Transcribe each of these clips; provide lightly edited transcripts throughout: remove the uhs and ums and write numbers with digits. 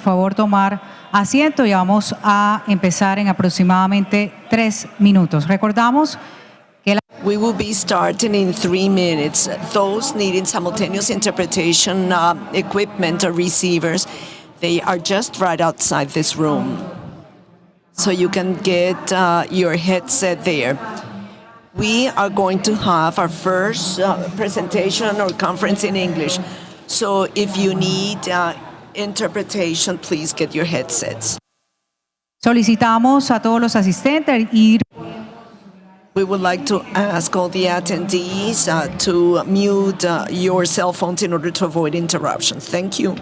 favor tomar asiento y vamos a empezar en aproximadamente 3 minutos. Recordamos que we will be starting in 3 minutes. Those needing simultaneous interpretation equipment or receivers, they are just right outside this room. So you can get your headset there. We are going to have our first presentation or conference in English. So if you need interpretation, please get your headsets. solicitamos a todos los asistentes ir. We would like to ask all the attendees to mute your cell phones in order to avoid interruptions. Thank you.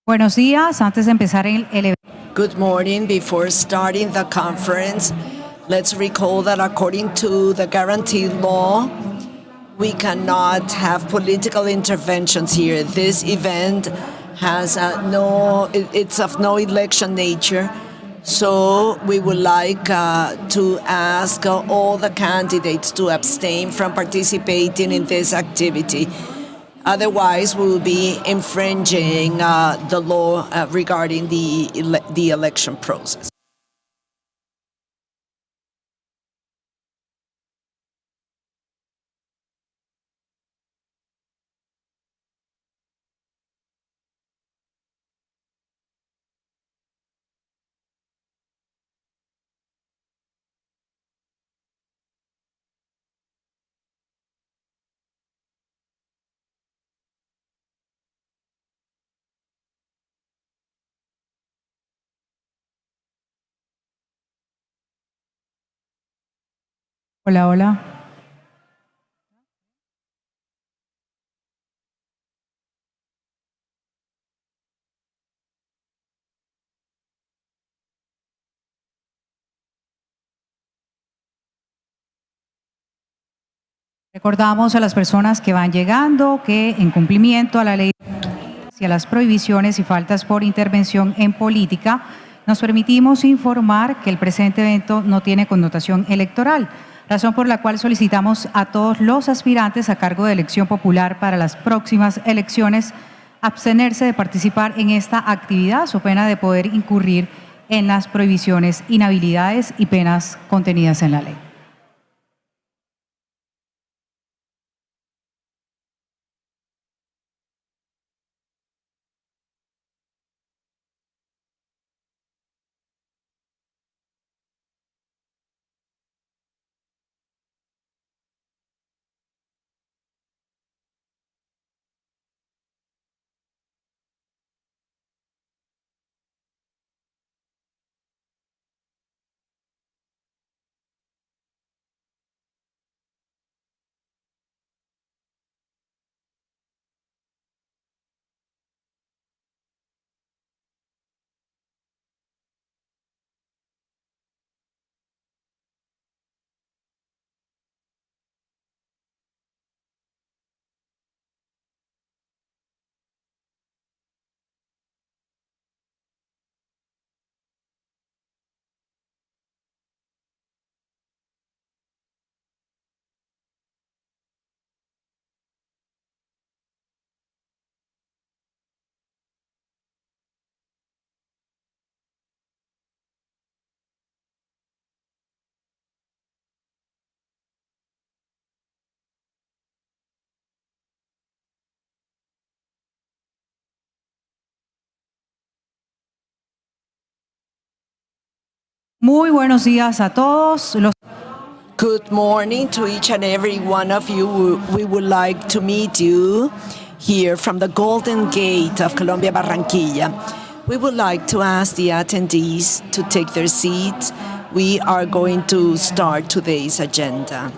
Buenos días. Antes de empezar el evento. Good morning. Before starting the conference, let's recall that according to the guarantee law, we cannot have political interventions here. This event has it's of no election nature. So we would like to ask all the candidates to abstain from participating in this activity. Otherwise, we will be infringing the law regarding the election process. Hola, hola. Recordamos a las personas que van llegando que en cumplimiento a la ley y a las prohibiciones y faltas por intervención en política, nos permitimos informar que el presente evento no tiene connotación electoral, razón por la cual solicitamos a todos los aspirantes a cargo de elección popular para las próximas elecciones abstenerse de participar en esta actividad, so pena de poder incurrir en las prohibiciones, inhabilidades y penas contenidas en la ley. Muy buenos días a todos. Good morning to each and every one of you. We would like to meet you here from the Golden Gate of Colombia, Barranquilla. We would like to ask the attendees to take their seats. We are going to start today's agenda.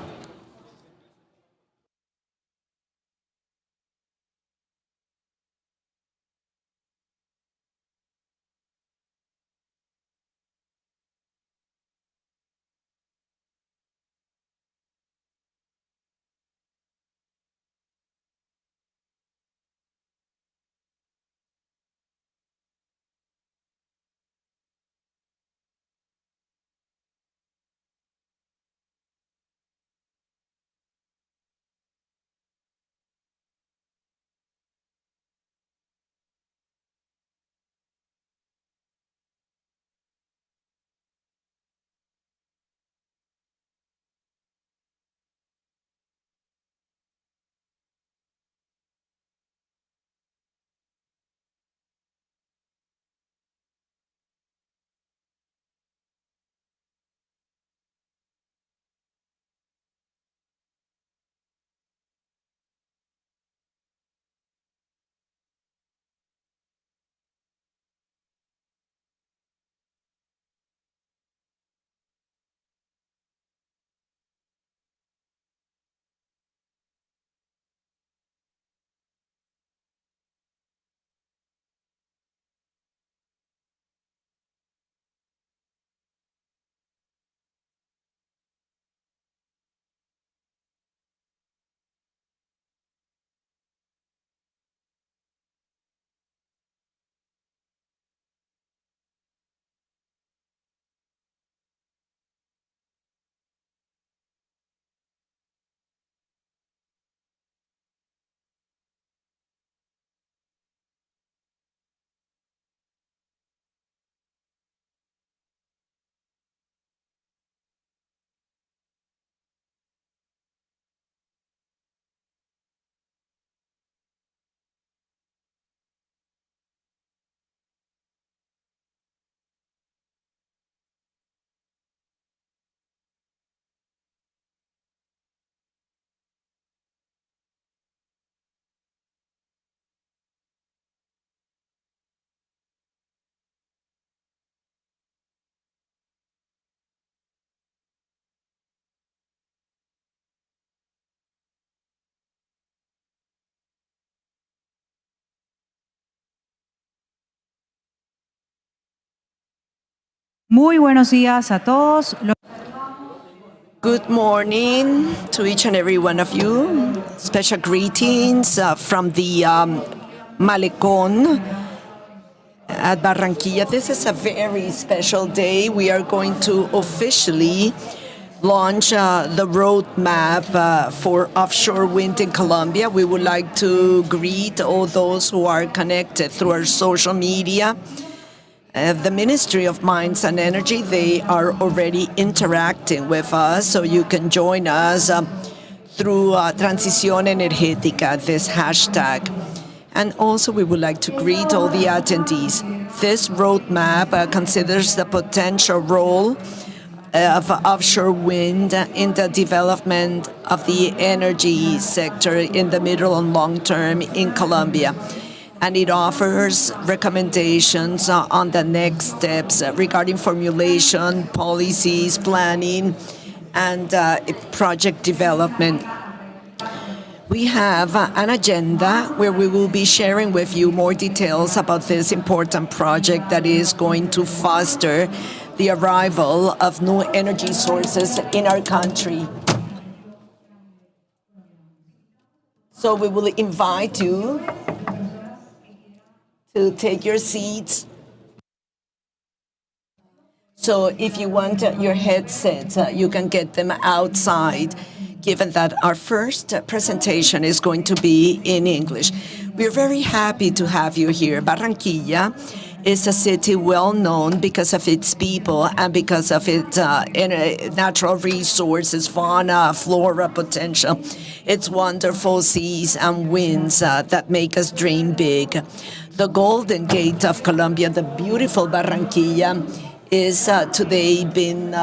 Muy buenos días a todos. Good morning to each and every one of you. Special greetings from the Malecón at Barranquilla. This is a very special day. We are going to officially launch the roadmap for offshore wind in Colombia. We would like to greet all those who are connected through our social media. The Ministry of Mines and Energy, they are already interacting with us, so you can join us through Transición Energética, this hashtag. And also we would like to greet all the attendees. This roadmap considers the potential role of offshore wind in the development of the energy sector in the middle and long term in Colombia. And it offers recommendations on the next steps regarding formulation, policies, planning, and project development. We have an agenda where we will be sharing with you more details about this important project that is going to foster the arrival of new energy sources in our country. So we will invite you to take your seats. So if you want your headsets, you can get them outside, given that our first presentation is going to be in English. We're very happy to have you here. Barranquilla is a city well known because of its people and because of its natural resources, fauna, flora potential, its wonderful seas and winds that make us dream big. The Golden Gate of Colombia, the beautiful Barranquilla, is today being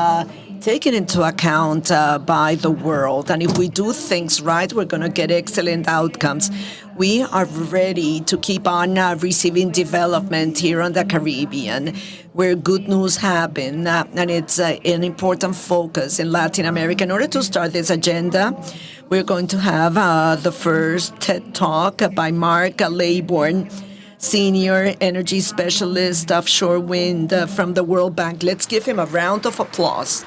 taken into account by the world. And if we do things right, we're going to get excellent outcomes. We are ready to keep on receiving development here on the Caribbean, where good news happen, and it's an important focus in Latin America. In order to start this agenda, we're going to have the first TED Talk by Mark Laybourne, Senior Energy Specialist, Offshore Wind from the World Bank. Let's give him a round of applause.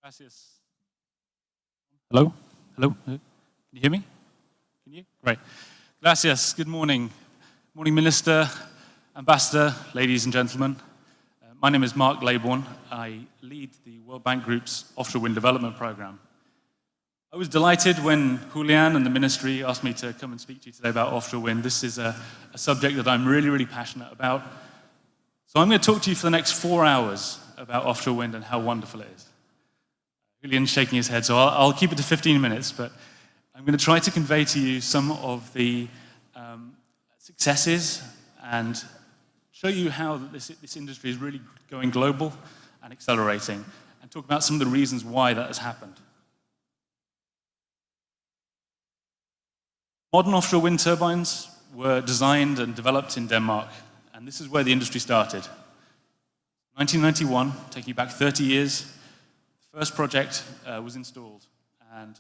Gracias. Hello? Hello? Can you hear me? Can you? Great. Gracias. Good morning. Morning, Minister, Ambassador, ladies and gentlemen. My name is Mark Laybourne. I lead the World Bank Group's Offshore Wind Development Program. I was delighted when Julian and the Ministry asked me to come and speak to you today about offshore wind. This is a subject that I'm really, really passionate about. So I'm going to talk to you for the next 4 hours about offshore wind and how wonderful it is. Julian's shaking his head, so I'll keep it to 15 minutes, but I'm going to try to convey to you some of the successes and show you how this industry is really going global and accelerating, and talk about some of the reasons why that has happened. Modern offshore wind turbines were designed and developed in Denmark, and this is where the industry started. 1991, taking you back 30 years, first project was installed, and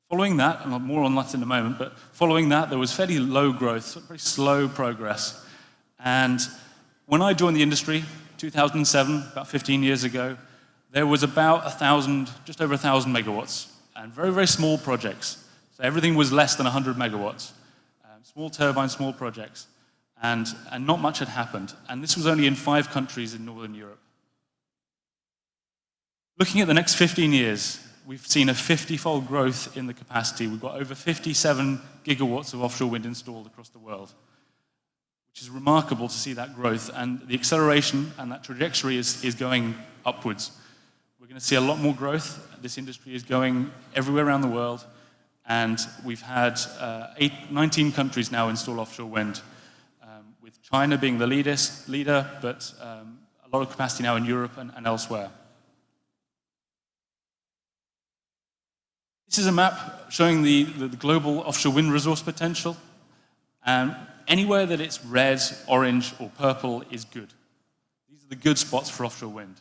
following that, and more on that in a moment, but following that there was fairly low growth, very slow progress. And when I joined the industry, 2007, about 15 years ago, there was about 1,000, just over 1,000 megawatts, and very, very small projects. So everything was less than 100 megawatts. Small turbines, small projects, and not much had happened. And this was only in 5 countries in Northern Europe. Looking at the next 15 years, we've seen a 50-fold growth in the capacity. We've got over 57 gigawatts of offshore wind installed across the world, which is remarkable to see that growth. And the acceleration and that trajectory is going upwards. We're going to see a lot more growth. This industry is going everywhere around the world. And we've had 19 countries now install offshore wind, with China being the leader, but a lot of capacity now in Europe and elsewhere. This is a map showing the global offshore wind resource potential. And anywhere that it's red, orange, or purple is good. These are the good spots for offshore wind.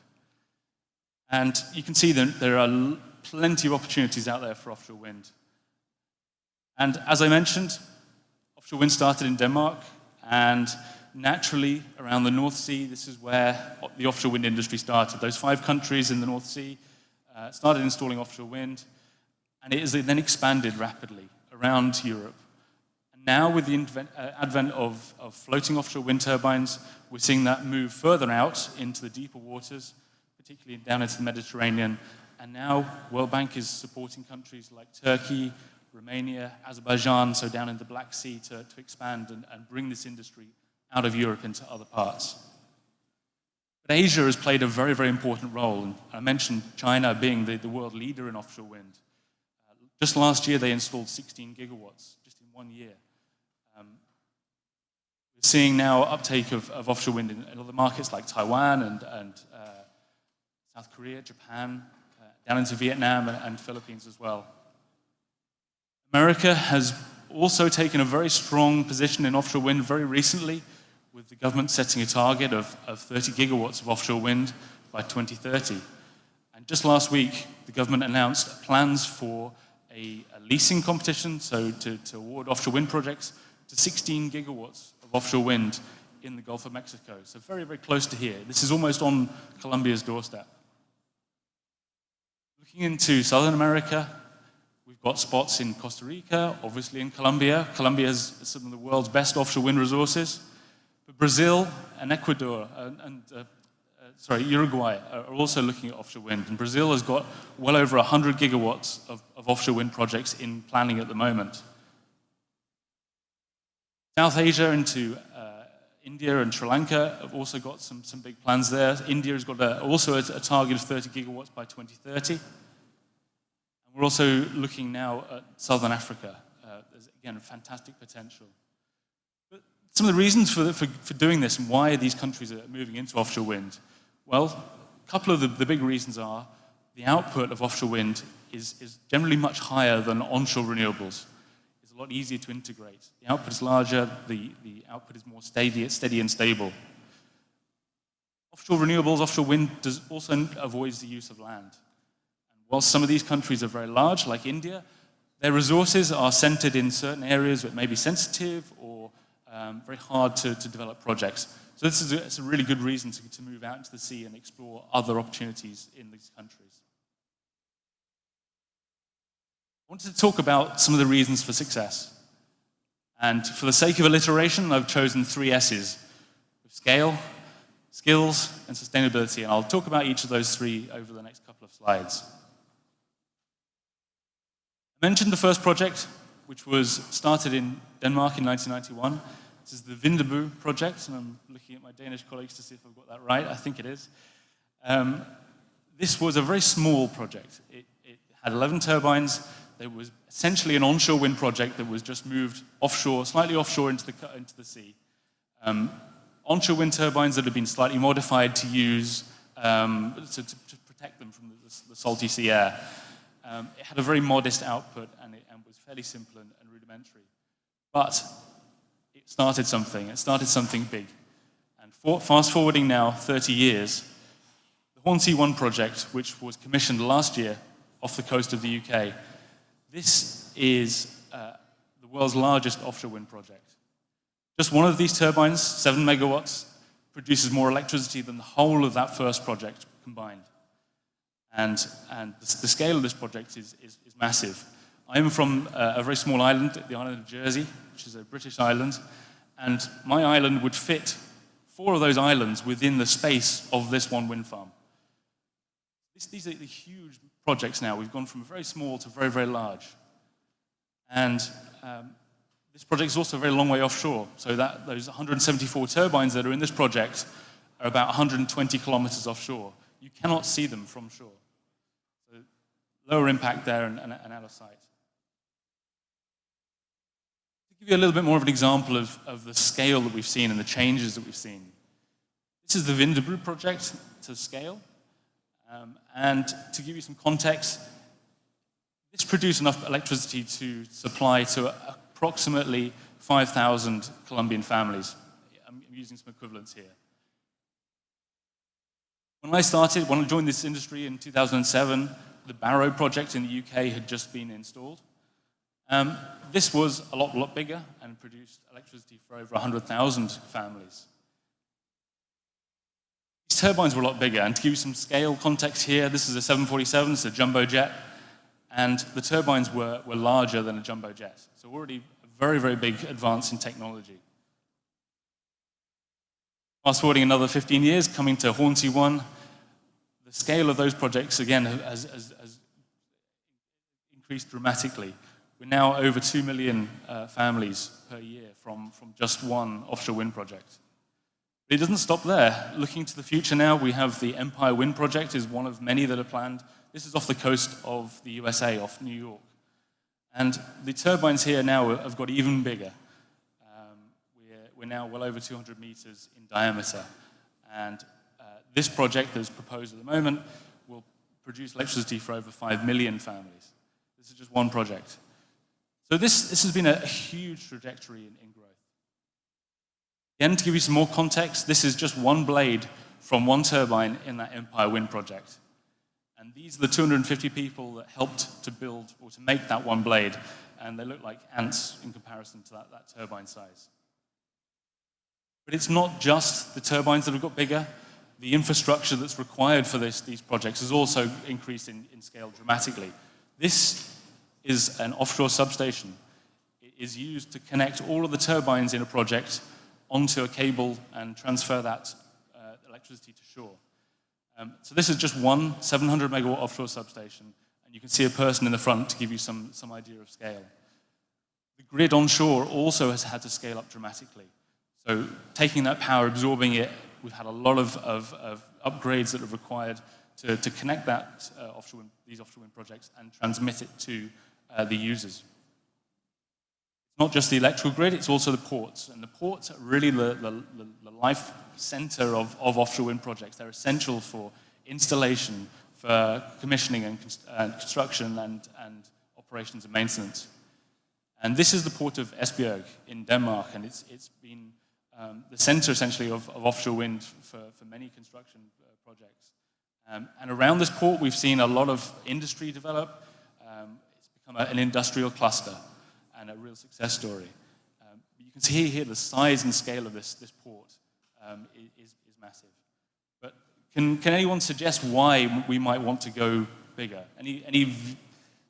And you can see that there are plenty of opportunities out there for offshore wind. And as I mentioned, offshore wind started in Denmark, and naturally around the North Sea, this is where the offshore wind industry started. Those 5 countries in the North Sea started installing offshore wind. And it has then expanded rapidly around Europe. And now with the advent of floating offshore wind turbines, we're seeing that move further out into the deeper waters, particularly down into the Mediterranean. And now World Bank is supporting countries like Turkey, Romania, Azerbaijan, so down in the Black Sea to expand and bring this industry out of Europe into other parts. But Asia has played a very, very important role. And I mentioned China being the world leader in offshore wind. Just last year, they installed 16 gigawatts, just in 1 year. We're seeing now uptake of offshore wind in other markets like Taiwan and South Korea, Japan, down into Vietnam and Philippines as well. America has also taken a very strong position in offshore wind very recently, with the government setting a target of 30 gigawatts of offshore wind by 2030. And just last week, the government announced plans for a leasing competition, so to award offshore wind projects to 16 gigawatts of offshore wind in the Gulf of Mexico. So very, very close to here. This is almost on Colombia's doorstep. Looking into Southern America, we've got spots in Costa Rica, obviously in Colombia. Colombia has some of the world's best offshore wind resources. But Brazil and Ecuador and Uruguay are also looking at offshore wind, and Brazil has got well over 100 gigawatts of offshore wind projects in planning at the moment. South Asia into India and Sri Lanka have also got some big plans there. India has got also a target of 30 gigawatts by 2030. And we're also looking now at Southern Africa. There's, again, fantastic potential. But some of the reasons for doing this and why these countries are moving into offshore wind, well, a couple of the big reasons are the output of offshore wind is generally much higher than onshore renewables. It's a lot easier to integrate. The output is larger, the output is more steady and stable. Offshore renewables, offshore wind also avoids the use of land. And while some of these countries are very large, like India, their resources are centered in certain areas that may be sensitive or very hard to develop projects. So it's a really good reason to move out into the sea and explore other opportunities in these countries. I wanted to talk about some of the reasons for success. And for the sake of alliteration, I've chosen 3 S's: scale, skills, and sustainability. And I'll talk about each of those 3 over the next couple of slides. I mentioned the first project, which was started in Denmark in 1991. This is the Vindaboo Project, and I'm looking at my Danish colleagues to see if I've got that right. I think it is. This was a very small project. It had 11 turbines. It was essentially an onshore wind project that was just moved offshore, slightly offshore into the sea. Onshore wind turbines that had been slightly modified to use to protect them from the salty sea air. It had a very modest output and was fairly simple and rudimentary. But it started something. It started something big. And fast forwarding now 30 years, the Hornsea 1 project, which was commissioned last year off the coast of the UK, this is the world's largest offshore wind project. Just one of these turbines, 7 megawatts, produces more electricity than the whole of that first project combined. And the scale of this project is massive. I am from a very small island, the island of Jersey, which is a British island, and my island would fit 4 of those islands within the space of this one wind farm. These are the huge projects now. We've gone from very small to very, very large. And this project is also a very long way offshore, so that those 174 turbines that are in this project are about 120 kilometers offshore. You cannot see them from shore. So lower impact there and out of sight. To give you a little bit more of an example of the scale that we've seen and the changes that we've seen. This is the Vinderbrook project to scale. And to give you some context, this produced enough electricity to supply to approximately 5,000 Colombian families. I'm using some equivalents here. When I joined this industry in 2007, the Barrow project in the UK had just been installed. This was a lot bigger and produced electricity for over 100,000 families. These turbines were a lot bigger, and to give you some scale context here, this is a 747, it's a jumbo jet, and the turbines were larger than a jumbo jet. So already a very, very big advance in technology. Fast forwarding another 15 years, coming to Hornsea 1, the scale of those projects, again, has increased dramatically. We're now over 2 million families per year from just one offshore wind project. But it doesn't stop there. Looking to the future now, we have the Empire Wind Project is one of many that are planned. This is off the coast of the USA, off New York. And the turbines here now have got even bigger. We're now well over 200 meters in diameter. And this project that is proposed at the moment will produce electricity for over 5 million families. This is just one project. So this has been a huge trajectory in growth. Again, to give you some more context, this is just one blade from one turbine in that Empire Wind project. And these are the 250 people that helped to build or to make that one blade. And they look like ants in comparison to that turbine size. But it's not just the turbines that have got bigger. The infrastructure that's required for these projects has also increased in scale dramatically. This is an offshore substation. It is used to connect all of the turbines in a project onto a cable and transfer that electricity to shore. So this is just one 700 megawatt offshore substation, and you can see a person in the front to give you some idea of scale. The grid onshore also has had to scale up dramatically. So taking that power, absorbing it, we've had a lot of upgrades that are required to connect that these offshore wind projects and transmit it to the users. It's not just the electrical grid, it's also the ports. And the ports are really the life center of offshore wind projects. They're essential for installation, for commissioning and construction and operations and maintenance. And this is the port of Esbjerg in Denmark, and it's been the center essentially of offshore wind for many construction projects. And around this port, we've seen a lot of industry develop. It's become an industrial cluster and a real success story. You can see here the size and scale of this port is massive. But can anyone suggest why we might want to go bigger? Any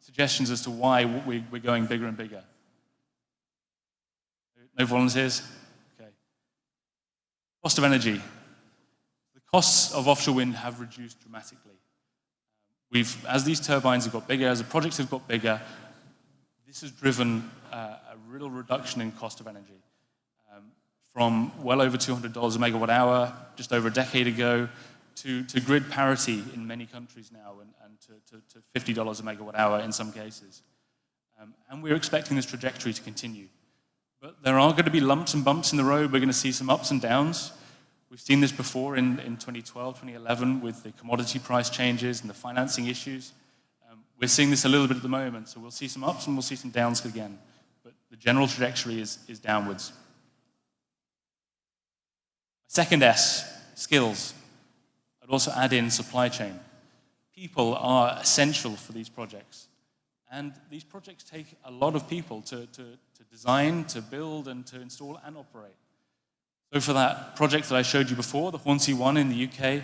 suggestions as to why we're going bigger and bigger? No volunteers? Okay. Cost of energy. The costs of offshore wind have reduced dramatically. As these turbines have got bigger, as the projects have got bigger, this has driven a real reduction in cost of energy. From well over $200 a megawatt hour just over a decade ago to grid parity in many countries now and to $50 a megawatt hour in some cases. And we're expecting this trajectory to continue. But there are going to be lumps and bumps in the road. We're going to see some ups and downs. We've seen this before in 2012, 2011 with the commodity price changes and the financing issues. We're seeing this a little bit at the moment, so we'll see some ups and we'll see some downs again. But the general trajectory is downwards. Second S, skills. I'd also add in supply chain. People are essential for these projects. And these projects take a lot of people to design, to build, and to install and operate. So for that project that I showed you before, the Hornsea 1 in the UK,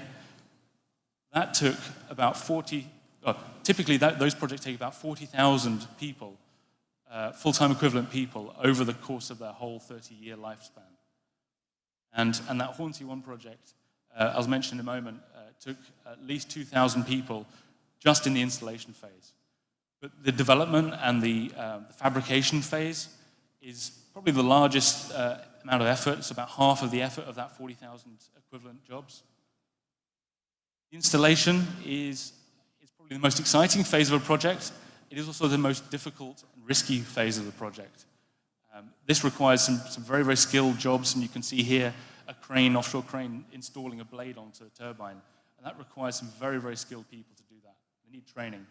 that took about typically those projects take about 40,000 people, full-time equivalent people, over the course of their whole 30-year lifespan. And that Hornsea 1 project, as mentioned in a moment, took at least 2,000 people just in the installation phase. But the development and the fabrication phase is probably the largest amount of effort. It's about half of the effort of that 40,000 equivalent jobs. The installation is probably the most exciting phase of a project. It is also the most difficult and risky phase of the project. This requires some very, very skilled jobs, and you can see here a crane, offshore crane, installing a blade onto a turbine. And that requires some very, very skilled people to do that. They need training.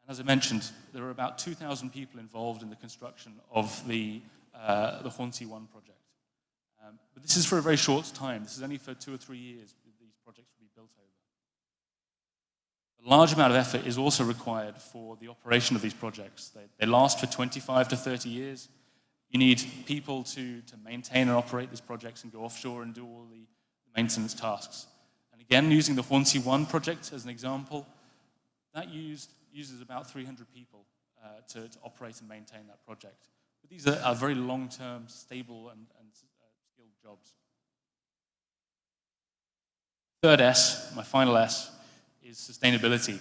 And as I mentioned, there are about 2,000 people involved in the construction of the Hornsea 1 project. But this is for a very short time. This is only for 2 or 3 years that these projects will be built over. A large amount of effort is also required for the operation of these projects. They last for 25 to 30 years. You need people to maintain and operate these projects and go offshore and do all the maintenance tasks. And again, using the Hornsea 1 project as an example, that uses about 300 people to operate and maintain that project. But these are very long-term, stable and skilled jobs. Third S, my final S, is sustainability.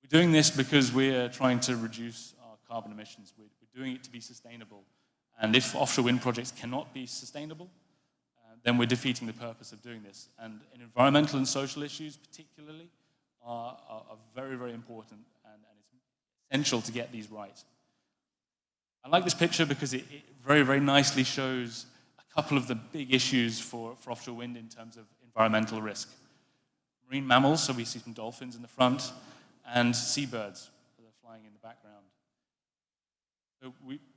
We're doing this because we're trying to reduce our carbon emissions. We're doing it to be sustainable. And if offshore wind projects cannot be sustainable, then we're defeating the purpose of doing this. And environmental and social issues particularly are very, very important, and it's essential to get these right. I like this picture because it very, very nicely shows a couple of the big issues for offshore wind in terms of environmental risk. Marine mammals, so we see some dolphins in the front, and seabirds that are flying in the background. So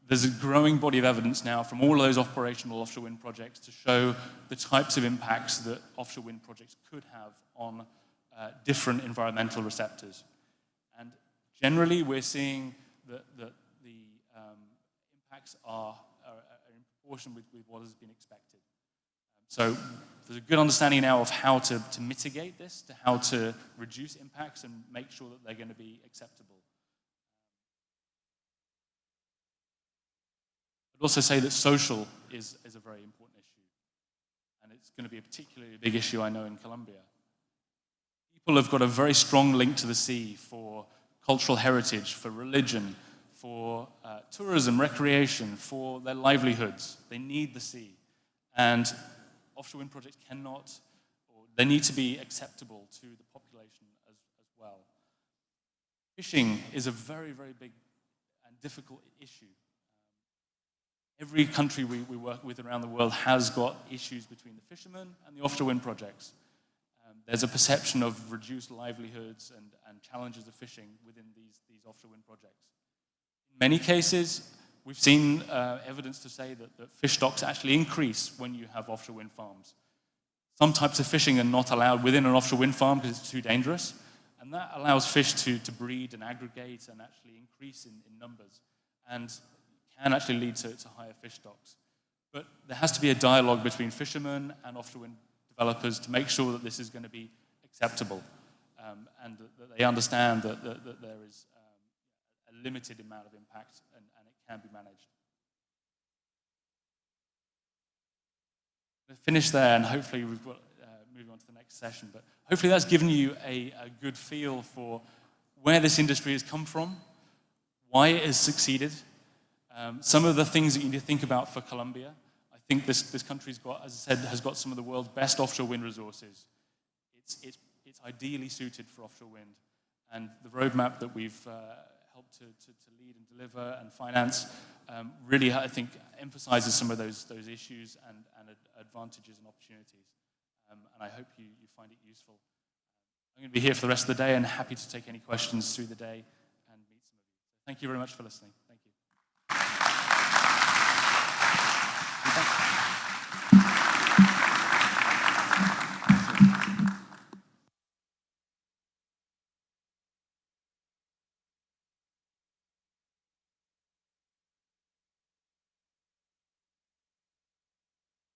there's a growing body of evidence now from all of those operational offshore wind projects to show the types of impacts that offshore wind projects could have on different environmental receptors. And generally, we're seeing that the impacts are in proportion with what has been expected. So there's a good understanding now of how to mitigate this, to how to reduce impacts and make sure that they're going to be acceptable. I'd also say that social is a very important issue. And it's going to be a particularly big issue, I know, in Colombia. People have got a very strong link to the sea for cultural heritage, for religion, for tourism, recreation, for their livelihoods. They need the sea. And offshore wind projects cannot, or they need to be acceptable to the population as well. Fishing is a very, very big and difficult issue. Every country we work with around the world has got issues between the fishermen and the offshore wind projects. There's a perception of reduced livelihoods and challenges of fishing within these offshore wind projects. In many cases, we've seen evidence to say that fish stocks actually increase when you have offshore wind farms. Some types of fishing are not allowed within an offshore wind farm because it's too dangerous, and that allows fish to breed and aggregate and actually increase in numbers, and can actually lead to higher fish stocks. But there has to be a dialogue between fishermen and offshore wind developers to make sure that this is going to be acceptable, and that they understand that there is a limited amount of impact and it can be managed. We'll finish there, and hopefully we've got moving on to the next session, but hopefully that's given you a good feel for where this industry has come from, why it has succeeded, some of the things that you need to think about for Colombia. I think this country's got, as I said, has got some of the world's best offshore wind resources. It's ideally suited for offshore wind, and the roadmap that we've helped to lead and deliver and finance really, I think, emphasizes some of those issues and advantages and opportunities. And I hope you find it useful. I'm going to be here for the rest of the day and happy to take any questions through the day and meet some of you. Thank you very much for listening. Thank you.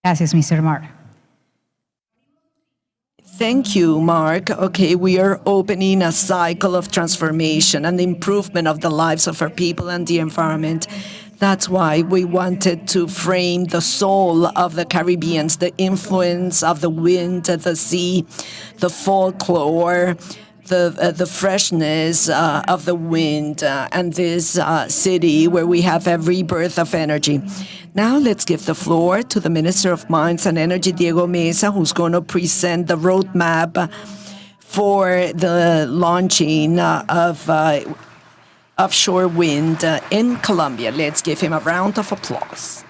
Gracias, Mr. Mark. Thank you, Mark. Okay, we are opening a cycle of transformation and improvement of the lives of our people and the environment. That's why we wanted to frame the soul of the Caribbeans, the influence of the wind, the sea, the folklore, the freshness of the wind, and this city where we have a rebirth of energy. Now let's give the floor to the Minister of Mines and Energy, Diego Mesa, who's going to present the roadmap for the launching of offshore wind in Colombia. Let's give him a round of applause.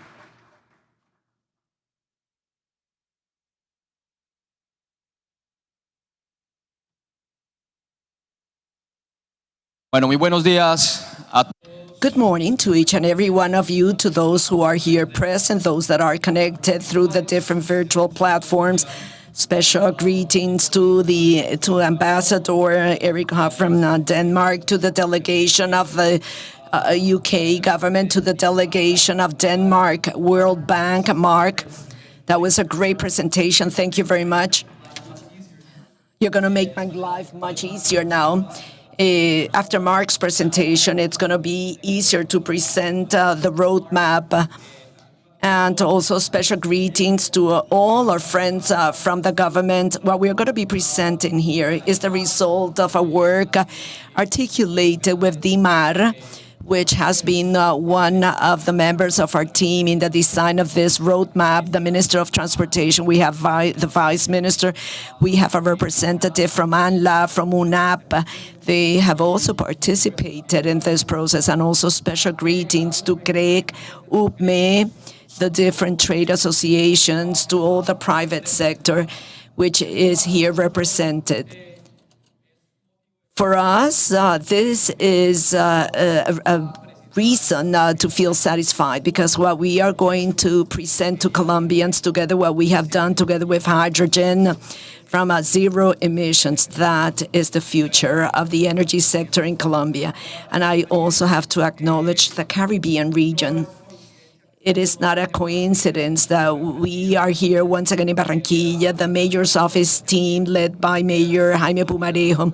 Bueno, muy buenos días a Good morning to each and every one of you, to those who are here present, those that are connected through the different virtual platforms. Special greetings to Ambassador Eric Hoff from Denmark, to the delegation of the UK government, to the delegation of Denmark, World Bank. Mark, that was a great presentation. Thank you very much. You're going to make my life much easier now. After Mark's presentation, it's going to be easier to present the roadmap. And also special greetings to all our friends from the government. What we're going to be presenting here is the result of a work articulated with DIMAR, which has been one of the members of our team in the design of this roadmap, the Minister of Transportation. We have the Vice Minister. We have a representative from ANLA, from UNAP. They have also participated in this process. And also special greetings to CREC, UPME, the different trade associations, to all the private sector, which is here represented. For us, this is a reason to feel satisfied, because what we are going to present to Colombians together, what we have done together with hydrogen from zero emissions, that is the future of the energy sector in Colombia. And I also have to acknowledge the Caribbean region. It is not a coincidence that we are here once again in Barranquilla, the mayor's office team led by Mayor Jaime Pumarejo.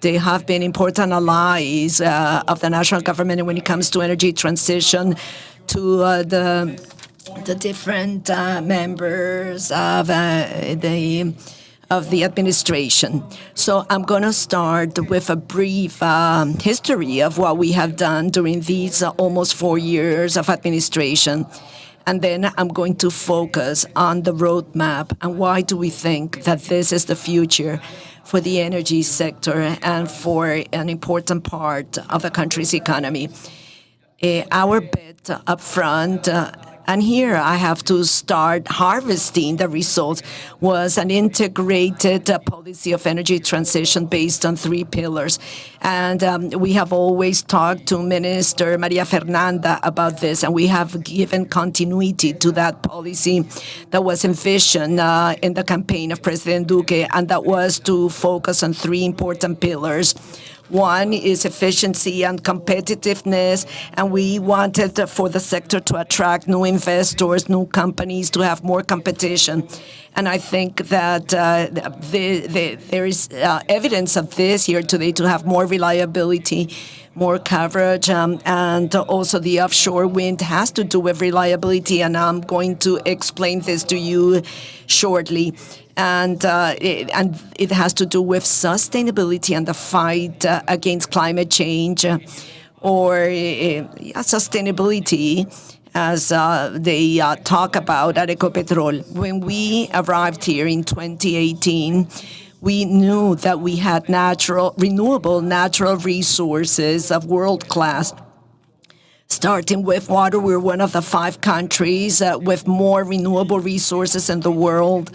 They have been important allies of the national government when it comes to energy transition, to the the different members of the administration. So I'm going to start with a brief history of what we have done during these almost 4 years of administration. And then I'm going to focus on the roadmap and why do we think that this is the future for the energy sector and for an important part of the country's economy. Our bet up front, and here I have to start harvesting the results, was an integrated policy of energy transition based on 3 pillars. And we have always talked to Minister Maria Fernanda about this, and we have given continuity to that policy that was envisioned in the campaign of President Duque, and that was to focus on 3 important pillars. One is efficiency and competitiveness, and we wanted for the sector to attract new investors, new companies, to have more competition. And I think that there is evidence of this here today, to have more reliability, more coverage, and also the offshore wind has to do with reliability, and I'm going to explain this to you shortly. And it has to do with sustainability and the fight against climate change, or sustainability as they talk about at Ecopetrol. When we arrived here in 2018, we knew that we had renewable natural resources of world class. Starting with water, we're one of the 5 countries with more renewable resources in the world.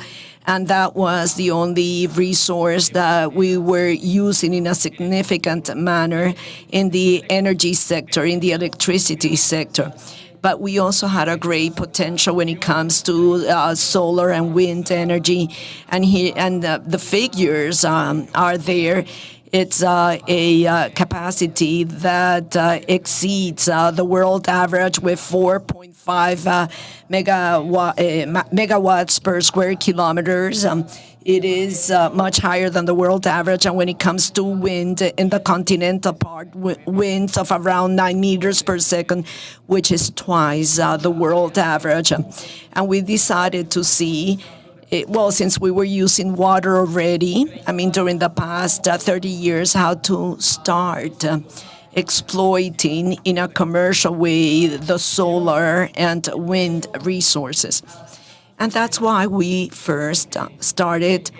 And that was the only resource that we were using in a significant manner in the energy sector, in the electricity sector. But we also had a great potential when it comes to solar and wind energy. And the figures are there. It's a capacity that exceeds the world average with 4.5 megawatts per square kilometers. It is much higher than the world average. And when it comes to wind in the continental part, winds of around 9 meters per second, which is twice the world average. And we decided to see, well, since we were using water already, during the past 30 years, how to start exploiting in a commercial way the solar and wind resources. And that's why we first started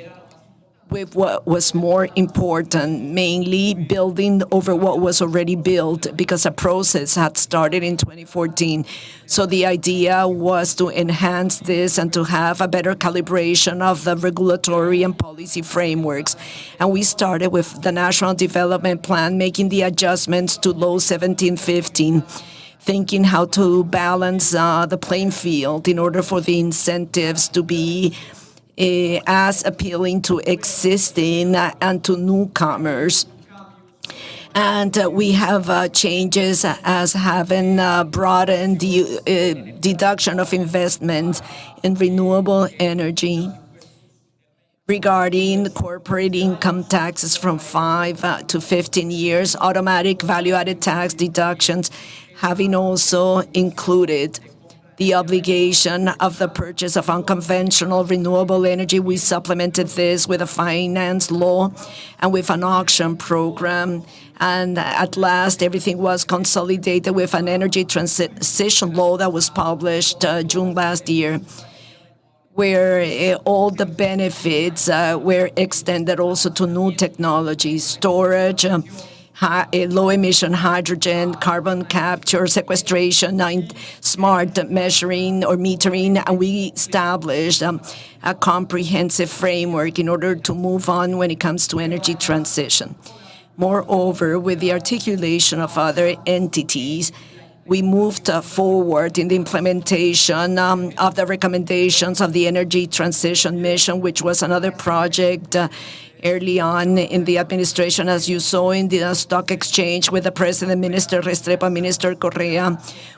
with what was more important, mainly building over what was already built, because a process had started in 2014. So the idea was to enhance this and to have a better calibration of the regulatory and policy frameworks. And we started with the National Development Plan, making the adjustments to Law 1715, thinking how to balance the playing field in order for the incentives to be as appealing to existing and to newcomers. And we have changes as having broadened the deduction of investments in renewable energy, regarding corporate income taxes from 5 to 15 years, automatic value-added tax deductions, having also included the obligation of the purchase of unconventional renewable energy. We supplemented this with a finance law and with an auction program. And at last, everything was consolidated with an energy transition law that was published June last year, where all the benefits were extended also to new technologies, storage, low-emission hydrogen, carbon capture, sequestration, and smart measuring or metering, and we established a comprehensive framework in order to move on when it comes to energy transition. Moreover, with the articulation of other entities, we moved forward in the implementation of the recommendations of the Energy Transition Mission, which was another project early on in the administration, as you saw in the stock exchange with the President, Minister Restrepo, Minister Correa.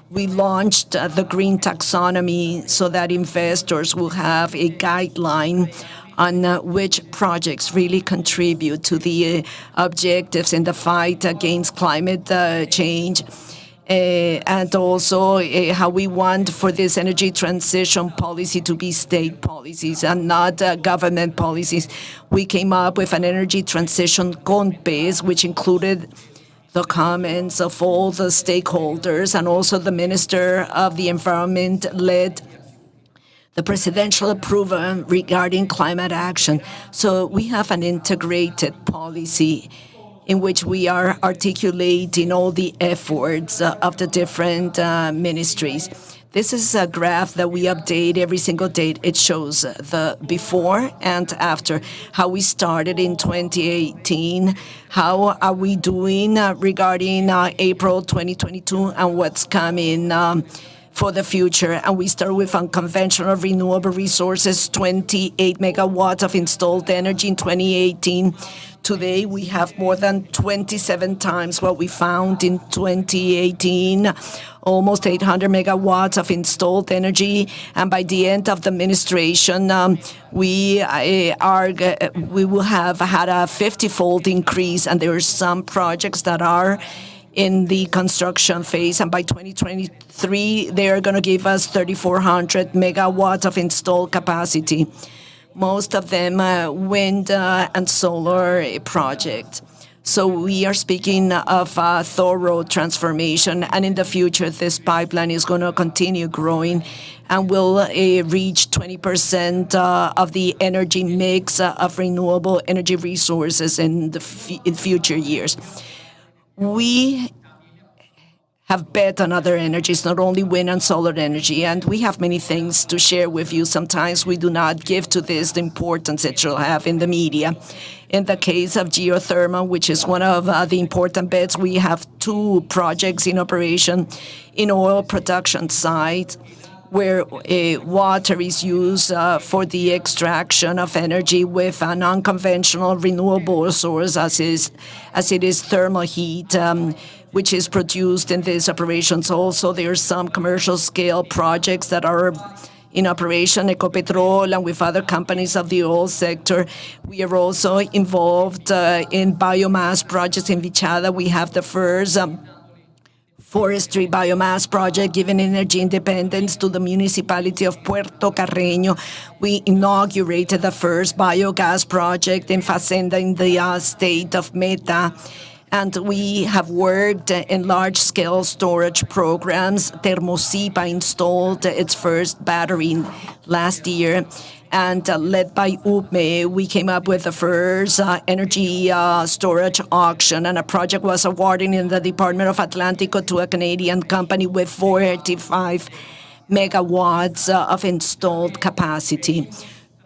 We launched the green taxonomy so that investors will have a guideline on which projects really contribute to the objectives in the fight against climate change. and also how we want for this energy transition policy to be state policies and not government policies. We came up with an energy transition CONPES, which included the comments of all the stakeholders, and also the Minister of the Environment led the presidential approval regarding climate action. So we have an integrated policy in which we are articulating all the efforts of the different ministries. This is a graph that we update every single day. It shows the before and after, how we started in 2018, how are we doing regarding April 2022, and what's coming for the future. And we start with unconventional renewable resources, 28 megawatts of installed energy in 2018. Today, we have more than 27 times what we found in 2018, almost 800 megawatts of installed energy. And by the end of the administration, we will have had a 50-fold increase. And there are some projects that are in the construction phase, and by 2023, they are going to give us 3,400 megawatts of installed capacity. Most of them wind and solar projects. So we are speaking of a thorough transformation, and in the future, this pipeline is going to continue growing and will reach 20% of the energy mix of renewable energy resources in future years. We have bet on other energies, not only wind and solar energy, and we have many things to share with you. Sometimes we do not give to this the importance it should have in the media. In the case of geothermal, which is one of the important bets, we have 2 projects in operation in oil production sites, where water is used for the extraction of energy with an unconventional renewable source, as it is thermal heat, which is produced in these operations. Also, there are some commercial scale projects that are in operation, Ecopetrol, and with other companies of the oil sector. We are also involved in biomass projects in Vichada. We have the first forestry biomass project giving energy independence to the municipality of Puerto Carreño. We inaugurated the first biogas project in Facenda in the state of Meta. And we have worked in large-scale storage programs. Termosipa installed its first battery last year. And led by UPME, we came up with the first energy storage auction, and a project was awarded in the Department of Atlántico to a Canadian company with 45 megawatts of installed capacity.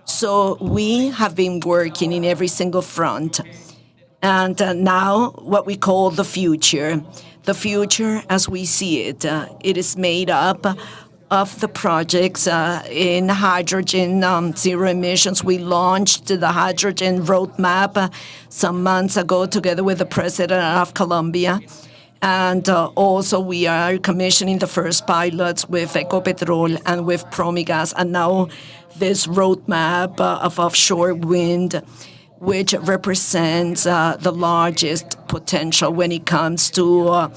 So we have been working in every single front. And now what we call the future. The future, as we see it, it is made up of the projects in hydrogen zero emissions. We launched the hydrogen roadmap some months ago together with the president of Colombia. And also we are commissioning the first pilots with Ecopetrol and with Promigas. And now this roadmap of offshore wind, which represents the largest potential when it comes to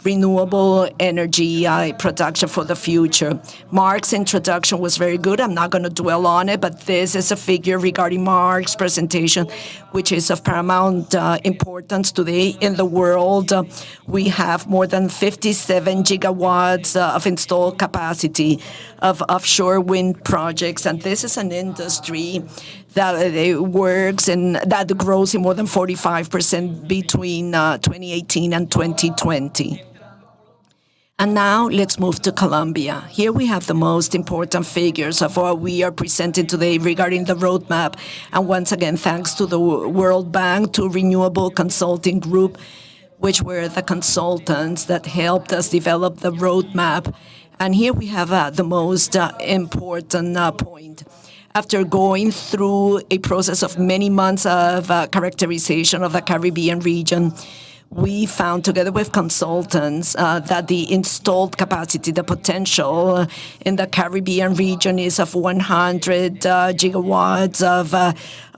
renewable energy production for the future. Mark's introduction was very good. I'm not going to dwell on it, but this is a figure regarding Mark's presentation, which is of paramount importance today in the world. We have more than 57 gigawatts of installed capacity of offshore wind projects, and this is an industry that works and that grows in more than 45% between 2018 and 2020. And now let's move to Colombia. Here we have the most important figures of what we are presenting today regarding the roadmap. And once again, thanks to the World Bank, to Renewable Consulting Group, which were the consultants that helped us develop the roadmap. And here we have the most important point. After going through a process of many months of characterization of the Caribbean region, we found, together with consultants, that the installed capacity, the potential in the Caribbean region is of 100 gigawatts of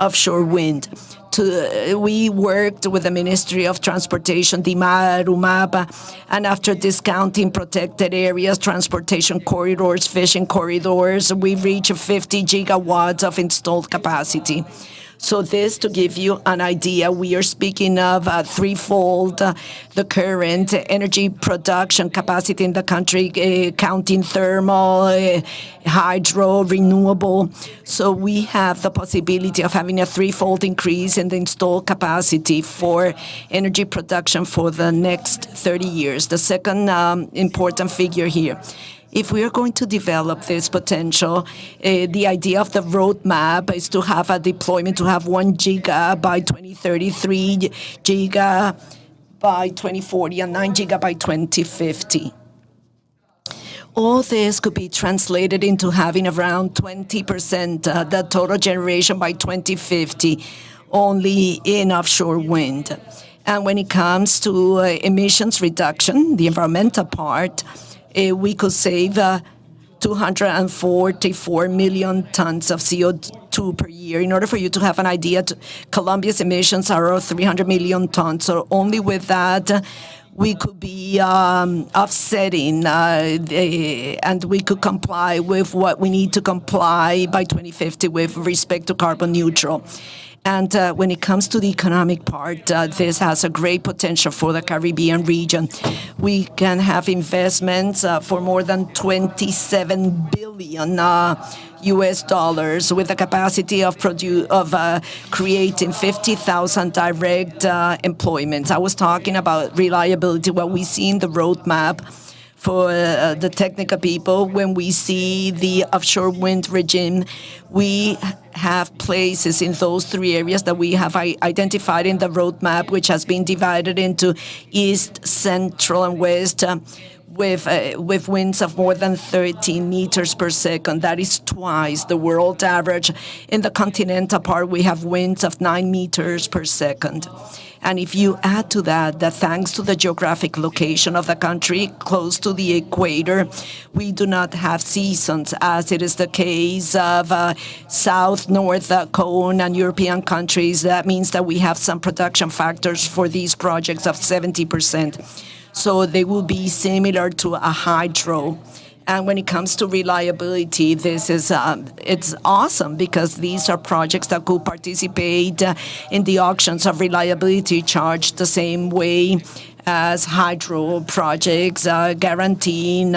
offshore wind. We worked with the Ministry of Transportation, DIMAR, UMAP, and after discounting protected areas, transportation corridors, fishing corridors, we reached 50 gigawatts of installed capacity. So this, to give you an idea, we are speaking of threefold the current energy production capacity in the country, counting thermal, hydro, renewable. So we have the possibility of having a threefold increase in the installed capacity for energy production for the next 30 years. The second important figure here. If we are going to develop this potential, the idea of the roadmap is to have a deployment, to have 1 giga by 2030, 3 giga by 2040, and 9 giga by 2050. All this could be translated into having around 20% the total generation by 2050 only in offshore wind. And when it comes to emissions reduction, the environmental part, we could save 244 million tons of CO2 per year. In order for you to have an idea, Colombia's emissions are 300 million tons. So only with that, we could be offsetting and we could comply with what we need to comply by 2050 with respect to carbon neutral. And when it comes to the economic part, this has a great potential for the Caribbean region. We can have investments for more than 27 billion US dollars with the capacity of creating 50,000 direct employments. I was talking about reliability, what we see in the roadmap for the technical people. When we see the offshore wind regime, we have places in those three areas that we have identified in the roadmap, which has been divided into east, central, and west, with winds of more than 13 meters per second. That is twice the world average. In the continental part, we have winds of 9 meters per second. And if you add to that, that thanks to the geographic location of the country, close to the equator, we do not have seasons, as it is the case of South, North Cone and European countries. That means that we have some production factors for these projects of 70%. So they will be similar to a hydro. And when it comes to reliability, this is it's awesome because these are projects that could participate in the auctions of reliability charged the same way as hydro projects, guaranteeing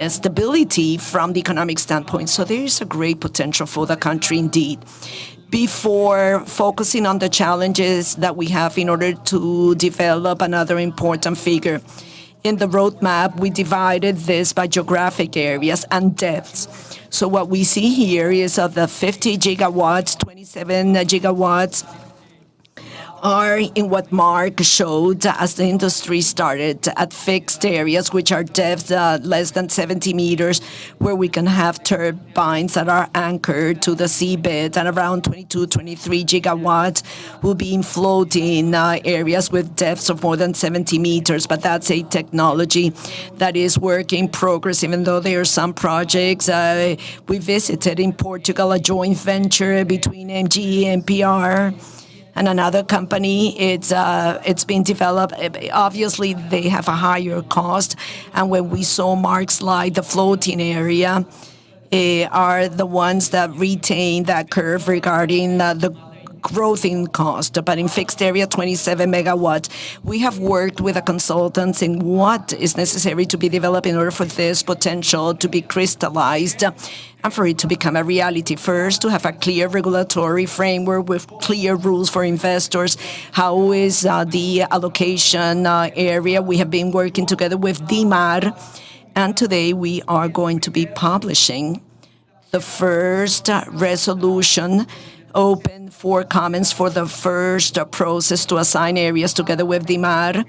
stability from the economic standpoint. So there is a great potential for the country indeed. Before focusing on the challenges that we have in order to develop another important figure, in the roadmap, we divided this by geographic areas and depths. So what we see here is of the 50 gigawatts, 27 gigawatts are in what Mark showed as the industry started at fixed areas, which are depths less than 70 meters, where we can have turbines that are anchored to the seabed, and around 22, 23 gigawatts will be in floating areas with depths of more than 70 meters. But that's a technology that is work in progress, even though there are some projects. We visited in Portugal a joint venture between MG and PR and another company. It's been developed. Obviously, they have a higher cost. And when we saw Mark's slide, the floating area are the ones that retain that curve regarding the growth in cost. But in fixed area, 27 megawatts, we have worked with the consultants in what is necessary to be developed in order for this potential to be crystallized and for it to become a reality. First, to have a clear regulatory framework with clear rules for investors. How is the allocation area? We have been working together with DIMAR, and today we are going to be publishing the first resolution open for comments for the first process to assign areas together with DIMAR.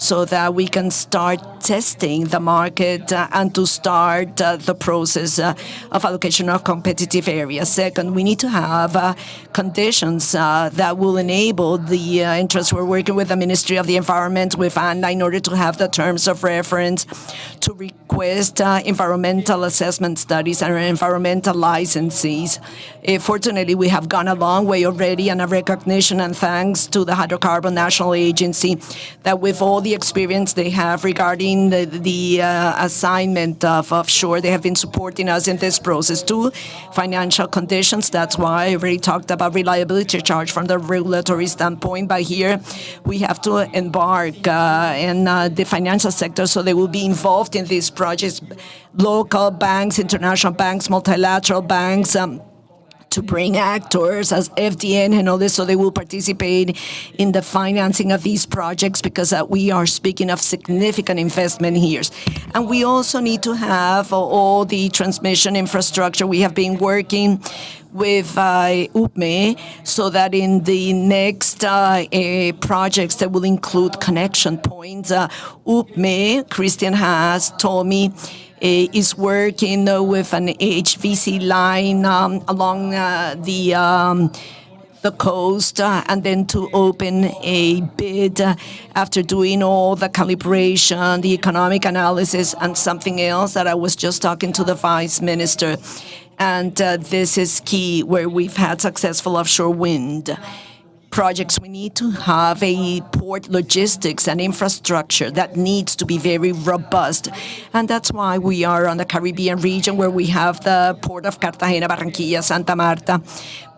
so that we can start testing the market and to start the process of allocation of competitive areas. Second, we need to have conditions that will enable the interests. We're working with the Ministry of the Environment, with ANLA, in order to have the terms of reference to request environmental assessment studies and environmental licenses. Fortunately, we have gone a long way already, and a recognition and thanks to the Hydrocarbon National Agency that with all the experience they have regarding the assignment of offshore, they have been supporting us in this process. Two, financial conditions. That's why I already talked about reliability charge from the regulatory standpoint. But here we have to embark in the financial sector, so they will be involved in these projects. Local banks, international banks, multilateral banks, to bring actors as FDN and all this, so they will participate in the financing of these projects, because we are speaking of significant investment here. And we also need to have all the transmission infrastructure. We have been working with UPME, so that in the next projects that will include connection points, UPME, Christian has told me, is working with an HVC line along the coast, and then to open a bid after doing all the calibration, the economic analysis, and something else that I was just talking to the Vice Minister. And this is key, where we've had successful offshore wind projects. We need to have a port logistics and infrastructure that needs to be very robust. And that's why we are on the Caribbean region, where we have the port of Cartagena, Barranquilla, Santa Marta.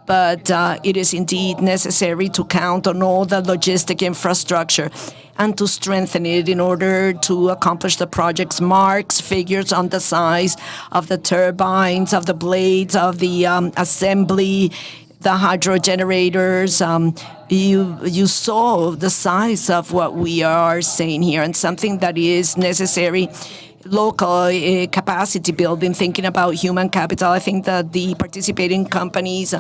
But it is indeed necessary to count on all the logistic infrastructure and to strengthen it in order to accomplish the project's marks, figures on the size of the turbines, of the blades, of the assembly, the hydro generators. You saw the size of what we are saying here, and something that is necessary. Local capacity building, thinking about human capital. I think that the participating companies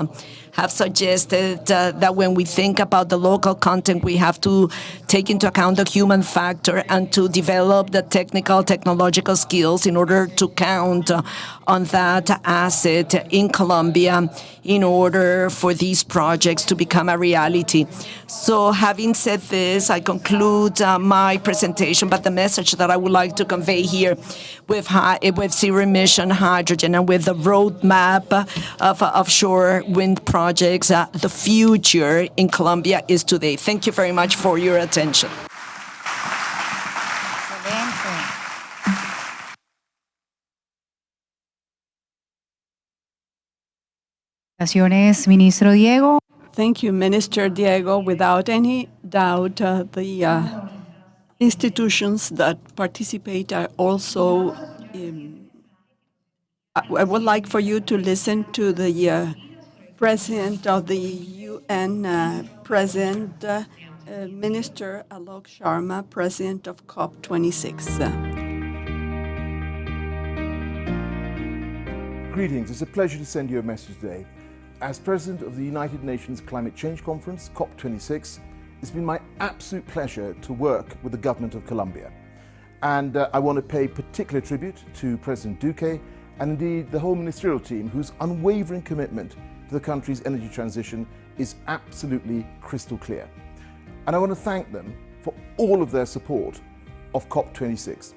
have suggested that when we think about the local content, we have to take into account the human factor and to develop the technological skills in order to count on that asset in Colombia in order for these projects to become a reality. So having said this, I conclude my presentation, but the message that I would like to convey here with zero-emission hydrogen and with the roadmap of offshore wind projects, the future in Colombia is today. Thank you very much for your attention. Gracias, Ministro Diego. Thank you, Minister Diego. Without any doubt, the institutions that participate are also. I would like for you to listen to the President of the UN, President Minister Alok Sharma, President of COP26. Greetings. It's a pleasure to send you a message today. As President of the United Nations Climate Change Conference, COP26, it's been my absolute pleasure to work with the government of Colombia. And I want to pay particular tribute to President Duque and indeed the whole ministerial team, whose unwavering commitment to the country's energy transition is absolutely crystal clear. And I want to thank them for all of their support of COP26.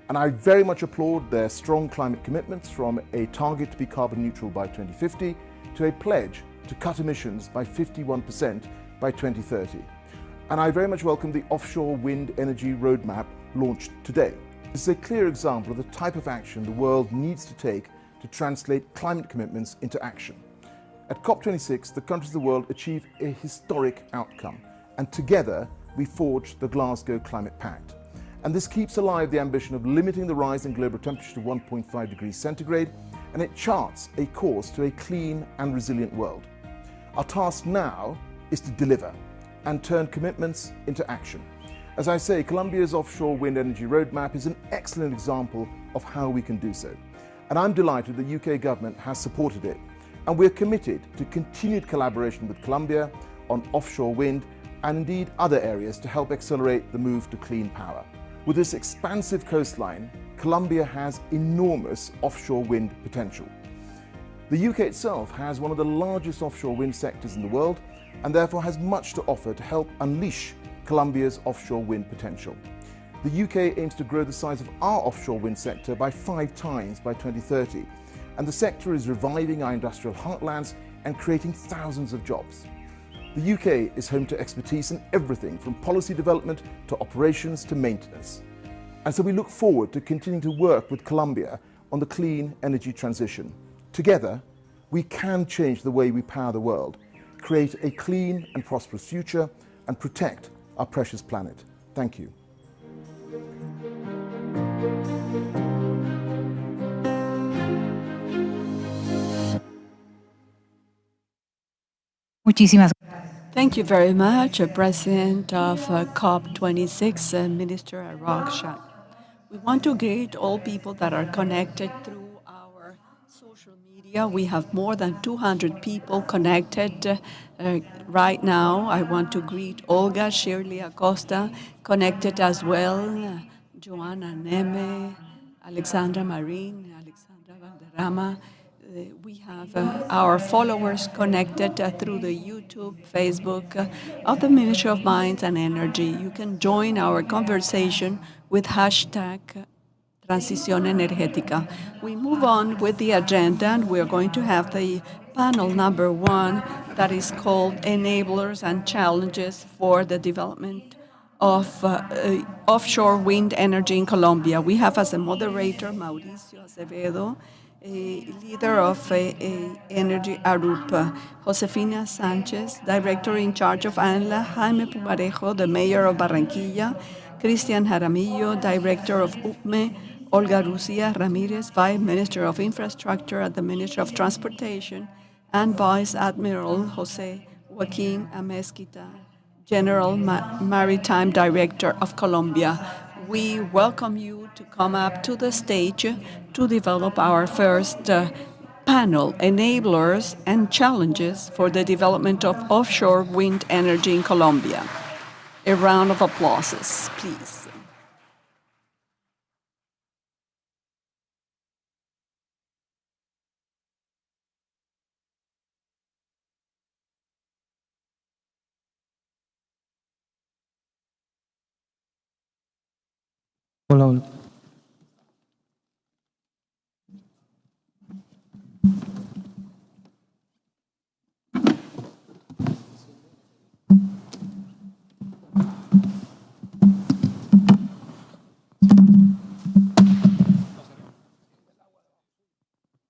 And I very much applaud their strong climate commitments, from a target to be carbon neutral by 2050 to a pledge to cut emissions by 51% by 2030. And I very much welcome the Offshore Wind Energy Roadmap launched today. This is a clear example of the type of action the world needs to take to translate climate commitments into action. At COP26, the countries of the world achieved a historic outcome, and together we forged the Glasgow Climate Pact. And this keeps alive the ambition of limiting the rise in global temperature to 1.5 degrees centigrade, and it charts a course to a clean and resilient world. Our task now is to deliver and turn commitments into action. As I say, Colombia's offshore wind energy roadmap is an excellent example of how we can do so. And I'm delighted the UK government has supported it. And we're committed to continued collaboration with Colombia on offshore wind and indeed other areas to help accelerate the move to clean power. With this expansive coastline, Colombia has enormous offshore wind potential. The UK itself has one of the largest offshore wind sectors in the world and therefore has much to offer to help unleash Colombia's offshore wind potential. The UK aims to grow the size of our offshore wind sector by 5 times by 2030, and the sector is reviving our industrial heartlands and creating thousands of jobs. The UK is home to expertise in everything from policy development to operations to maintenance. And so we look forward to continuing to work with Colombia on the clean energy transition. Together, we can change the way we power the world, create a clean and prosperous future, and protect our precious planet. Thank you. Muchísimas Thank you very much, President of COP26, Minister Roksha. We want to greet all people that are connected through our social media. We have more than 200 people connected right now. I want to greet Olga Shirley Acosta, connected as well, Joanna Neme, Alexandra Marin, Alexandra Valderrama. We have our followers connected through the YouTube, Facebook of the Ministry of Mines and Energy. You can join our conversation with hashtag Transición Energética. We move on with the agenda, and we're going to have the panel number 1 that is called Enablers and Challenges for the Development of Offshore Wind Energy in Colombia. We have as a moderator Mauricio Acevedo, a leader of Energy Arupa, Josefina Sanchez, director in charge of ANLA, Jaime Pumarejo, the mayor of Barranquilla, Cristian Jaramillo, director of UPME, Olga Lucia Ramirez, vice minister of infrastructure at the Ministry of Transportation, and Vice Admiral Jose Joaquin Amezquita, General Maritime Director of Colombia. We welcome you to come up to the stage to develop our first panel, Enablers and Challenges for the Development of Offshore Wind Energy in Colombia. A round of applause, please. Hola.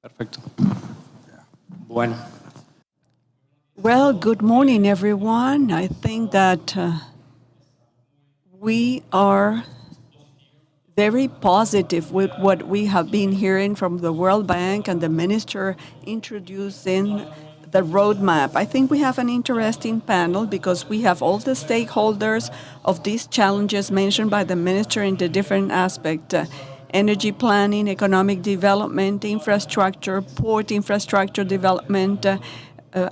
Perfecto. Bueno. Well, good morning, everyone. I think that we are very positive with what we have been hearing from the World Bank and the minister introducing the roadmap. I think we have an interesting panel because we have all the stakeholders of these challenges mentioned by the minister in the different aspects. Energy planning, economic development, infrastructure, port infrastructure development,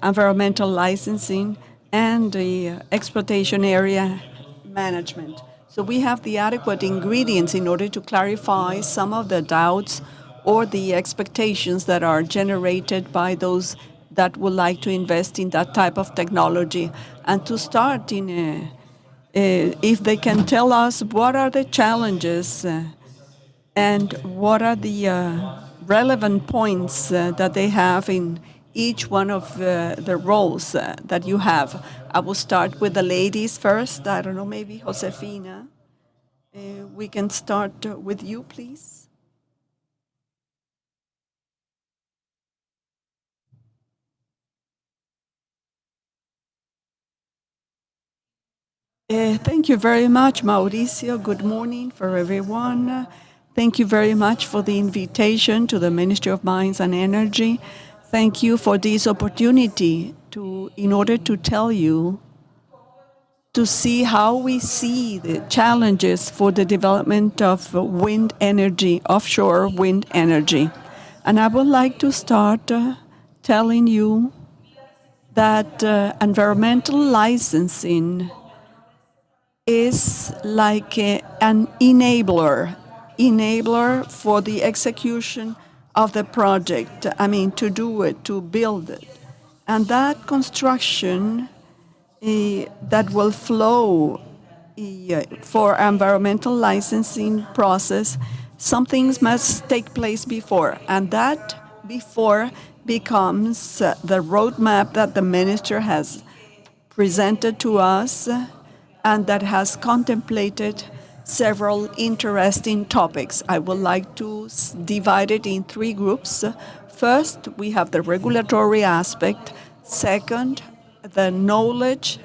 environmental licensing, and the exploitation area management. So we have the adequate ingredients in order to clarify some of the doubts or the expectations that are generated by those that would like to invest in that type of technology. And to start, if they can tell us what are the challenges and what are the relevant points that they have in each one of the roles that you have. I will start with the ladies first. I don't know, maybe Josefina. We can start with you, please. Thank you very much, Mauricio. Good morning for everyone. Thank you very much for the invitation to the Ministry of Mines and Energy. Thank you for this opportunity in order to tell you, to see how we see the challenges for the development of wind energy, offshore wind energy. And I would like to start telling you that environmental licensing is like an enabler for the execution of the project. I mean, to do it, to build it. And that construction that will flow for environmental licensing process, some things must take place before. And that before becomes the roadmap that the minister has presented to us and that has contemplated several interesting topics. I would like to divide it in three groups. First, we have the regulatory aspect. Second, the knowledge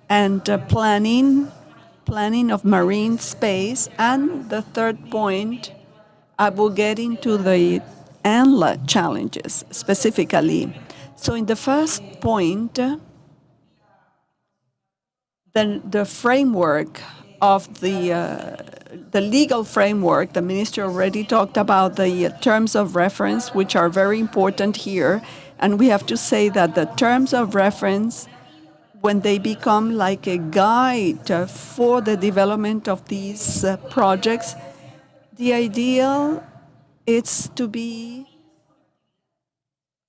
and planning of marine space. And the third point, I will get into the ANLA challenges specifically. So in the first point, the framework of the legal framework, the minister already talked about the terms of reference, which are very important here. And we have to say that the terms of reference, when they become like a guide for the development of these projects, the ideal is to be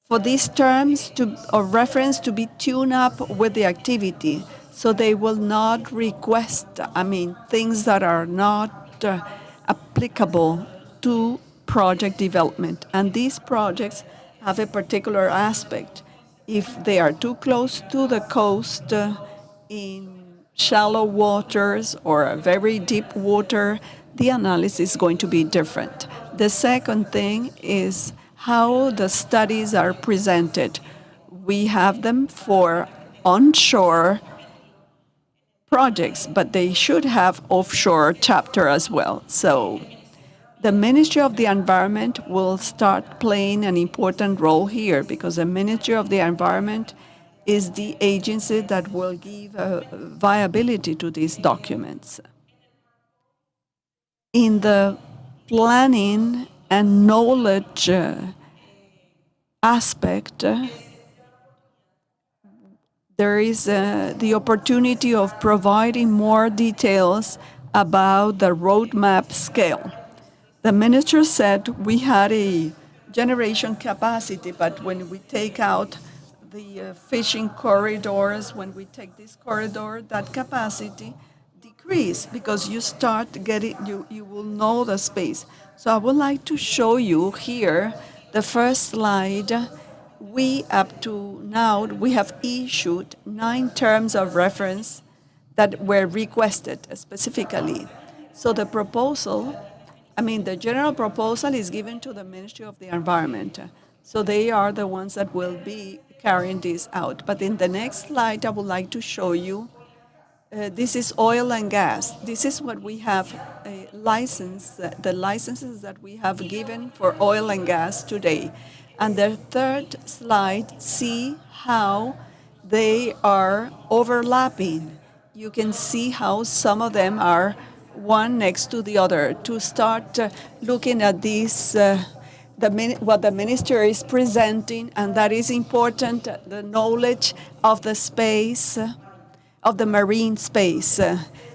for these terms of reference to be tuned up with the activity, so they will not request, things that are not applicable to project development. And these projects have a particular aspect. If they are too close to the coast, in shallow waters or a very deep water, the analysis is going to be different. The second thing is how the studies are presented. We have them for onshore projects, but they should have offshore chapter as well. So the Ministry of the Environment will start playing an important role here, because the Ministry of the Environment is the agency that will give viability to these documents. In the planning and knowledge aspect, there is the opportunity of providing more details about the roadmap scale. The minister said we had a generation capacity, but when we take out the fishing corridors, when we take this corridor, that capacity decrease, because you start getting, you will know the space. So I would like to show you here the first slide. We, up to now, we have issued 9 terms of reference that were requested specifically. So the proposal, the general proposal is given to the Ministry of the Environment. So they are the ones that will be carrying this out. But in the next slide, I would like to show you, this is oil and gas. This is what we have a license, the licenses that we have given for oil and gas today. And the third slide, see how they are overlapping. You can see how some of them are one next to the other. To start looking at this, what the minister is presenting, and that is important, the knowledge of the space, of the marine space.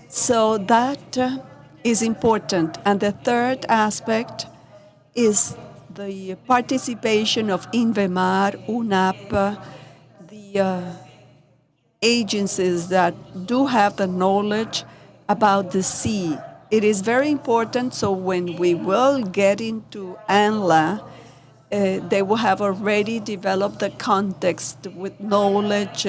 So that is important. And the third aspect is the participation of INVEMAR, UNAP, the agencies that do have the knowledge about the sea. It is very important, so when we will get into ANLA, they will have already developed the context with knowledge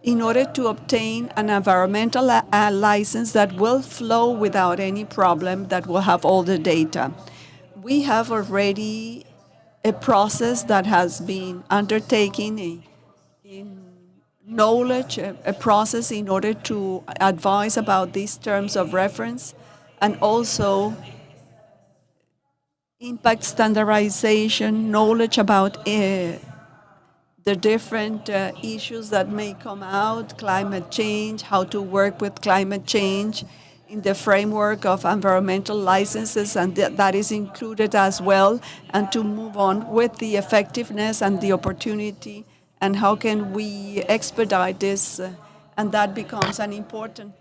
in order to obtain an environmental license that will flow without any problem, that will have all the data. We have already a process that has been undertaken in knowledge, a process in order to advise about these terms of reference, and also impact standardization, knowledge about the different issues that may come out, climate change, how to work with climate change in the framework of environmental licenses, and that is included as well, and to move on with the effectiveness and the opportunity, and how can we expedite this, and that becomes an important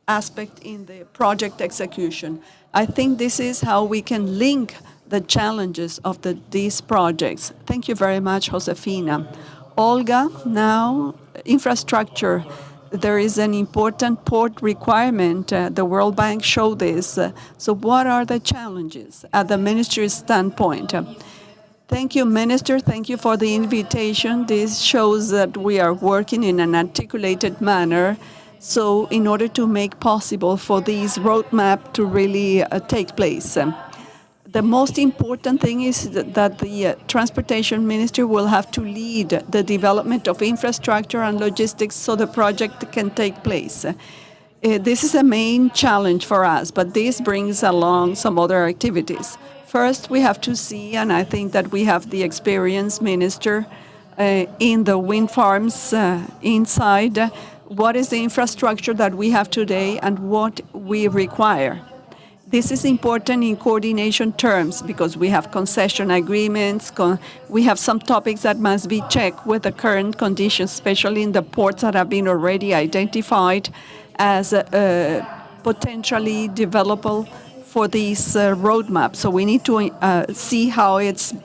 aspect in the project execution. I think this is how we can link the challenges of these projects. Thank you very much, Josefina. Olga, now infrastructure. There is an important port requirement. The World Bank showed this. So what are the challenges at the ministry's standpoint? Thank you, Minister. Thank you for the invitation. This shows that we are working in an articulated manner. So in order to make possible for this roadmap to really take place. The most important thing is that the Transportation Minister will have to lead the development of infrastructure and logistics so the project can take place. This is a main challenge for us, but this brings along some other activities. First, we have to see, and I think that we have the experience, Minister, in the wind farms inside, what is the infrastructure that we have today and what we require. This is important in coordination terms because we have concession agreements, we have some topics that must be checked with the current conditions, especially in the ports that have been already identified as potentially developable for this roadmap. So we need to see how it's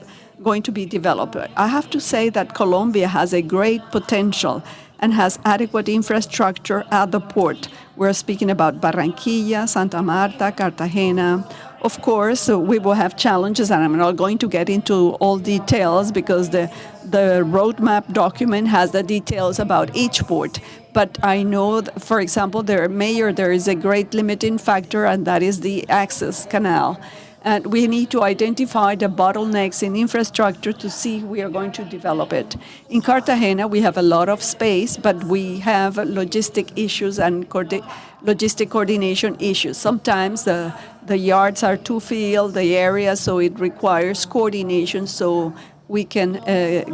going to be developed. I have to say that Colombia has a great potential and has adequate infrastructure at the port. We're speaking about Barranquilla, Santa Marta, Cartagena. Of course, we will have challenges, and I'm not going to get into all details because the roadmap document has the details about each port. But I know, for example, there is a great limiting factor, and that is the access canal. And we need to identify the bottlenecks in infrastructure to see if we are going to develop it. In Cartagena, we have a lot of space, but we have logistic issues and logistic coordination issues. Sometimes the yards are too filled, the area, so it requires coordination so we can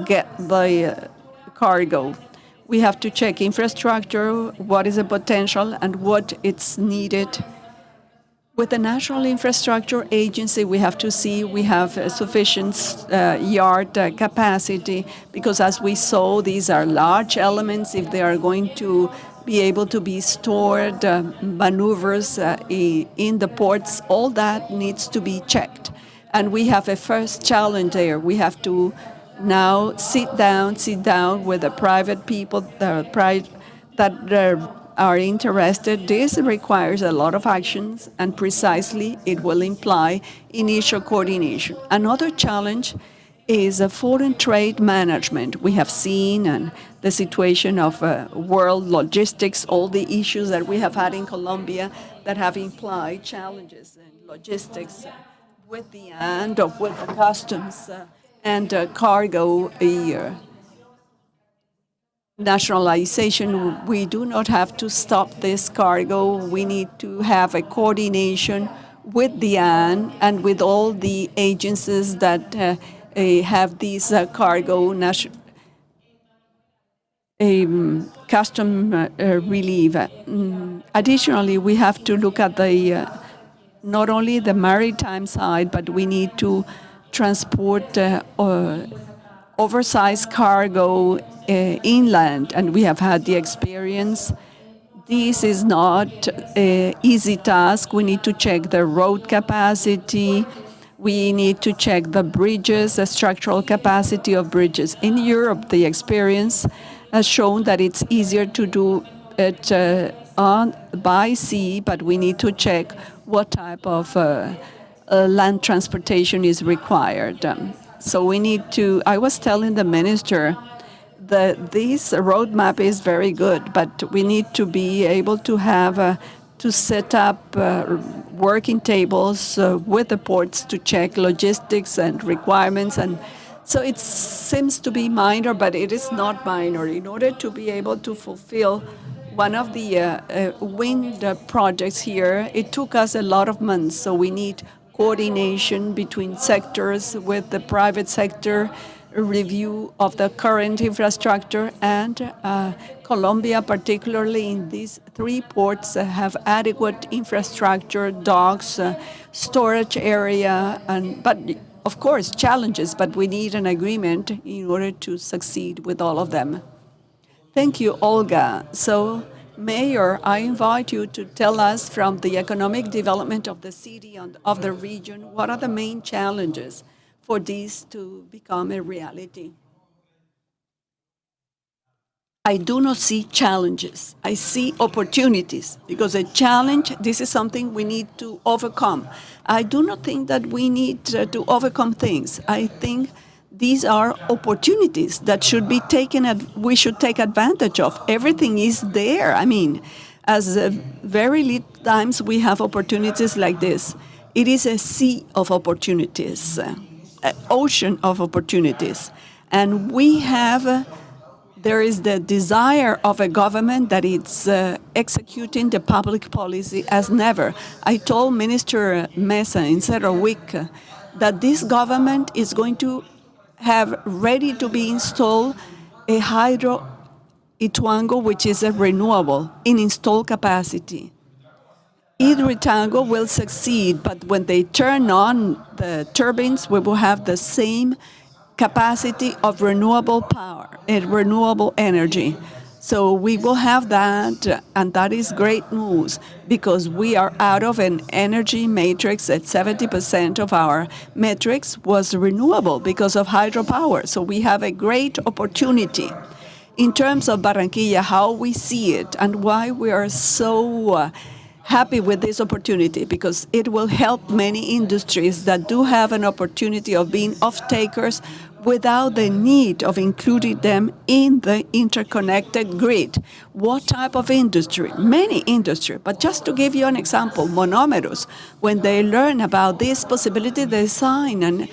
get the cargo. We have to check infrastructure, what is the potential, and what it's needed. With the National Infrastructure Agency, we have to see we have sufficient yard capacity because, as we saw, these are large elements. If they are going to be able to be stored, maneuvers in the ports, all that needs to be checked. And we have a first challenge there. We have to now sit down with the private people that are interested. This requires a lot of actions, and precisely it will imply initial coordination. Another challenge is foreign trade management. We have seen and the situation of world logistics, all the issues that we have had in Colombia that have implied challenges in logistics with the end of with the customs and cargo nationalization. We do not have to stop this cargo. We need to have a coordination with the AN and with all the agencies that have these cargo custom relief. Additionally, we have to look at the not only the maritime side, but we need to transport oversized cargo inland, and we have had the experience. This is not an easy task. We need to check the road capacity. We need to check the bridges, the structural capacity of bridges. In Europe, the experience has shown that it's easier to do it by sea, but we need to check what type of land transportation is required. So we need to, I was telling the minister that this roadmap is very good, but we need to be able to have, to set up working tables with the ports to check logistics and requirements. And so it seems to be minor, but it is not minor. In order to be able to fulfill one of the wind projects here, it took us a lot of months. So we need coordination between sectors with the private sector, a review of the current infrastructure, and Colombia, particularly in these three ports, have adequate infrastructure, docks, storage area, but of course challenges, but we need an agreement in order to succeed with all of them. Thank you, Olga. So Mayor, I invite you to tell us from the economic development of the city and of the region, what are the main challenges for this to become a reality? I do not see challenges. I see opportunities, because a challenge, this is something we need to overcome. I do not think that we need to overcome things. I think these are opportunities that should be we should take advantage of. Everything is there. I mean, as very little times we have opportunities like this. It is a sea of opportunities, an ocean of opportunities. And we have there is the desire of a government that it's executing the public policy as never. I told Minister Mesa in several weeks that this government is going to have ready to be installed a hydro Ituango, which is a renewable in installed capacity. Hidroituango will succeed, but when they turn on the turbines, we will have the same capacity of renewable power and renewable energy. So we will have that, and that is great news, because we are out of an energy matrix that 70% of our matrix was renewable because of hydropower. So we have a great opportunity. In terms of Barranquilla, how we see it and why we are so happy with this opportunity, because it will help many industries that do have an opportunity of being off-takers without the need of including them in the interconnected grid. What type of industry? Many industry. But just to give you an example, monomerous, when they learn about this possibility, they sign an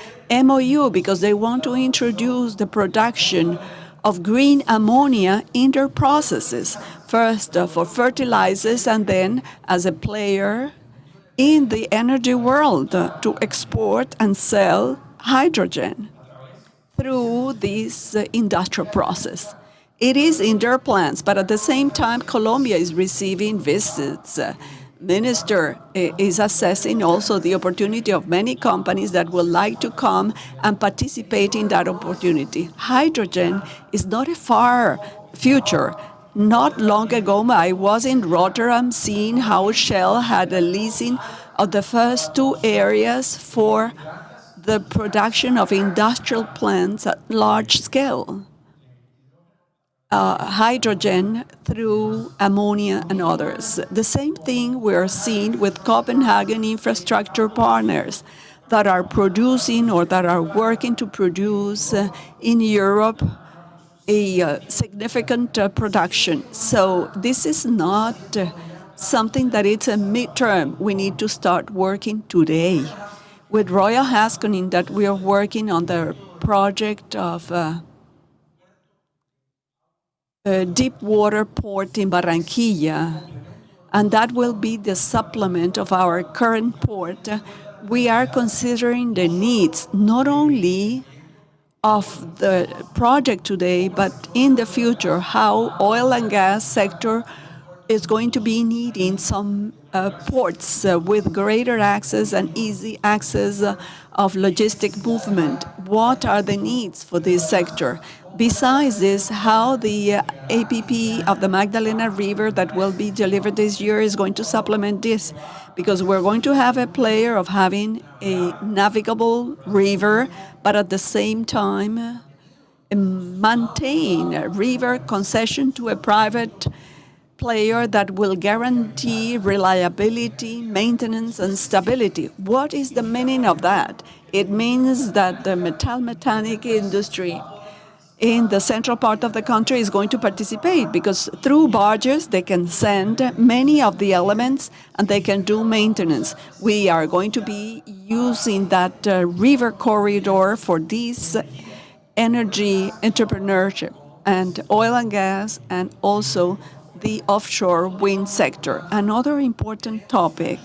MOU because they want to introduce the production of green ammonia in their processes, first for fertilizers and then as a player in the energy world to export and sell hydrogen through this industrial process. It is in their plans, but at the same time, Colombia is receiving visits. Minister is assessing also the opportunity of many companies that would like to come and participate in that opportunity. Hydrogen is not a far future. Not long ago, I was in Rotterdam seeing how Shell had a leasing of the first 2 areas for the production of industrial plants at large scale. Hydrogen through ammonia and others. The same thing we're seeing with Copenhagen infrastructure partners that are producing or that are working to produce in Europe a significant production. So this is not something that it's a midterm. We need to start working today. With Royal Haskoning that we are working on the project of a deep water port in Barranquilla, and that will be the supplement of our current port. We are considering the needs not only of the project today, but in the future, how oil and gas sector is going to be needing some ports with greater access and easy access of logistic movement. What are the needs for this sector? Besides this, how the APP of the Magdalena River that will be delivered this year is going to supplement this, because we're going to have a player of having a navigable river, but at the same time maintain a river concession to a private player that will guarantee reliability, maintenance, and stability. What is the meaning of that? It means that the metal mechanic industry in the central part of the country is going to participate, because through barges they can send many of the elements and they can do maintenance. We are going to be using that river corridor for this energy entrepreneurship and oil and gas, and also the offshore wind sector. Another important topic,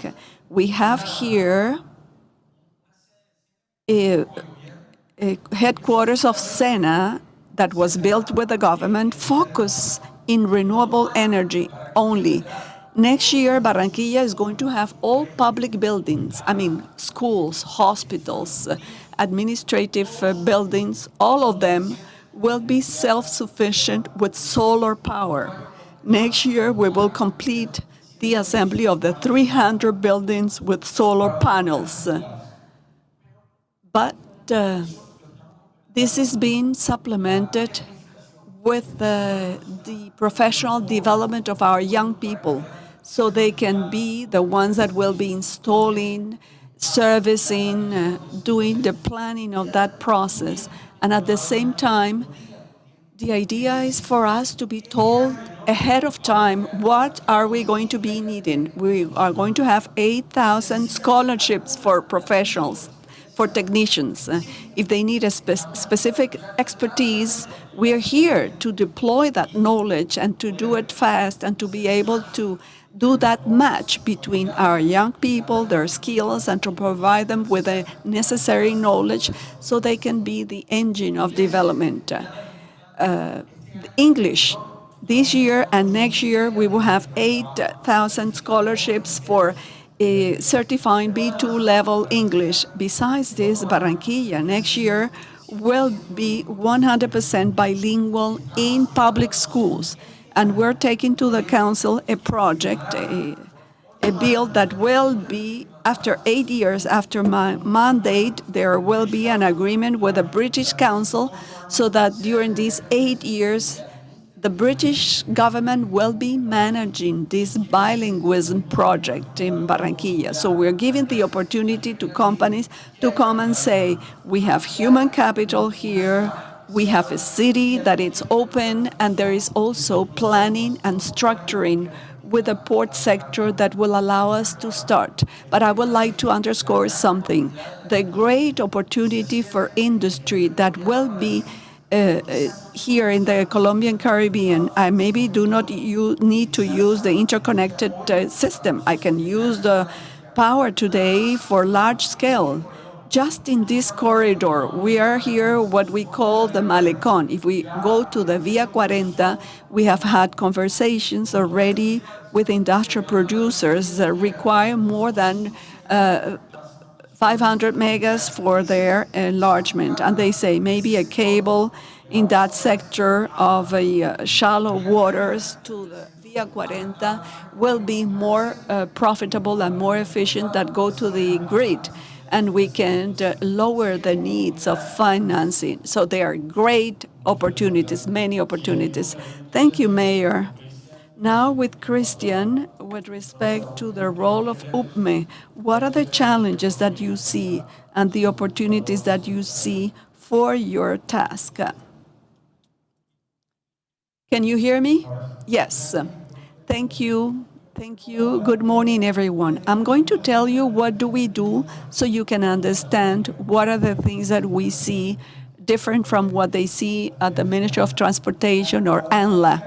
we have here a headquarters of SENA that was built with the government, focus in renewable energy only. Next year, Barranquilla is going to have all public buildings, schools, hospitals, administrative buildings, all of them will be self-sufficient with solar power. Next year, we will complete the assembly of the 300 buildings with solar panels. But this is being supplemented with the professional development of our young people, so they can be the ones that will be installing, servicing, doing the planning of that process. And at the same time, the idea is for us to be told ahead of time what are we going to be needing. We are going to have 8,000 scholarships for professionals, for technicians. If they need a specific expertise, we are here to deploy that knowledge and to do it fast and to be able to do that match between our young people, their skills, and to provide them with the necessary knowledge so they can be the engine of development. English. This year and next year, we will have 8,000 scholarships for certifying B2 level English. Besides this, Barranquilla next year will be 100% bilingual in public schools. And we're taking to the council a project, a bill that will be, after 8 years after my mandate, there will be an agreement with the British Council so that during these 8 years, the British government will be managing this bilingualism project in Barranquilla. So we're giving the opportunity to companies to come and say, we have human capital here, we have a city that is open, and there is also planning and structuring with the port sector that will allow us to start. But I would like to underscore something. The great opportunity for industry that will be here in the Colombian Caribbean, I maybe do not need to use the interconnected system. I can use the power today for large scale. Just in this corridor, we are here what we call the Malecón. If we go to the Via 40, we have had conversations already with industrial producers that require more than 500 megas for their enlargement. And they say maybe a cable in that sector of shallow waters to the Via 40 will be more profitable and more efficient than go to the grid. And we can lower the needs of financing. So there are great opportunities, many opportunities. Thank you, Mayor. Now with Christian, with respect to the role of UPME, what are the challenges that you see and the opportunities that you see for your task? Can you hear me? Yes. Thank you. Thank you. Good morning, everyone. I'm going to tell you what do we do so you can understand what are the things that we see different from what they see at the Ministry of Transportation or ANLA.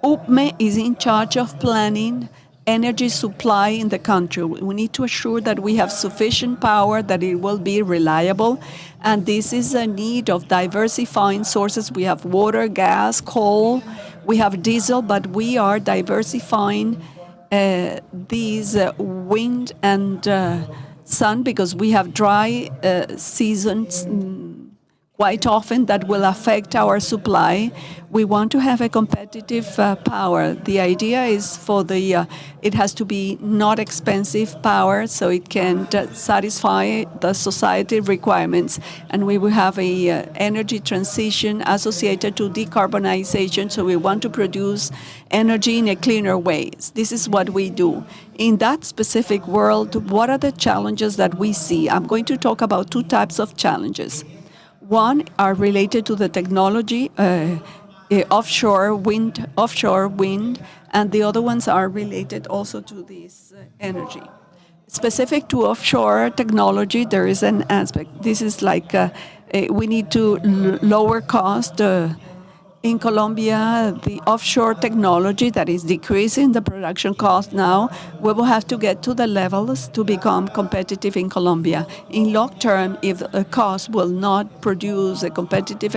UPME is in charge of planning energy supply in the country. We need to assure that we have sufficient power, that it will be reliable, and this is a need of diversifying sources. We have water, gas, coal, we have diesel, but we are diversifying these wind and sun because we have dry seasons quite often that will affect our supply. We want to have a competitive power. The idea is for it has to be not expensive power so it can satisfy the society requirements. And we will have a energy transition associated to decarbonization. So we want to produce energy in a cleaner way. This is what we do. In that specific world, what are the challenges that we see? I'm going to talk about two types of challenges. One are related to the technology, offshore wind, and the other ones are related also to this energy. Specific to offshore technology, there is an aspect. This is like we need to lower cost. In Colombia, the offshore technology that is decreasing the production cost now, we will have to get to the levels to become competitive in Colombia. In long term, if a cost will not produce a competitive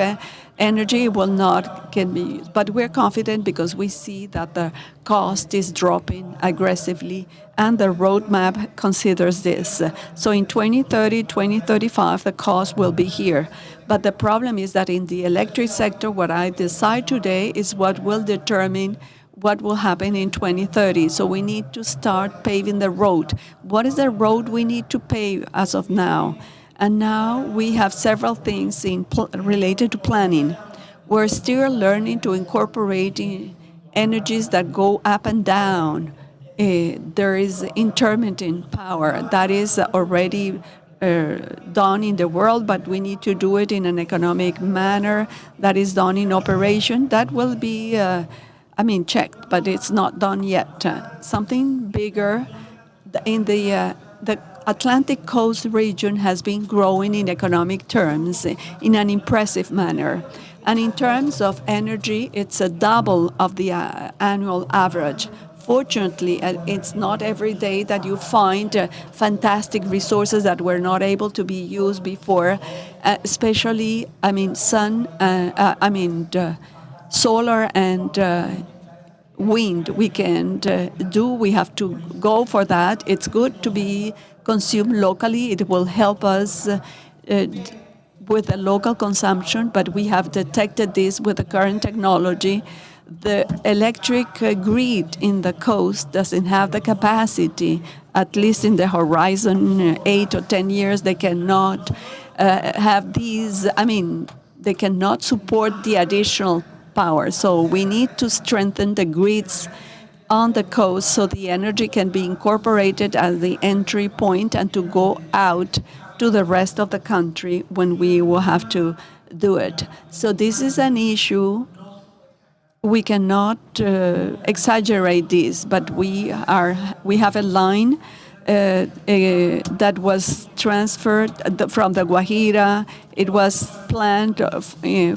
energy, it will not can be used. But we're confident because we see that the cost is dropping aggressively and the roadmap considers this. So in 2030, 2035, the cost will be here. But the problem is that in the electric sector, what I decide today is what will determine what will happen in 2030. So we need to start paving the road. What is the road we need to pave as of now? And now we have several things related to planning. We're still learning to incorporate energies that go up and down. There is intermittent power that is already done in the world, but we need to do it in an economic manner that is done in operation. That will be, checked, but it's not done yet. Something bigger in the Atlantic Coast region has been growing in economic terms in an impressive manner. And in terms of energy, it's a double of the annual average. Fortunately, it's not every day that you find fantastic resources that were not able to be used before, especially, solar and wind we can do. We have to go for that. It's good to be consumed locally. It will help us with the local consumption, but we have detected this with the current technology. The electric grid in the coast doesn't have the capacity, at least in the horizon 8 or 10 years, they cannot have these, they cannot support the additional power. So we need to strengthen the grids on the coast so the energy can be incorporated as the entry point and to go out to the rest of the country when we will have to do it. So this is an issue. We cannot exaggerate this, but we have a line that was transferred from the Guajira. It was planned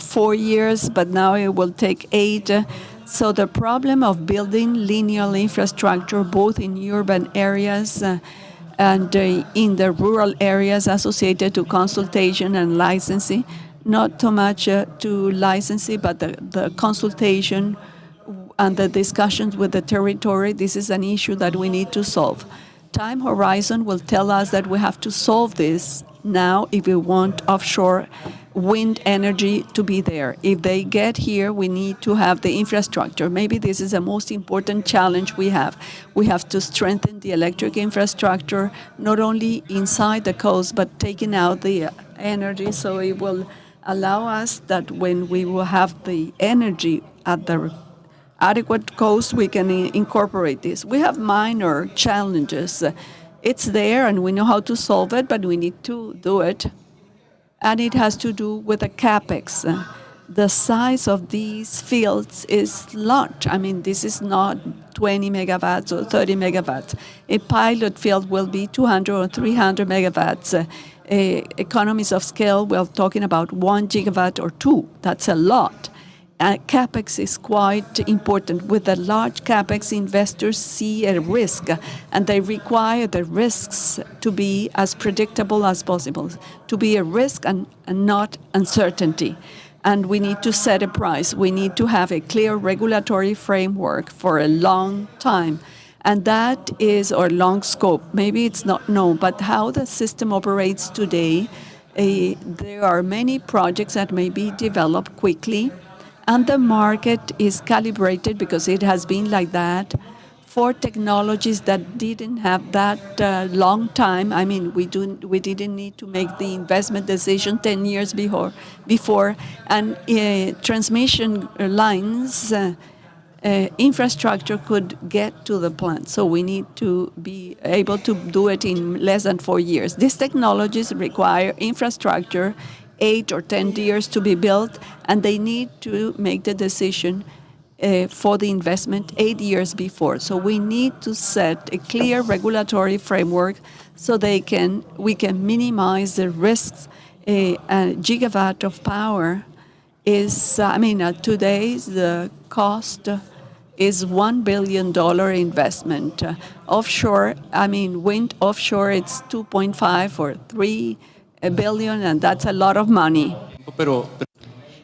4 years, but now it will take 8. So the problem of building linear infrastructure, both in urban areas and in the rural areas associated to consultation and licensing, not so much to licensing, but the consultation and the discussions with the territory, this is an issue that we need to solve. Time horizon will tell us that we have to solve this now if we want offshore wind energy to be there. If they get here, we need to have the infrastructure. Maybe this is the most important challenge we have. We have to strengthen the electric infrastructure, not only inside the coast, but taking out the energy, so it will allow us that when we will have the energy at the adequate cost, we can incorporate this. We have minor challenges. It's there and we know how to solve it, but we need to do it. And it has to do with the capex. The size of these fields is large. This is not 20 megawatts or 30 megawatts. A pilot field will be 200 or 300 megawatts. Economies of scale, we're talking about 1 gigawatt or 2. That's a lot. CapEx is quite important. With the large CapEx, investors see a risk, and they require the risks to be as predictable as possible, to be a risk and not uncertainty. And we need to set a price. We need to have a clear regulatory framework for a long time. And that is our long scope. Maybe it's not known, but how the system operates today, there are many projects that may be developed quickly, and the market is calibrated because it has been like that for technologies that didn't have that long time. We didn't need to make the investment decision 10 years before, and transmission lines. Infrastructure could get to the plant. So we need to be able to do it in less than 4 years. These technologies require infrastructure 8 or 10 years to be built, and they need to make the decision for the investment 8 years before. So we need to set a clear regulatory framework so we can minimize the risks. A gigawatt of power is, today the cost is $1 billion investment. Offshore, wind offshore, it's 2.5 or 3 billion, and that's a lot of money.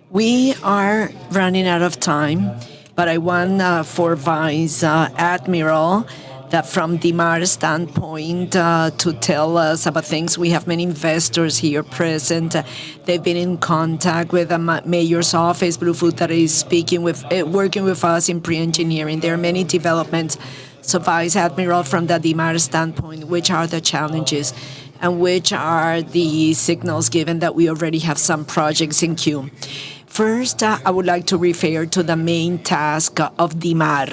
We are running out of time, but I want for Vice Admiral that from DIMAR's standpoint to tell us about things. We have many investors here present. They've been in contact with the mayor's office, Blue Food, that is speaking with, working with us in pre-engineering. There are many developments. So Vice Admiral, from the DIMAR standpoint, which are the challenges and which are the signals given that we already have some projects in queue? First, I would like to refer to the main task of DIMAR,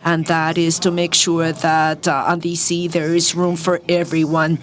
and that is to make sure that on the sea there is room for everyone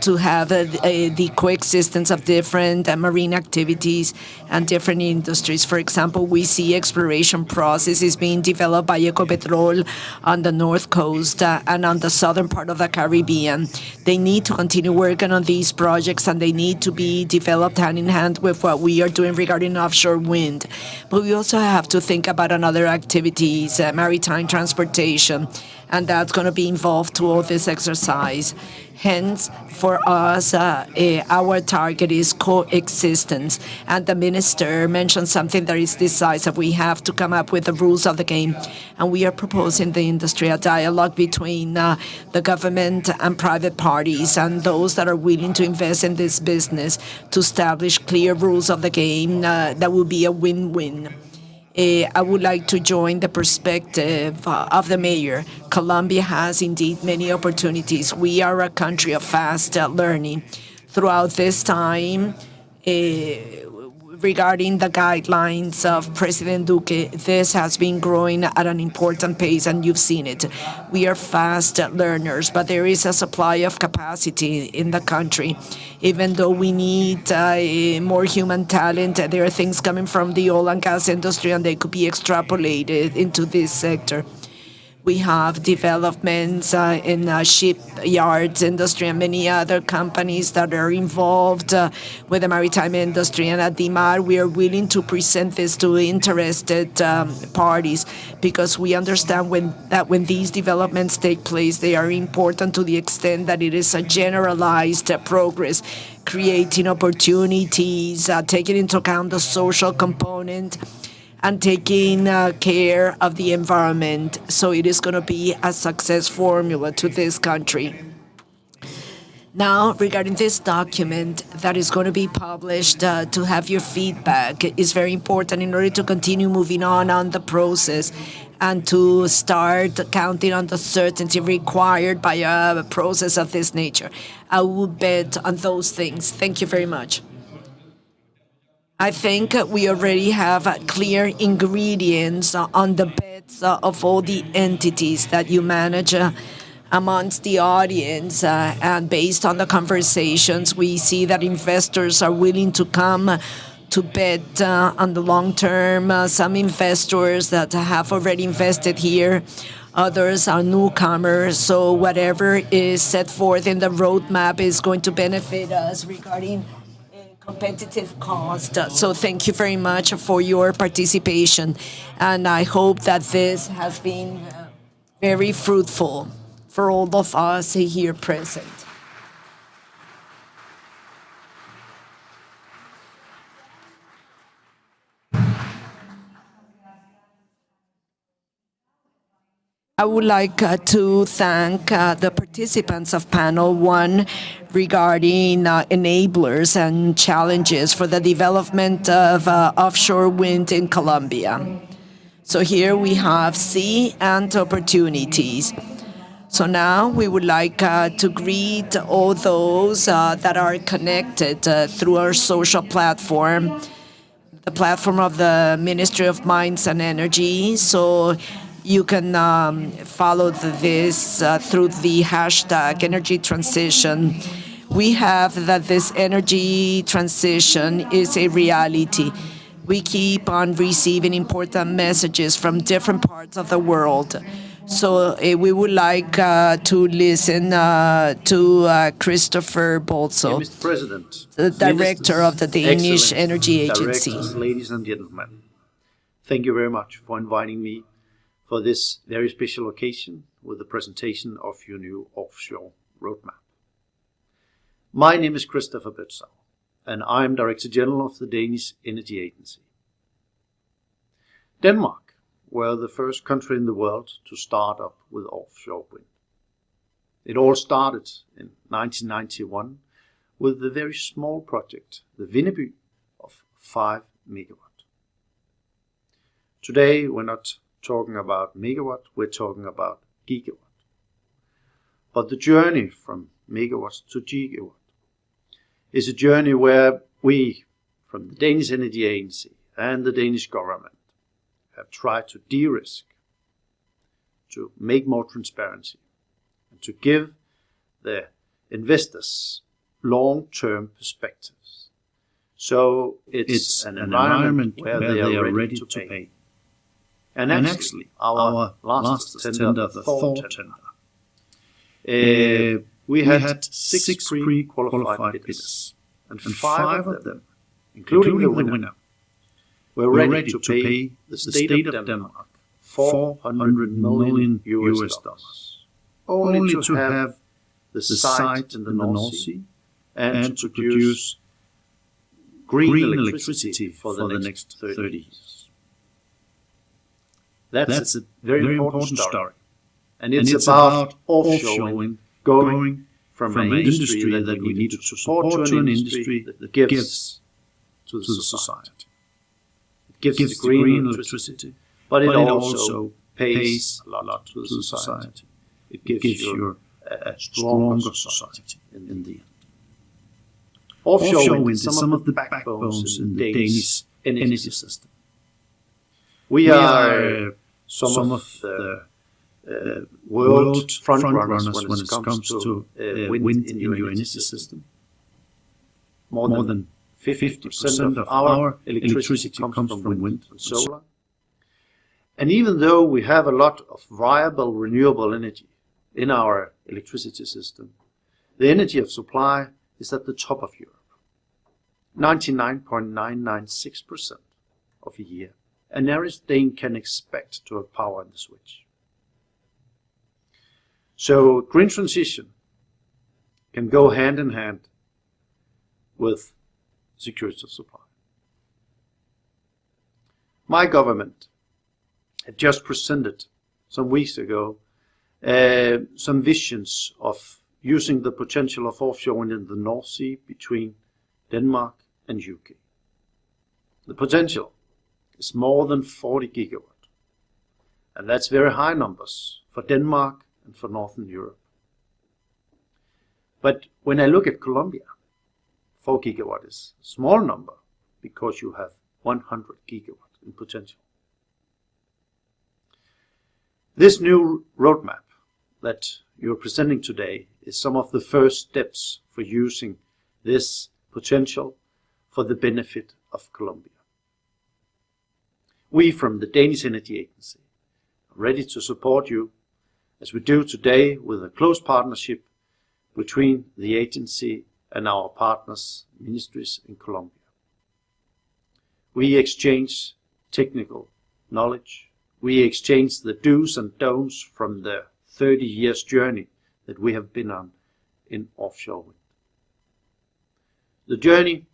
to have the coexistence of different marine activities and different industries. For example, we see exploration processes being developed by Ecopetrol on the north coast and on the southern part of the Caribbean. They need to continue working on these projects, and they need to be developed hand in hand with what we are doing regarding offshore wind. But we also have to think about another activities, maritime transportation, and that's going to be involved to all this exercise. Hence, for us, our target is coexistence. And the minister mentioned something that is decisive. We have to come up with the rules of the game. And we are proposing the industry a dialogue between the government and private parties and those that are willing to invest in this business to establish clear rules of the game that will be a win-win. I would like to join the perspective of the mayor. Colombia has indeed many opportunities. We are a country of fast learning. Throughout this time, regarding the guidelines of President Duque, this has been growing at an important pace, and you've seen it. We are fast learners, but there is a supply of capacity in the country. Even though we need more human talent, there are things coming from the oil and gas industry, and they could be extrapolated into this sector. We have developments in shipyards industry and many other companies that are involved with the maritime industry. And at DIMAR, we are willing to present this to interested parties, because we understand that when these developments take place, they are important to the extent that it is a generalized progress, creating opportunities, taking into account the social component, and taking care of the environment. So it is going to be a success formula to this country. Now, regarding this document that is going to be published, to have your feedback is very important in order to continue moving on the process and to start counting on the certainty required by a process of this nature. I would bet on those things. Thank you very much. I think we already have clear ingredients on the bets of all the entities that you manage amongst the audience. And based on the conversations, we see that investors are willing to come to bet on the long term. Some investors that have already invested here, others are newcomers. So whatever is set forth in the roadmap is going to benefit us regarding competitive cost. So thank you very much for your participation, and I hope that this has been very fruitful for all of us here present. I would like to thank the participants of panel 1 regarding enablers and challenges for the development of offshore wind in Colombia. So here we have sea and opportunities. So now we would like to greet all those that are connected through our social platform, the platform of the Ministry of Mines and Energy. So you can follow this through the hashtag energy transition. We have that this energy transition is a reality. We keep on receiving important messages from different parts of the world. So we would like to listen to Christopher Bitzell, Mr. President, the director of the Danish Excellencies, Energy Agency. Directors, ladies and gentlemen, thank you very much for inviting me for this very special occasion with the presentation of your new offshore roadmap. My name is Christopher Bitzell, and I am Director General of the Danish Energy Agency. Denmark were the first country in the world to start up with offshore wind. It all started in 1991 with the very small project, the Vindaboo, of 5 megawatt. Today we're not talking about megawatt, we're talking about gigawatt. But the journey from megawatts to gigawatt is a journey where we, from the Danish Energy Agency and the Danish government, have tried to de-risk, to make more transparency, and to give the investors long-term perspectives. So it's an environment where they are ready to pay. And actually, our last tender, the Thor tender, we had 6 pre-qualified bidders, and 5 of them, including the winner, were ready to pay the state of Denmark $400 million, only to have the site in the North Sea and to produce green electricity for the next 30 years. That's a very important story. And it's about offshore wind going from an industry that we need to support to an industry that gives to the society. It gives green electricity, but it also pays a lot to the society. It gives you a stronger society in the end. Offshore wind is some of the backbones in the Danish energy system. We are some of the world front runners when it comes to wind in your energy system. More than 50% of our electricity comes from wind and solar. And even though we have a lot of viable renewable energy in our electricity system, the energy of supply is at the top of Europe. 99.996% of a year. An average Dane can expect to have power in the switch. So green transition can go hand in hand with security of supply. My government had just presented some weeks ago some visions of using the potential of offshore wind in the North Sea between Denmark and UK. The potential is more than 40 gigawatt, and that's very high numbers for Denmark and for Northern Europe. But when I look at Colombia, 4 gigawatt is a small number because you have 100 gigawatt in potential. This new roadmap that you're presenting today is some of the first steps for using this potential for the benefit of Colombia. We from the Danish Energy Agency are ready to support you as we do today with a close partnership between the agency and our partners, ministries in Colombia. We exchange technical knowledge. We exchange the do's and don'ts from the 30 years journey that we have been on in offshore wind. The journey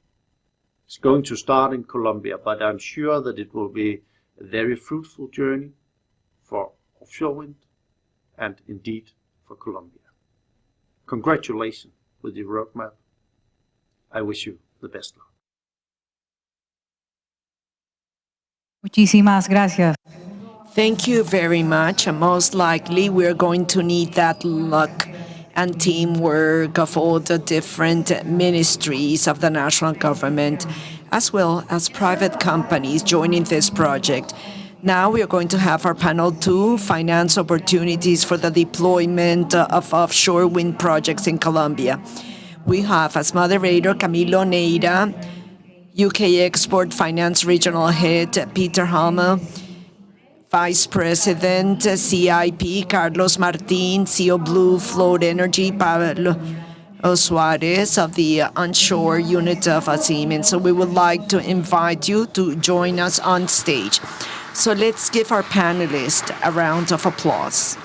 is going to start in Colombia, but I'm sure that it will be a very fruitful journey for offshore wind and indeed for Colombia. Congratulations with your roadmap. I wish you the best luck. Muchísimas gracias. Thank you very much. And most likely we're going to need that luck and teamwork of all the different ministries of the national government, as well as private companies joining this project. Now we are going to have our panel 2, finance opportunities for the deployment of offshore wind projects in Colombia. We have as moderator Camilo Neira, UK Export Finance Regional Head Peter Hamel, Vice President, CIP, Carlos Martin, CO Blue Float Energy, Pablo Suarez of the onshore unit of Siemens. So we would like to invite you to join us on stage. So let's give our panelists a round of applause.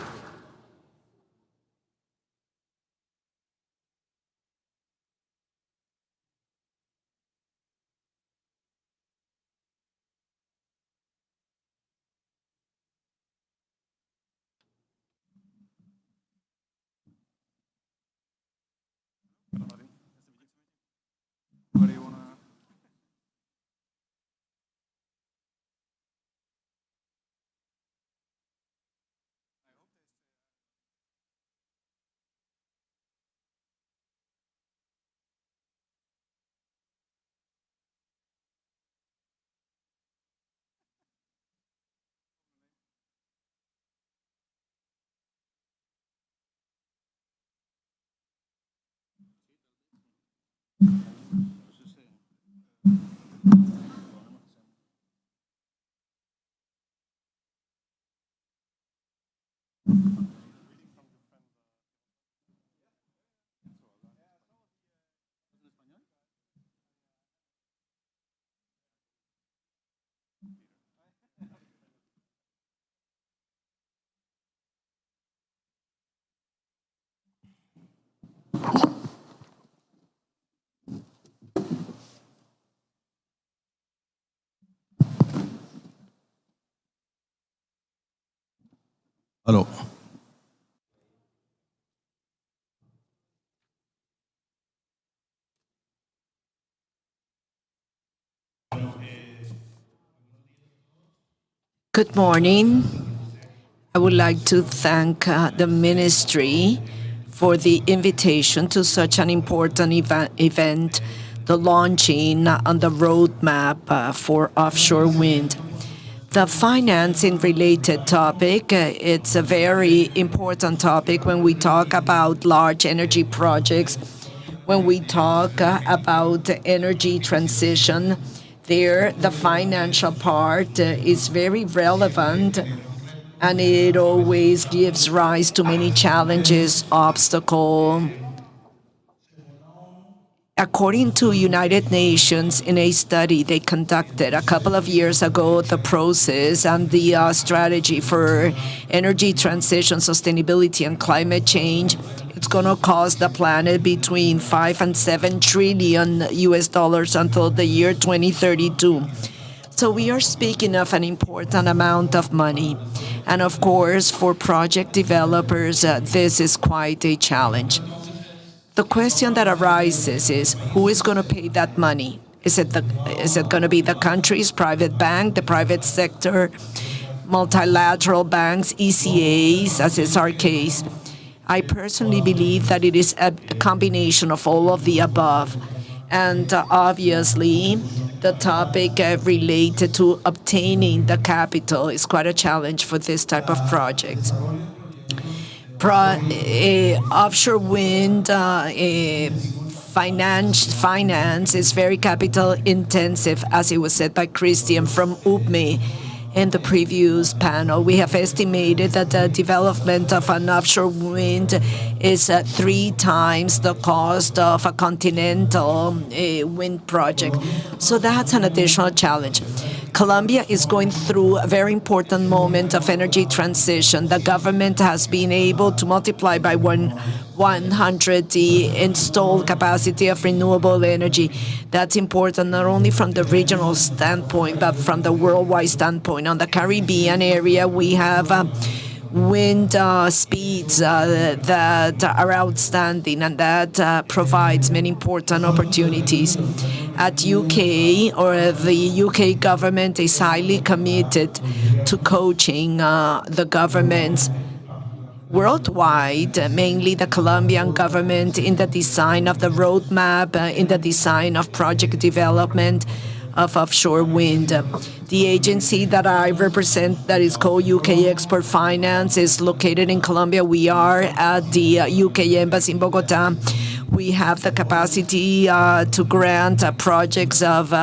Aló. Good morning. I would like to thank the Ministry for the invitation to such an important event, the launching on the roadmap for offshore wind. The financing-related topic, it's a very important topic when we talk about large energy projects, when we talk about energy transition. There, the financial part is very relevant, and it always gives rise to many challenges, obstacles. According to United Nations, in a study they conducted a couple of years ago, the process and the strategy for energy transition, sustainability, and climate change, it's going to cost the planet between 5 and 7 trillion US dollars until the year 2032. So we are speaking of an important amount of money. And of course, for project developers, this is quite a challenge. The question that arises is, who is going to pay that money? Is it going to be the country's private bank, the private sector, multilateral banks, ECAs, as is our case? I personally believe that it is a combination of all of the above. And obviously, the topic related to obtaining the capital is quite a challenge for this type of projects. Offshore wind finance is very capital intensive, as it was said by Christian from UPME in the previous panel. We have estimated that the development of an offshore wind is 3 times the cost of a continental wind project. So that's an additional challenge. Colombia is going through a very important moment of energy transition. The government has been able to multiply by 100 the installed capacity of renewable energy. That's important not only from the regional standpoint, but from the worldwide standpoint. On the Caribbean area, we have wind speeds that are outstanding, and that provides many important opportunities. At UK, or the UK government is highly committed to coaching the governments worldwide, mainly the Colombian government, in the design of the roadmap, in the design of project development of offshore wind. The agency that I represent, that is called UK Export Finance, is located in Colombia. We are at the UK Embassy in Bogota. We have the capacity to grant projects of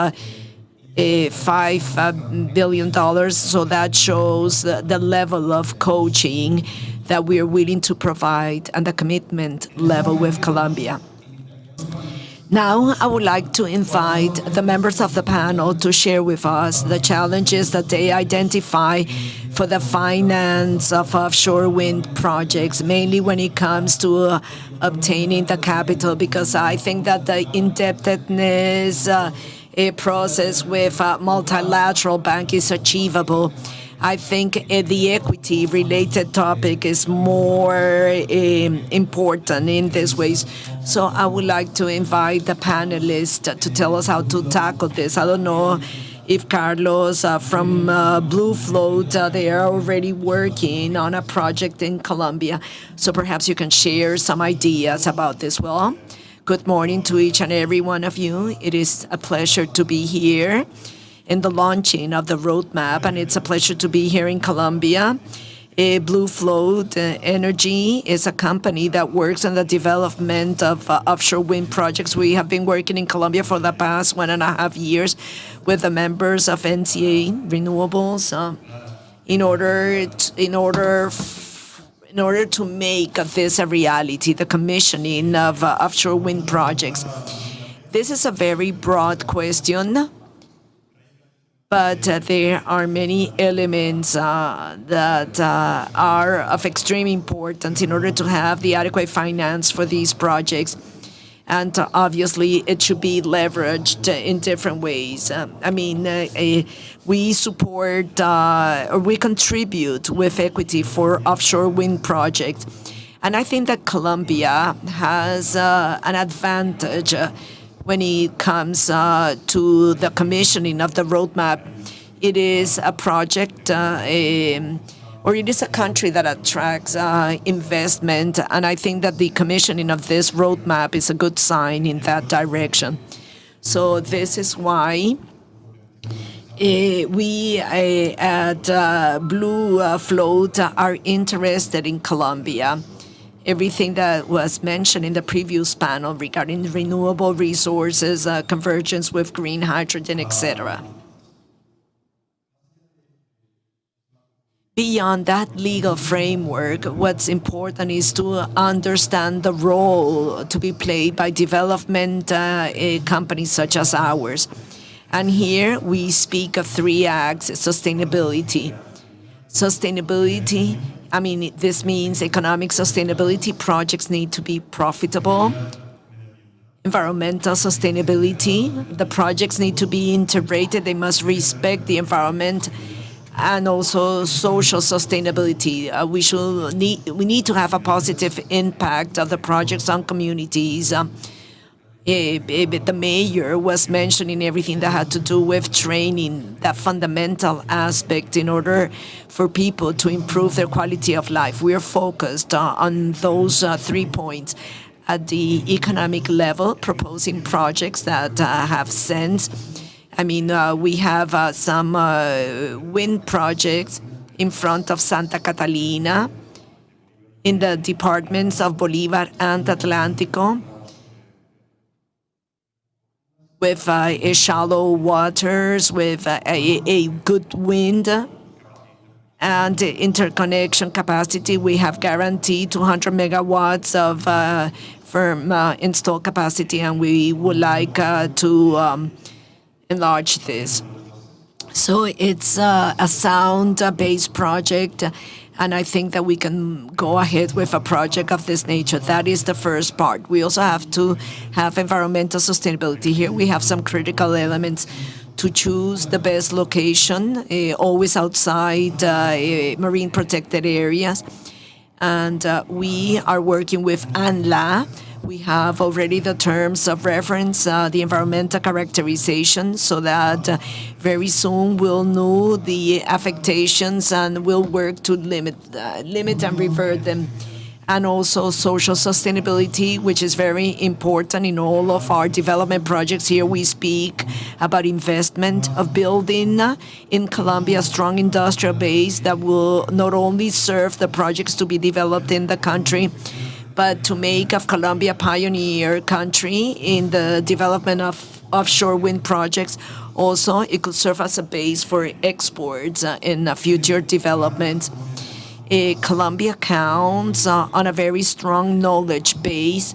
$5 billion. So that shows the level of coaching that we are willing to provide and the commitment level with Colombia. Now, I would like to invite the members of the panel to share with us the challenges that they identify for the finance of offshore wind projects, mainly when it comes to obtaining the capital, because I think that the indebtedness process with a multilateral bank is achievable. I think the equity-related topic is more important in these ways. So I would like to invite the panelists to tell us how to tackle this. I don't know if Carlos from Blue Float, they are already working on a project in Colombia. So perhaps you can share some ideas about this. Well, good morning to each and every one of you. It is a pleasure to be here in the launching of the roadmap, and it's a pleasure to be here in Colombia. Blue Float Energy is a company that works on the development of offshore wind projects. We have been working in Colombia for the past 1.5 years with the members of NCA Renewables in order to make this a reality, the commissioning of offshore wind projects. This is a very broad question, but there are many elements that are of extreme importance in order to have the adequate finance for these projects. And obviously, it should be leveraged in different ways. We support or we contribute with equity for offshore wind projects. And I think that Colombia has an advantage when it comes to the commissioning of the roadmap. It is a project or it is a country that attracts investment, and I think that the commissioning of this roadmap is a good sign in that direction. So this is why we at Blue Float are interested in Colombia. Everything that was mentioned in the previous panel regarding renewable resources, convergence with green hydrogen, etc. Beyond that legal framework, what's important is to understand the role to be played by development companies such as ours. And here we speak of 3 acts: sustainability. Sustainability, this means economic sustainability. Projects need to be profitable. Environmental sustainability, the projects need to be integrated. They must respect the environment. And also social sustainability. We need to have a positive impact of the projects on communities. The mayor was mentioning everything that had to do with training, that fundamental aspect in order for people to improve their quality of life. We are focused on those 3 points. At the economic level, proposing projects that have sense. We have some wind projects in front of Santa Catalina, in the departments of Bolívar and Atlántico, with shallow waters, with a good wind and interconnection capacity. We have guaranteed 200 megawatts of firm installed capacity, and we would like to enlarge this. So it's a sound-based project, and I think that we can go ahead with a project of this nature. That is the first part. We also have to have environmental sustainability. Here we have some critical elements to choose the best location, always outside marine protected areas. And we are working with ANLA. We have already the terms of reference, the environmental characterization, so that very soon we'll know the affectations and we'll work to limit and revert them. And also social sustainability, which is very important in all of our development projects. Here we speak about investment of building in Colombia a strong industrial base that will not only serve the projects to be developed in the country, but to make of Colombia a pioneer country in the development of offshore wind projects. Also, it could serve as a base for exports in future developments. Colombia counts on a very strong knowledge base.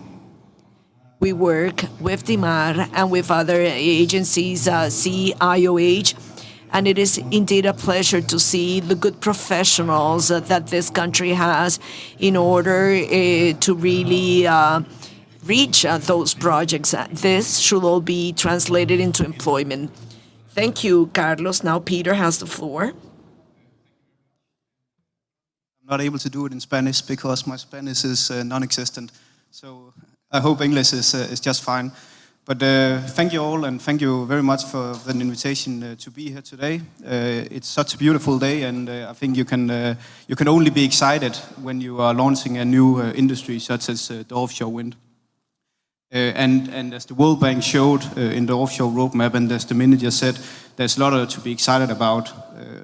We work with DIMAR and with other agencies, CIOH, and it is indeed a pleasure to see the good professionals that this country has in order to really reach those projects. This should all be translated into employment. Thank you, Carlos. Now Peter has the floor. I'm not able to do it in Spanish because my Spanish is non-existent. So I hope English is just fine. But thank you all, and thank you very much for the invitation to be here today. It's such a beautiful day, and I think you can only be excited when you are launching a new industry such as the offshore wind. And as the World Bank showed in the offshore roadmap, and as the manager said, there's a lot to be excited about.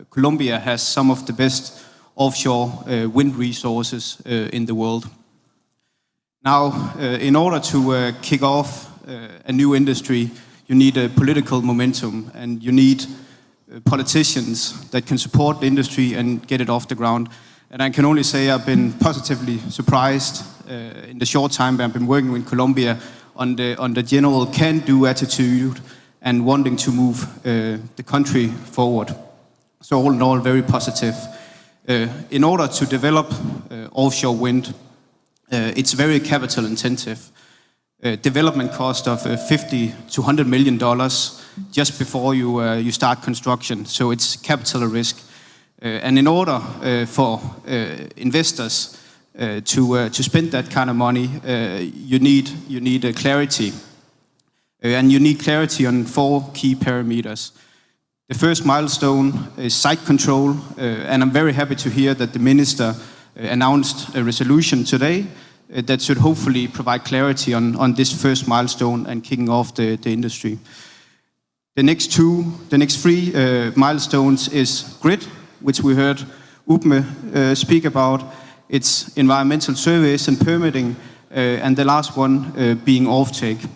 Colombia has some of the best offshore wind resources in the world. Now, in order to kick off a new industry, you need a political momentum, and you need politicians that can support the industry and get it off the ground. And I can only say I've been positively surprised in the short time I've been working in Colombia on the general can-do attitude and wanting to move the country forward. So all in all, very positive. In order to develop offshore wind, it's very capital intensive. Development cost of $50 to $100 million just before you start construction. So it's capital risk. And in order for investors to spend that kind of money, you need clarity. And you need clarity on 4 key parameters. The first milestone is site control, and I'm very happy to hear that the minister announced a resolution today that should hopefully provide clarity on this first milestone and kicking off the industry. The next 3 milestones is grid, which we heard Upme speak about. It's environmental surveys and permitting, and the last one being offtake.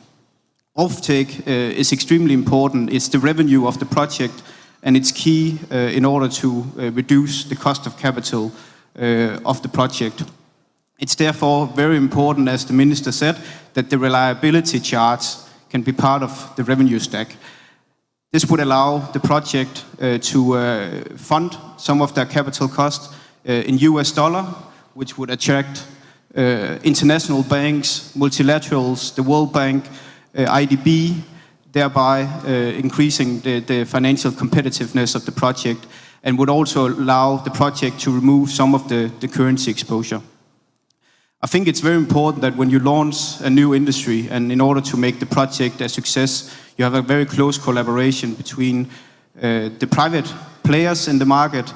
Offtake is extremely important. It's the revenue of the project, and it's key in order to reduce the cost of capital of the project. It's therefore very important, as the minister said, that the reliability charge can be part of the revenue stack. This would allow the project to fund some of their capital costs in US dollar, which would attract international banks, multilaterals, the World Bank, IDB, thereby increasing the financial competitiveness of the project, and would also allow the project to remove some of the currency exposure. I think it's very important that when you launch a new industry, and in order to make the project a success, you have a very close collaboration between the private players in the market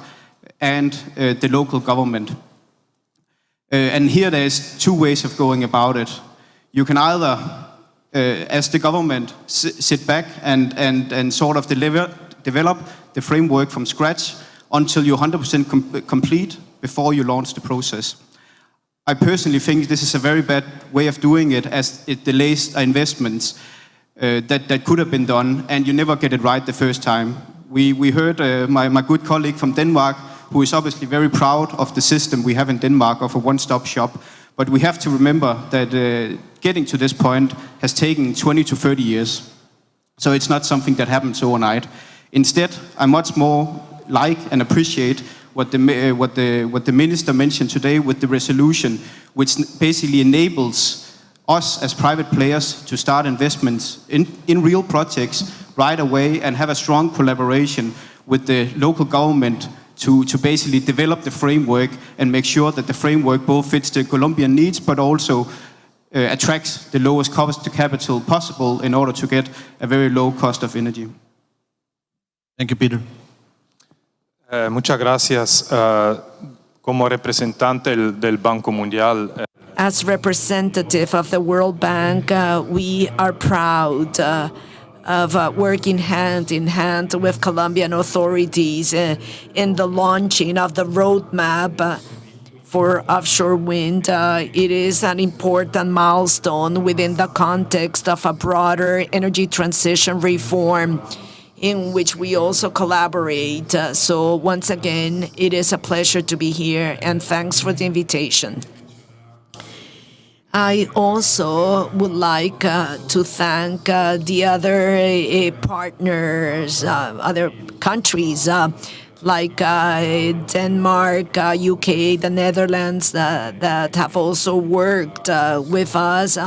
and the local government. And here there's 2 ways of going about it. You can either, as the government, sit back and sort of develop the framework from scratch until you're 100% complete before you launch the process. I personally think this is a very bad way of doing it, as it delays investments that could have been done, and you never get it right the first time. We heard my good colleague from Denmark, who is obviously very proud of the system we have in Denmark of a one-stop shop, but we have to remember that getting to this point has taken 20 to 30 years. So it's not something that happens overnight. Instead, I much more like and appreciate what the minister mentioned today with the resolution, which basically enables us as private players to start investments in real projects right away and have a strong collaboration with the local government to basically develop the framework and make sure that the framework both fits the Colombian needs but also attracts the lowest cost to capital possible in order to get a very low cost of energy. Thank you, Peter. Muchas gracias. Como representante del Banco Mundial. As representative of the World Bank, we are proud of working hand in hand with Colombian authorities in the launching of the roadmap for offshore wind. It is an important milestone within the context of a broader energy transition reform in which we also collaborate. So once again, it is a pleasure to be here, and thanks for the invitation. I also would like to thank the other partners, other countries like Denmark, UK, the Netherlands, that have also worked with us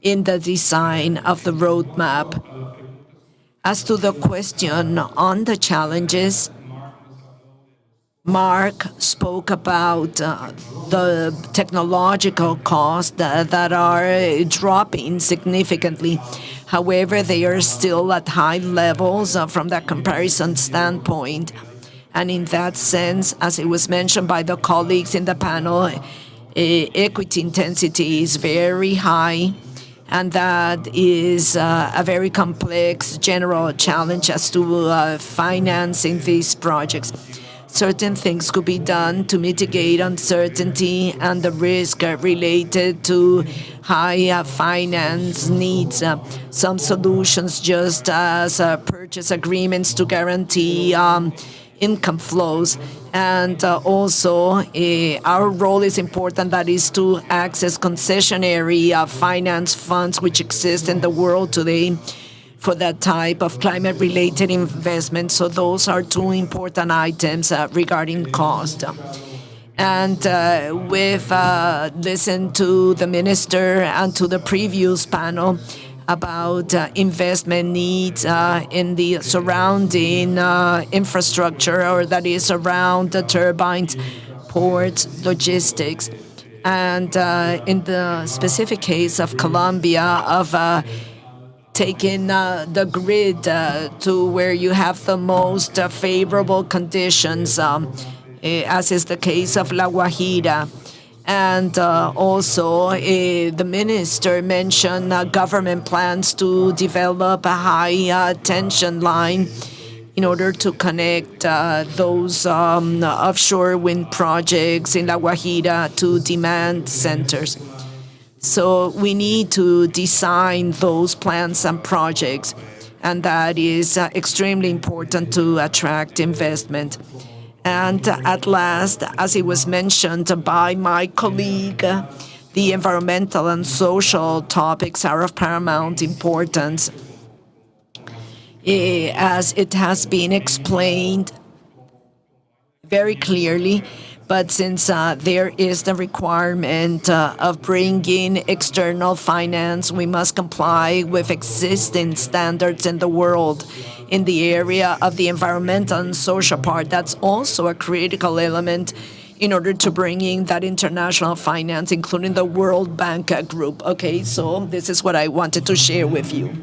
in the design of the roadmap. As to the question on the challenges, Mark spoke about the technological costs that are dropping significantly. However, they are still at high levels from that comparison standpoint. And in that sense, as it was mentioned by the colleagues in the panel, equity intensity is very high. And that is a very complex general challenge as to financing these projects. certain things could be done to mitigate uncertainty and the risk related to high finance needs. Some solutions, just as purchase agreements to guarantee income flows. And also, our role is important, that is to access concessionary finance funds which exist in the world today for that type of climate-related investment. So those are two important items regarding cost. And we've listened to the minister and to the previous panel about investment needs in the surrounding infrastructure, or that is around the turbines, ports, logistics. And in the specific case of Colombia, of taking the grid to where you have the most favorable conditions, as is the case of La Guajira. And also, the minister mentioned government plans to develop a high tension line in order to connect those offshore wind projects in La Guajira to demand centers. So we need to design those plans and projects, and that is extremely important to attract investment. And at last, as it was mentioned by my colleague, the environmental and social topics are of paramount importance. As it has been explained very clearly, but since there is the requirement of bringing external finance, we must comply with existing standards in the world. In the area of the environmental and social part, that's also a critical element in order to bring in that international finance, including the World Bank Group. Okay, so this is what I wanted to share with you.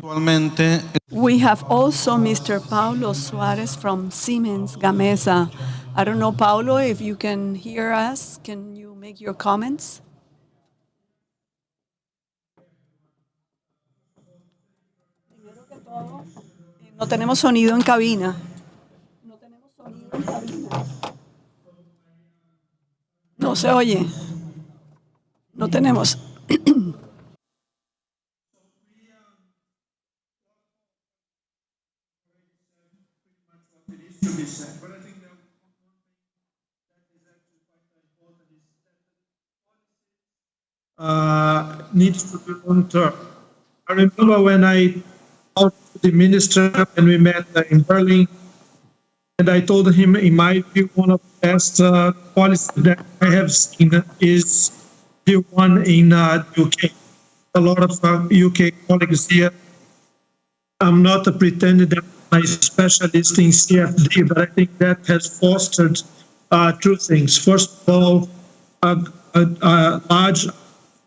We have also Mr. Paulo Suarez from Siemens Gamesa. I don't know, Paulo, if you can hear us. Can you make your comments? No tenemos sonido en cabina. No tenemos sonido en cabina. No se oye. No tenemos. Needs to be long term. I remember when I talked to the minister and we met in Berlin, and I told him, in my view, one of the best policies that I have seen is the one in the UK. A lot of UK colleagues here. I'm not pretending that I'm a specialist in CFD, but I think that has fostered two things. First of all, a large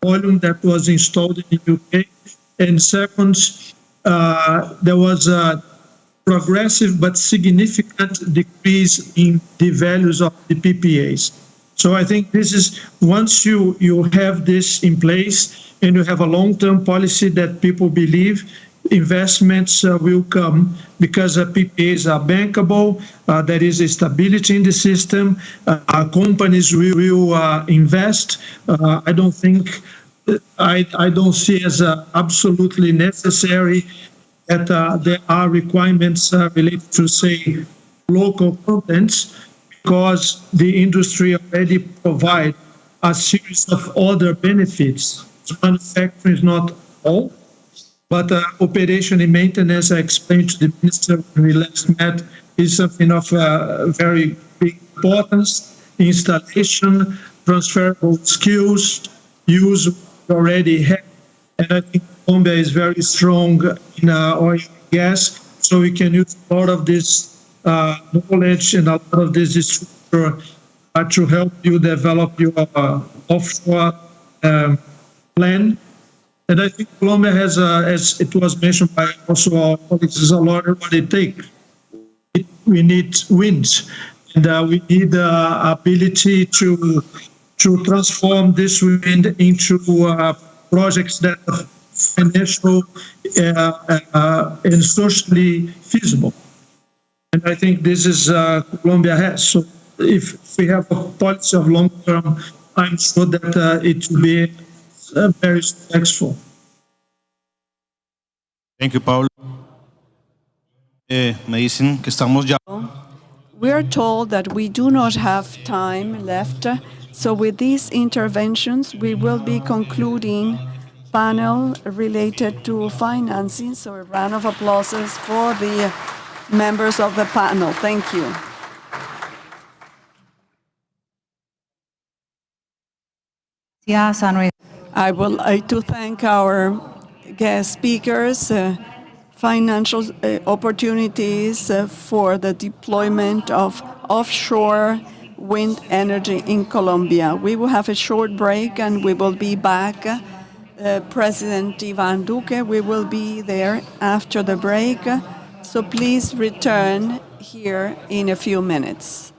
volume that was installed in the UK, and second, there was a progressive but significant decrease in the values of the PPAs. So I think this is, once you have this in place and you have a long-term policy that people believe, investments will come because PPAs are bankable, there is a stability in the system, companies will invest. I don't see as absolutely necessary that there are requirements related to, say, local contents, because the industry already provides a series of other benefits. Manufacturing is not all, but operation and maintenance, I explained to the minister when we last met, is something of very big importance. Installation, transferable skills, use we already have. And I think Colombia is very strong in oil and gas, so we can use a lot of this knowledge and a lot of this structure to help you develop your offshore plan. And I think Colombia has, as it was mentioned by also our colleagues, is a lot of what it takes. We need wind, and we need the ability to transform this wind into projects that are financial and socially feasible. And I think this is Colombia has. So if we have a policy of long term, I'm sure that it will be very successful. Thank you, Paul. Me dicen que estamos ya. We are told that we do not have time left, so with these interventions, we will be concluding panel related to financing. So a round of applause for the members of the panel. Thank you. I would like to thank our guest speakers, financial opportunities for the deployment of offshore wind energy in Colombia. We will have a short break and we will be back. President Ivan Duque, we will be there after the break. So please return here in a few minutes.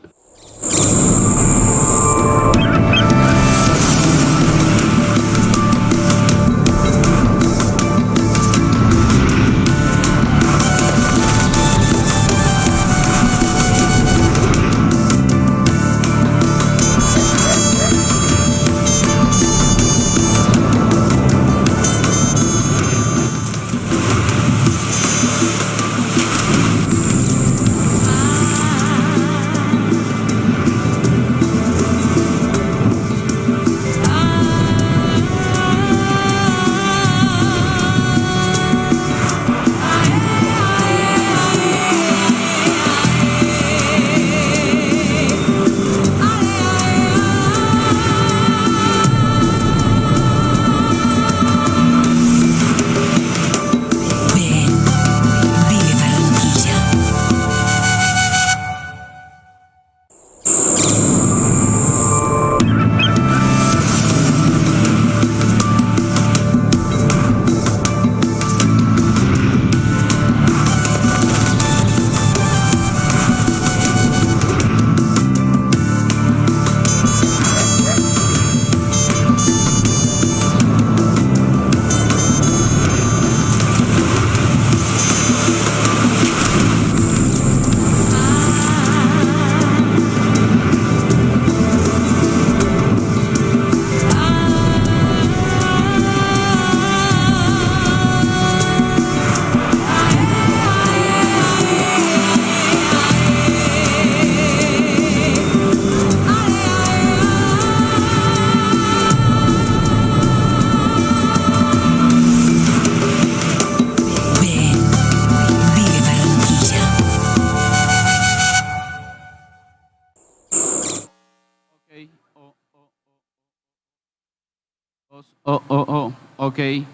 Okay.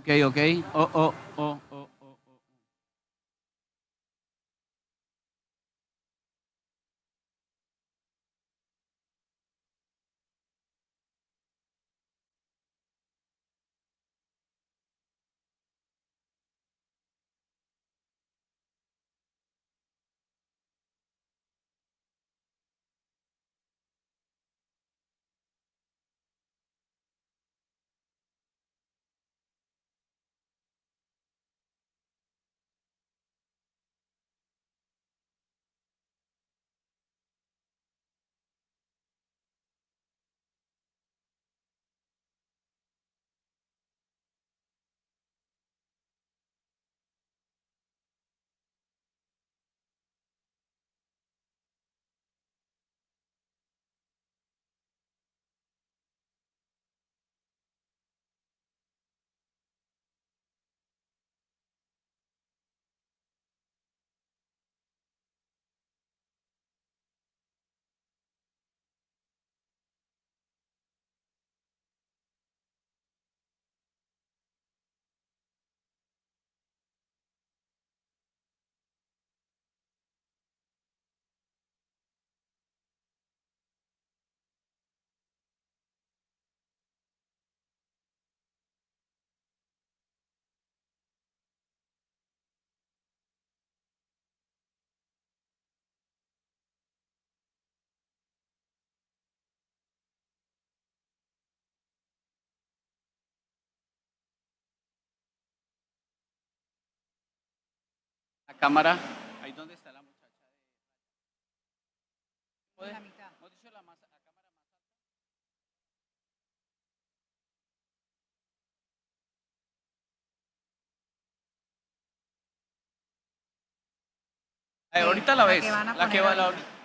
Okay. cámara. Ahí donde está la muchacha. ¿Hemos dicho la cámara más alta? Ahorita la ves. La que va ahorita.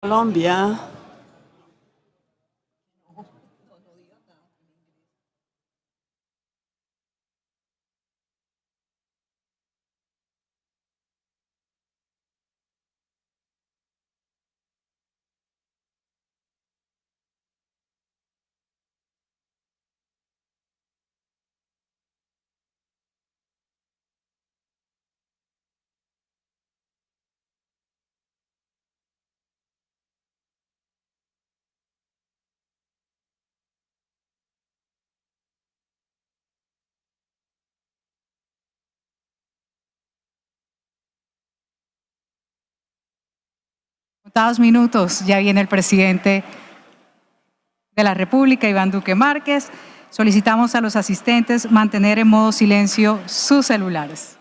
Colombia Contados minutos, ya viene el presidente de la República, Iván Duque Márquez. Solicitamos a los asistentes mantener en modo silencio sus celulares.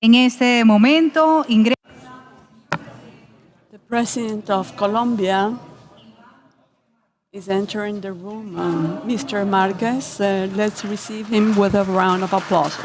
En este momento ingresa the President of Colombia is entering the room. Mr. Marquez, let's receive him with a round of applause.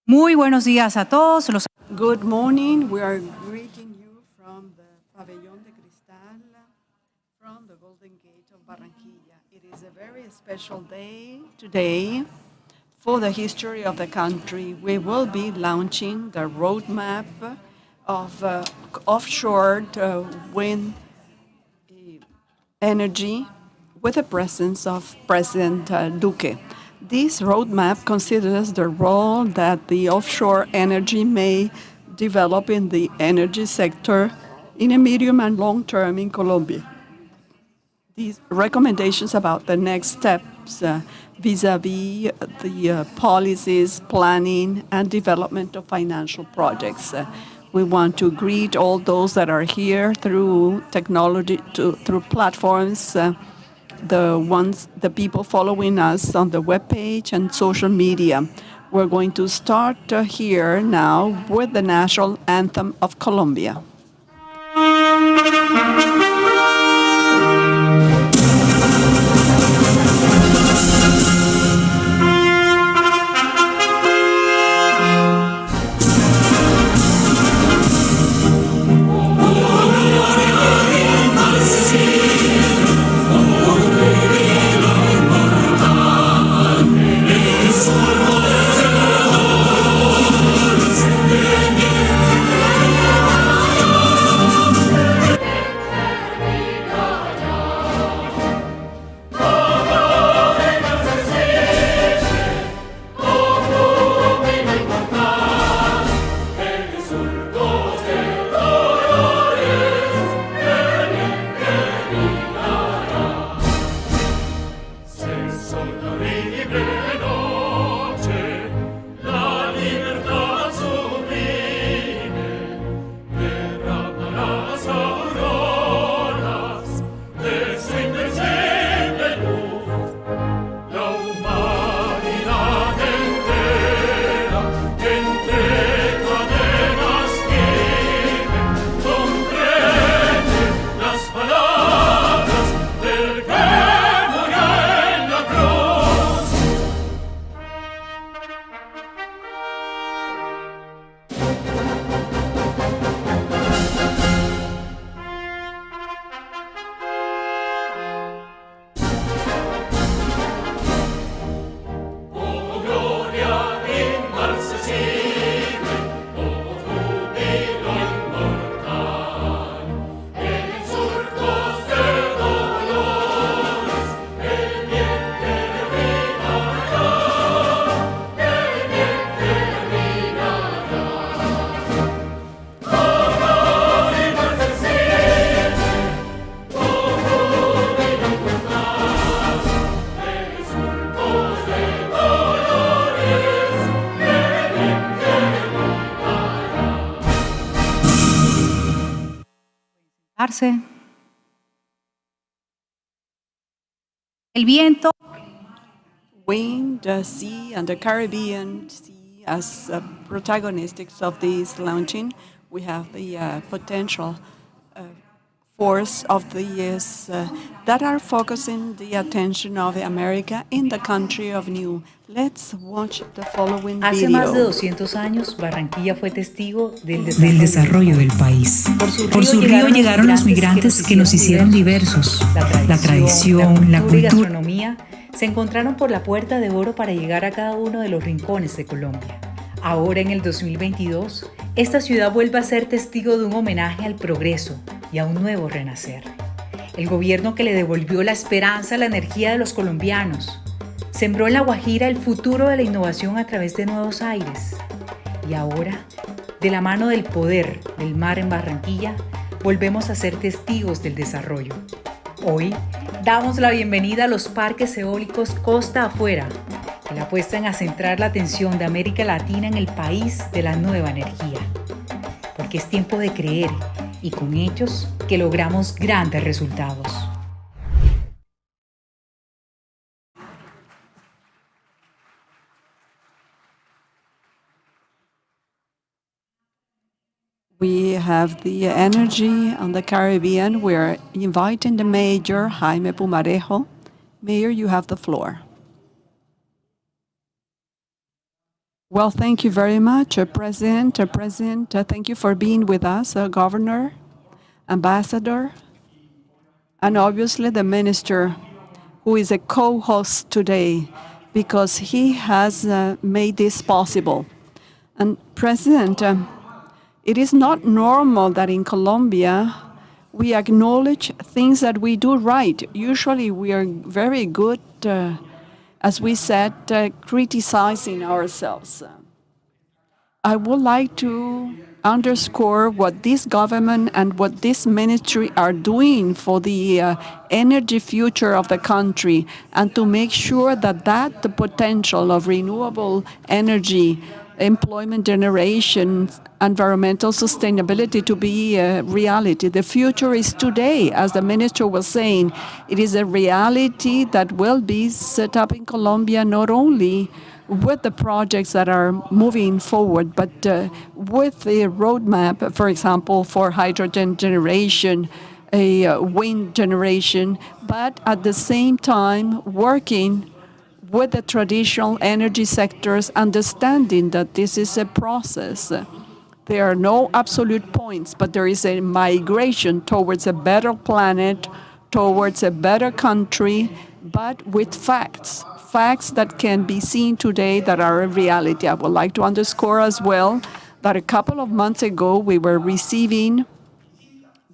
Muy buenos días a todos. Good morning. We are greeting you from the Pabellón de Cristal, from the Golden Gate of Barranquilla. It is a very special day today for the history of the country. We will be launching the roadmap of offshore wind energy with the presence of President Duque. This roadmap considers the role that the offshore energy may develop in the energy sector in a medium and long term in Colombia. These recommendations about the next steps vis-à-vis the policies, planning, and development of financial projects. We want to greet all those that are here through technology, through platforms, the people following us on the webpage and social media. We're going to start here now with the national anthem of Colombia. El viento. Wind, sea, and the Caribbean Sea as protagonists of this launching. We have the potential force of the years that are focusing the attention of America in the country of new. Let's watch the following video. Hace más de 200 años, Barranquilla fue testigo del desarrollo del país. Por su río llegaron los migrantes que nos hicieron diversos. La tradición, la cultura y gastronomía se encontraron por la puerta de oro para llegar a cada uno de los rincones de Colombia. Ahora, en el 2022, esta ciudad vuelve a ser testigo de un homenaje al progreso y a un nuevo renacer. El gobierno que le devolvió la esperanza a la energía de los colombianos sembró en La Guajira el futuro de la innovación a través de nuevos aires. Y ahora, de la mano del poder del mar en Barranquilla, volvemos a ser testigos del desarrollo. Hoy, damos la bienvenida a los parques eólicos costa afuera, que le apuestan a centrar la atención de América Latina en el país de la nueva energía. Porque es tiempo de creer y con hechos que logramos grandes resultados. We have the energy on the Caribbean. We're inviting the Mayor, Jaime Pumarejo. Mayor, you have the floor. Well, thank you very much, President. Thank you for being with us, Governor, Ambassador, and obviously the Minister, who is a co-host today, because he has made this possible. And President, it is not normal that in Colombia we acknowledge things that we do right. Usually we are very good, as we said, criticizing ourselves. I would like to underscore what this government and what this ministry are doing for the energy future of the country, and to make sure that the potential of renewable energy, employment generation, environmental sustainability to be a reality. The future is today, as the minister was saying. It is a reality that will be set up in Colombia, not only with the projects that are moving forward, but with the roadmap, for example, for hydrogen generation, wind generation, but at the same time working with the traditional energy sectors, understanding that this is a process. There are no absolute points, but there is a migration towards a better planet, towards a better country, but with facts that can be seen today that are a reality. I would like to underscore as well that a couple of months ago we were receiving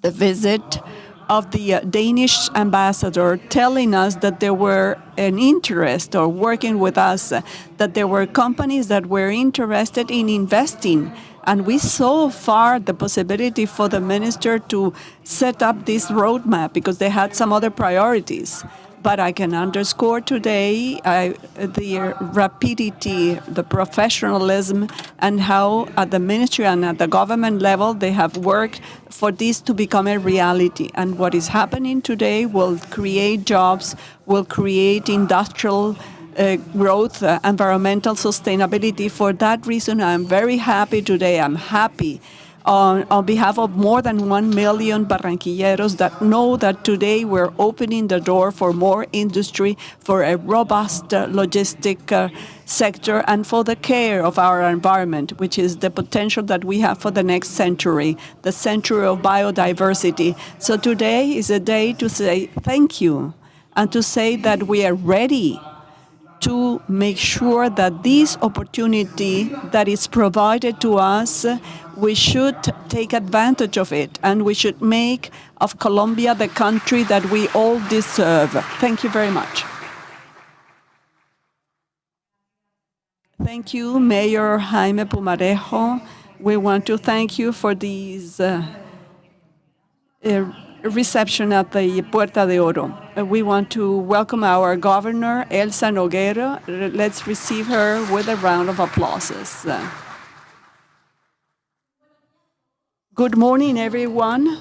the visit of the Danish ambassador, telling us that there were an interest or working with us, that there were companies that were interested in investing. And we saw far the possibility for the minister to set up this roadmap because they had some other priorities. But I can underscore today the rapidity, the professionalism, and how at the ministry and at the government level they have worked for this to become a reality. And what is happening today will create jobs, will create industrial growth, environmental sustainability. For that reason, I'm very happy today. I'm happy on behalf of more than 1 million Barranquilleros that know that today we're opening the door for more industry, for a robust logistic sector, and for the care of our environment, which is the potential that we have for the next century, the century of biodiversity. So today is a day to say thank you and to say that we are ready to make sure that this opportunity that is provided to us, we should take advantage of it, and we should make of Colombia the country that we all deserve. Thank you very much. Thank you, Mayor Jaime Pumarejo. We want to thank you for these reception at the Puerta de Oro. We want to welcome our governor, Elsa Noguera. Let's receive her with a round of applauses. Good morning, everyone.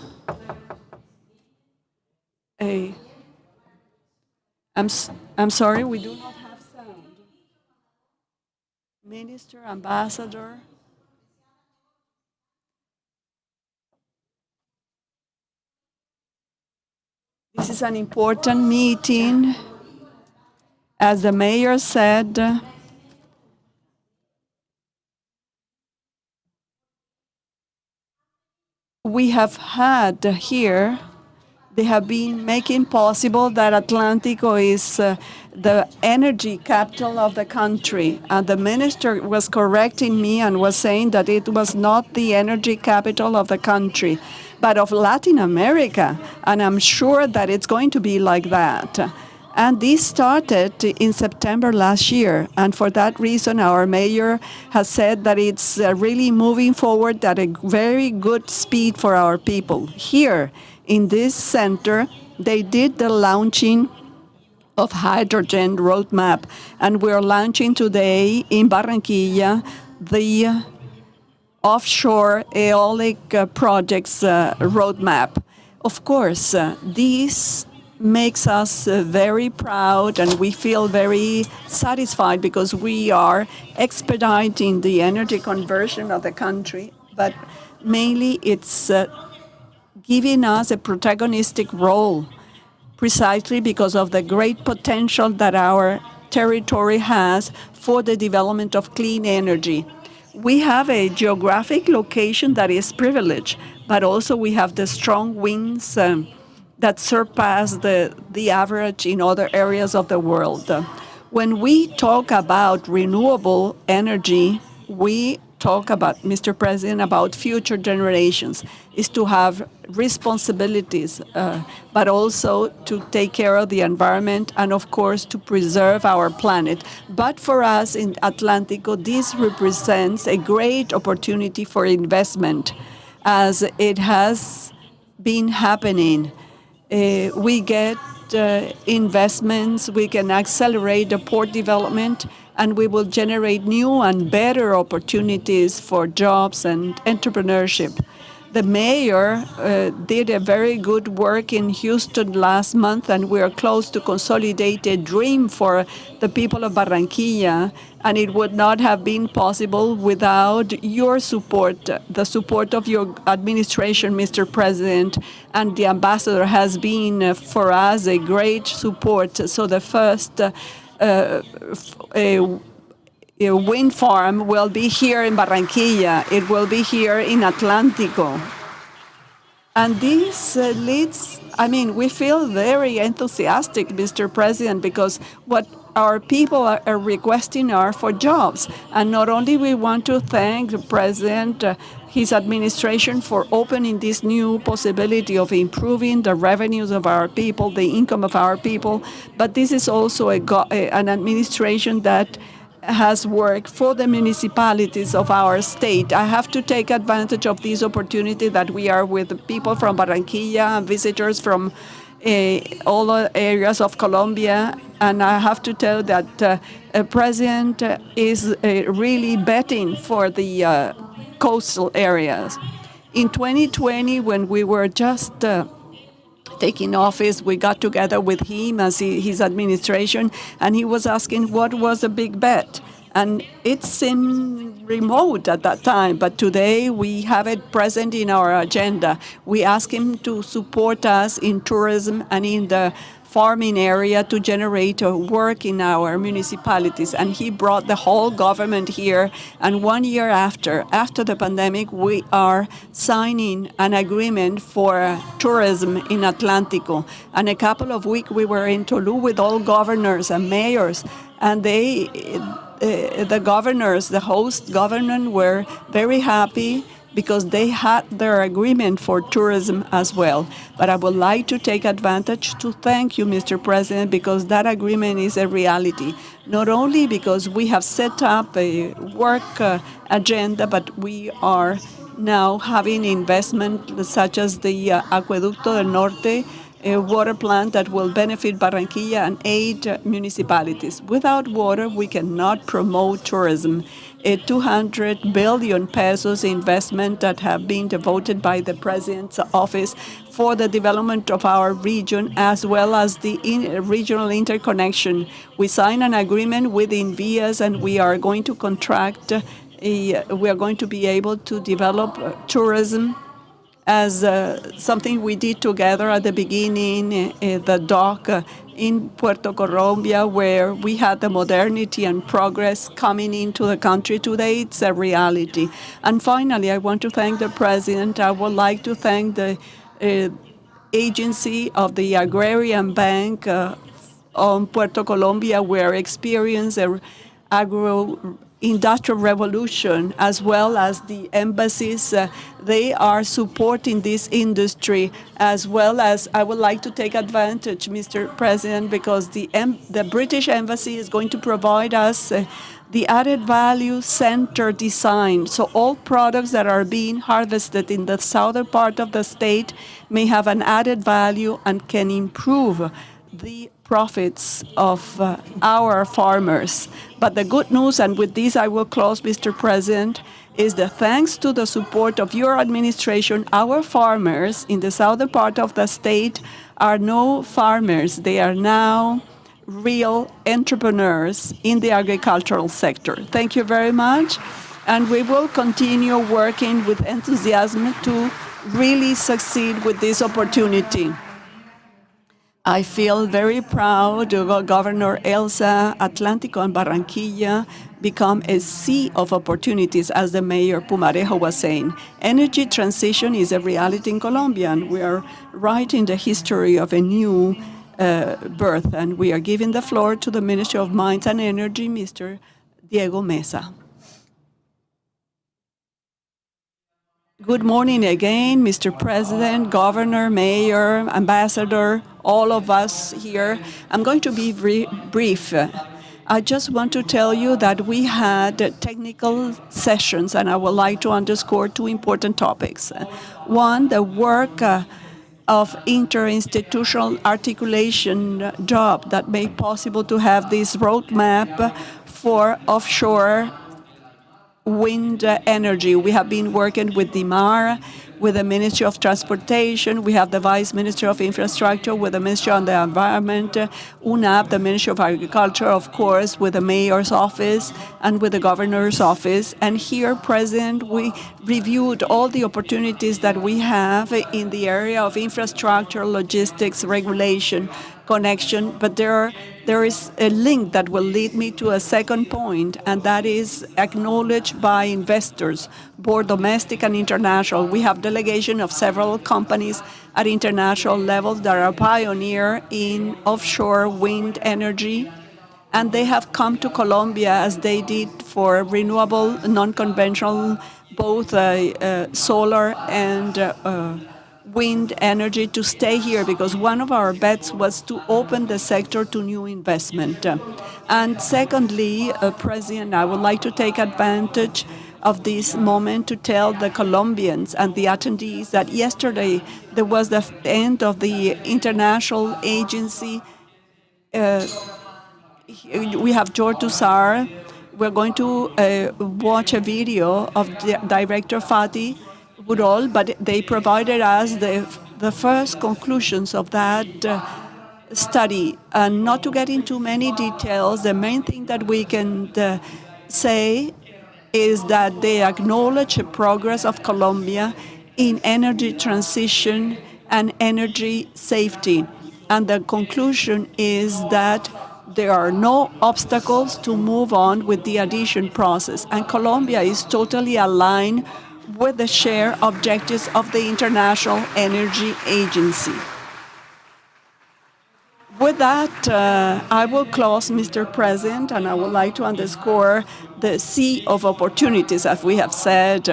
I'm sorry, we do not have sound. Minister, Ambassador. This is an important meeting. As the mayor said, we have had here, they have been making possible that Atlántico is the energy capital of the country. And the minister was correcting me and was saying that it was not the energy capital of the country, but of Latin America. And I'm sure that it's going to be like that. And this started in September last year. And for that reason, our mayor has said that it's really moving forward at a very good speed for our people. Here in this center, they did the launching of hydrogen roadmap. And we're launching today in Barranquilla the offshore eolic projects roadmap. Of course, this makes us very proud, and we feel very satisfied because we are expediting the energy conversion of the country, but mainly it's giving us a protagonistic role precisely because of the great potential that our territory has for the development of clean energy. We have a geographic location that is privileged, but also we have the strong winds that surpass the average in other areas of the world. When we talk about renewable energy, we talk about, Mr. President, about future generations, is to have responsibilities, but also to take care of the environment and, of course, to preserve our planet. But for us in Atlántico, this represents a great opportunity for investment, as it has been happening. We get investments, we can accelerate the port development, and we will generate new and better opportunities for jobs and entrepreneurship. The mayor did a very good work in Houston last month, and we are close to consolidate a dream for the people of Barranquilla, and it would not have been possible without your support, the support of your administration, Mr. President, and the ambassador has been for us a great support. So the first a wind farm will be here in Barranquilla. It will be here in Atlántico. And this leads, we feel very enthusiastic, Mr. President, because what our people are requesting are for jobs. And not only we want to thank the President, his administration for opening this new possibility of improving the revenues of our people, the income of our people, but this is also an administration that has worked for the municipalities of our state. I have to take advantage of this opportunity that we are with people from Barranquilla and visitors from all areas of Colombia, and I have to tell that the President is really betting for the coastal areas. In 2020, when we were just taking office, we got together with him as his administration, and he was asking what was a big bet. And it seemed remote at that time, but today we have it present in our agenda. We ask him to support us in tourism and in the farming area to generate work in our municipalities. And he brought the whole government here. And 1 year after the pandemic, we are signing an agreement for tourism in Atlántico. And a couple of weeks we were in Tolu with all governors and mayors, and the governors, the host governor, were very happy because they had their agreement for tourism as well. But I would like to take advantage to thank you, Mr. President, because that agreement is a reality. Not only because we have set up a work agenda, but we are now having investment such as the Acueducto del Norte, a water plant that will benefit Barranquilla and 8 municipalities. Without water, we cannot promote tourism. A 200 billion pesos investment that have been devoted by the President's office for the development of our region, as well as the regional interconnection. We signed an agreement with Envías, and we are going to contract, we are going to be able to develop tourism as something we did together at the beginning, the dock in Puerto Colombia, where we had the modernity and progress coming into the country. Today, it's a reality. And finally, I want to thank the President. I would like to thank the agency of the Agrarian Bank on Puerto Colombia, where experienced agro-industrial revolution, as well as the embassies. They are supporting this industry, as well as I would like to take advantage, Mr. President, because the British Embassy is going to provide us the added value center design. So all products that are being harvested in the southern part of the state may have an added value and can improve the profits of our farmers. But the good news, and with this I will close, Mr. President, is that thanks to the support of your administration, our farmers in the southern part of the state are no farmers. They are now real entrepreneurs in the agricultural sector. Thank you very much. And we will continue working with enthusiasm to really succeed with this opportunity. I feel very proud Governor Elsa Atlántico and Barranquilla become a sea of opportunities, as the Mayor Pumarejo was saying. Energy transition is a reality in Colombia, and we are writing the history of a new birth. And we are giving the floor to the Minister of Mines and Energy, Mr. Diego Mesa. Good morning again, Mr. President, Governor, Mayor, Ambassador, all of us here. I'm going to be brief. I just want to tell you that we had technical sessions, and I would like to underscore two important topics. One, the work of interinstitutional articulation job that made possible to have this roadmap for offshore wind energy. We have been working with DIMAR, with the Ministry of Transportation. We have the Vice Minister of Infrastructure, with the Ministry of the Environment, UNAP, the Ministry of Agriculture, of course, with the Mayor's Office and with the Governor's Office. And here, President, we reviewed all the opportunities that we have in the area of infrastructure, logistics, regulation, connection, but there is a link that will lead me to a second point, and that is acknowledged by investors, both domestic and international. We have delegation of several companies at international levels that are pioneer in offshore wind energy, and they have come to Colombia as they did for renewable, non-conventional, both solar and wind energy, to stay here, because one of our bets was to open the sector to new investment. And secondly, President, I would like to take advantage of this moment to tell the Colombians and the attendees that yesterday there was the end of the international agency. We have George Tussar. We're going to watch a video of Director Fatih Burol, but they provided us the first conclusions of that study. And not to get into many details, the main thing that we can say is that they acknowledge the progress of Colombia in energy transition and energy safety. And the conclusion is that there are no obstacles to move on with the adhesion process. And Colombia is totally aligned with the shared objectives of the International Energy Agency. With that, I will close, Mr. President, and I would like to underscore the sea of opportunities, as we have said,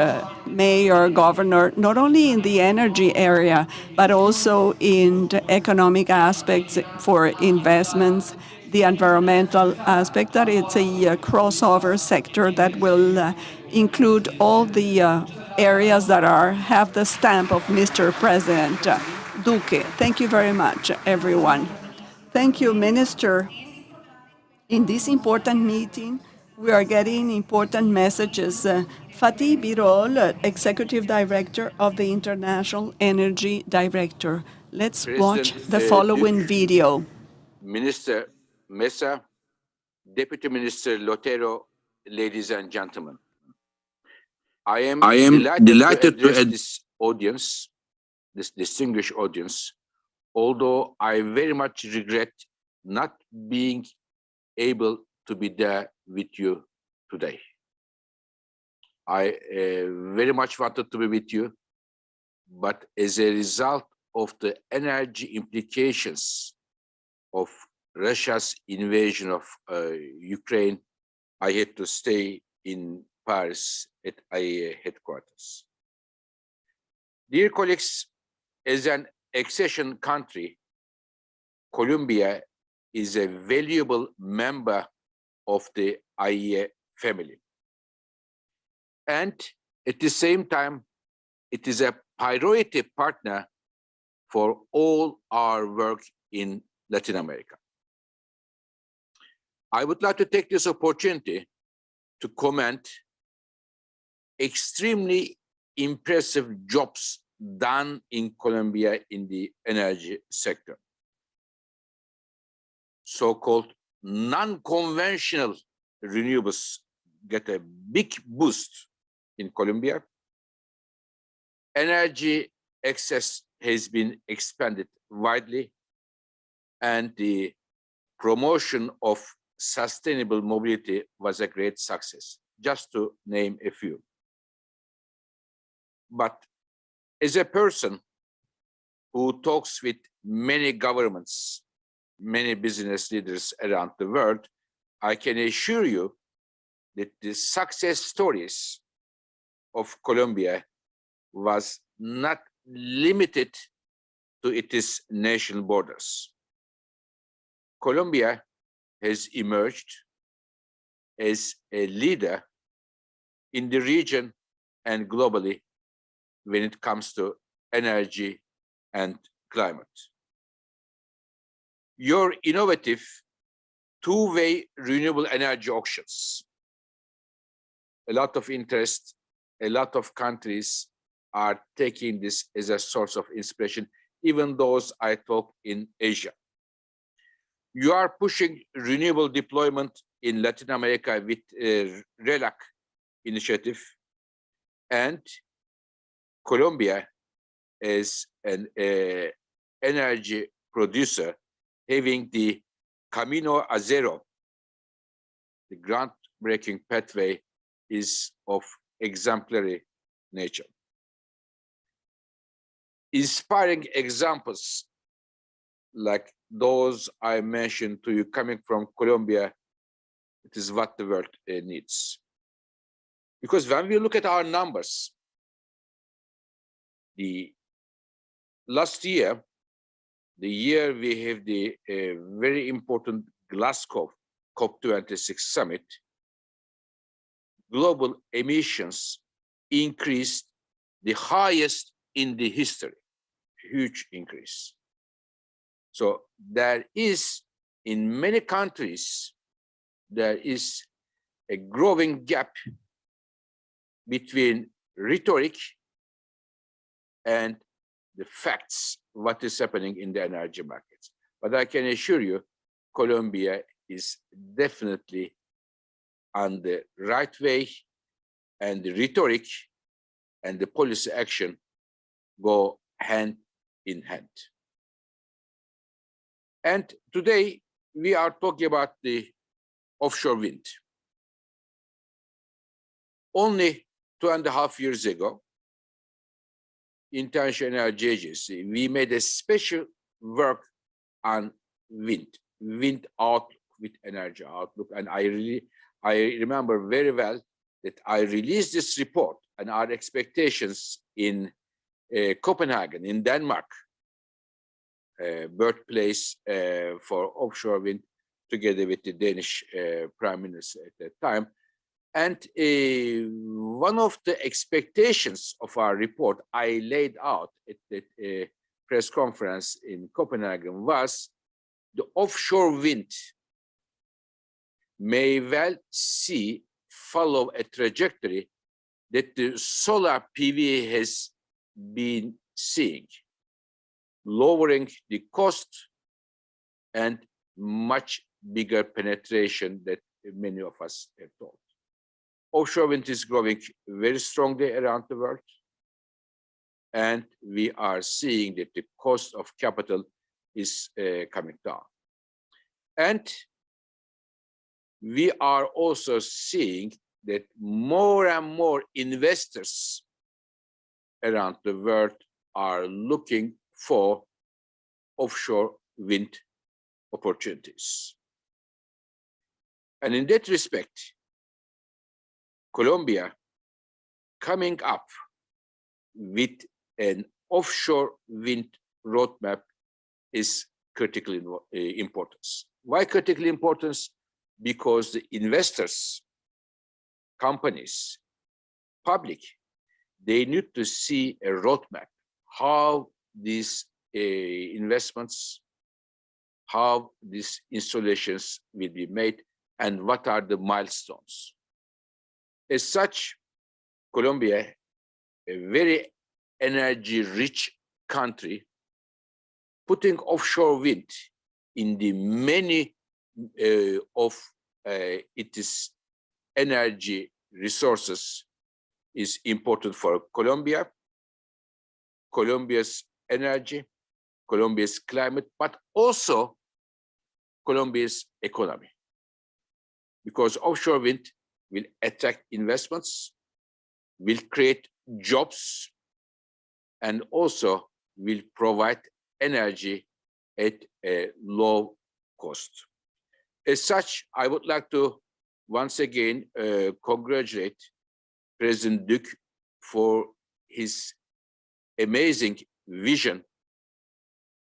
Mayor, Governor, not only in the energy area, but also in the economic aspects for investments, the environmental aspect, that it's a crossover sector that will include all the areas that have the stamp of Mr. President Duque. Thank you very much, everyone. Thank you, Minister. In this important meeting, we are getting important messages. Fatih Birol, Executive Director of the International Energy Director. Let's watch the following video. Minister Mesa, Deputy Minister Lotero, ladies and gentlemen. I am delighted to address this audience, this distinguished audience, although I very much regret not being able to be there with you today. I very much wanted to be with you, but as a result of the energy implications of Russia's invasion of Ukraine, I had to stay in Paris at IEA headquarters. Dear colleagues, as an accession country, Colombia is a valuable member of the IEA family. And at the same time, it is a priority partner for all our work in Latin America. I would like to take this opportunity to comment extremely impressive jobs done in Colombia in the energy sector. So-called non-conventional renewables get a big boost in Colombia. Energy access has been expanded widely. and the promotion of sustainable mobility was a great success, just to name a few. But as a person who talks with many governments, many business leaders around the world, I can assure you that the success stories of Colombia was not limited to its national borders. Colombia has emerged as a leader in the region and globally when it comes to energy and climate. Your innovative two-way renewable energy auctions, a lot of interest, a lot of countries are taking this as a source of inspiration, even those I talk in Asia. You are pushing renewable deployment in Latin America with RELAC initiative, and Colombia is an energy producer having the Camino a Zero, the groundbreaking pathway, is of exemplary nature. Inspiring examples like those I mentioned to you coming from Colombia, it is what the world needs. Because when we look at our numbers, the last year, the year we have the very important Glasgow COP26 summit, global emissions increased the highest in the history, huge increase. So there is, in many countries, there is a growing gap between rhetoric and the facts, what is happening in the energy markets. But I can assure you, Colombia is definitely on the right way, and the rhetoric and the policy action go hand in hand. And today we are talking about the offshore wind. Only 2.5 years ago, International Energy Agency, we made a special work on wind outlook, with energy outlook, and I remember very well that I released this report and our expectations in Copenhagen, in Denmark, birthplace for offshore wind, together with the Danish Prime Minister at that time. And one of the expectations of our report I laid out at the press conference in Copenhagen was the offshore wind may well follow a trajectory that the solar PV has been seeing, lowering the cost and much bigger penetration that many of us have thought. Offshore wind is growing very strongly around the world, and we are seeing that the cost of capital is coming down. And we are also seeing that more and more investors around the world are looking for offshore wind opportunities. And in that respect, Colombia coming up with an offshore wind roadmap is critically important. Why critically important? Because the investors, companies, public, they need to see a roadmap, how these investments, how these installations will be made, and what are the milestones. As such, Colombia, a very energy-rich country, putting offshore wind in the many of its energy resources is important for Colombia, Colombia's energy, Colombia's climate, but also Colombia's economy. Because offshore wind will attract investments, will create jobs, and also will provide energy at a low cost. As such, I would like to once again congratulate President Duque for his amazing vision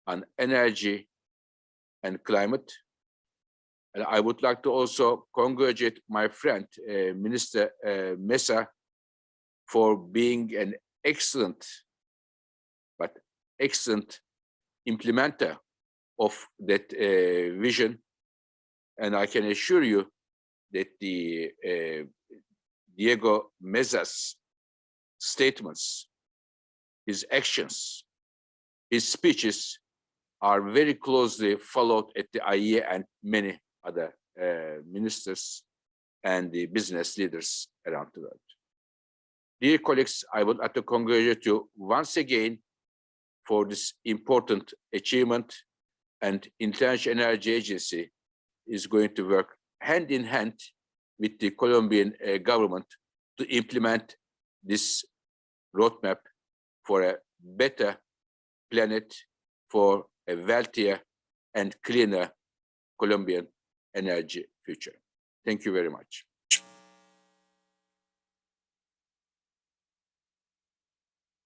on energy and climate. And I would like to also congratulate my friend, Minister Mesa, for being an excellent implementer of that vision. And I can assure you that the Diego Mesa's statements, his actions, his speeches are very closely followed at the IEA and many other ministers and the business leaders around the world. Dear colleagues, I would like to congratulate you once again for this important achievement, and International Energy Agency is going to work hand in hand with the Colombian government to implement this roadmap for a better planet, for a wealthier and cleaner Colombian energy future. Thank you very much.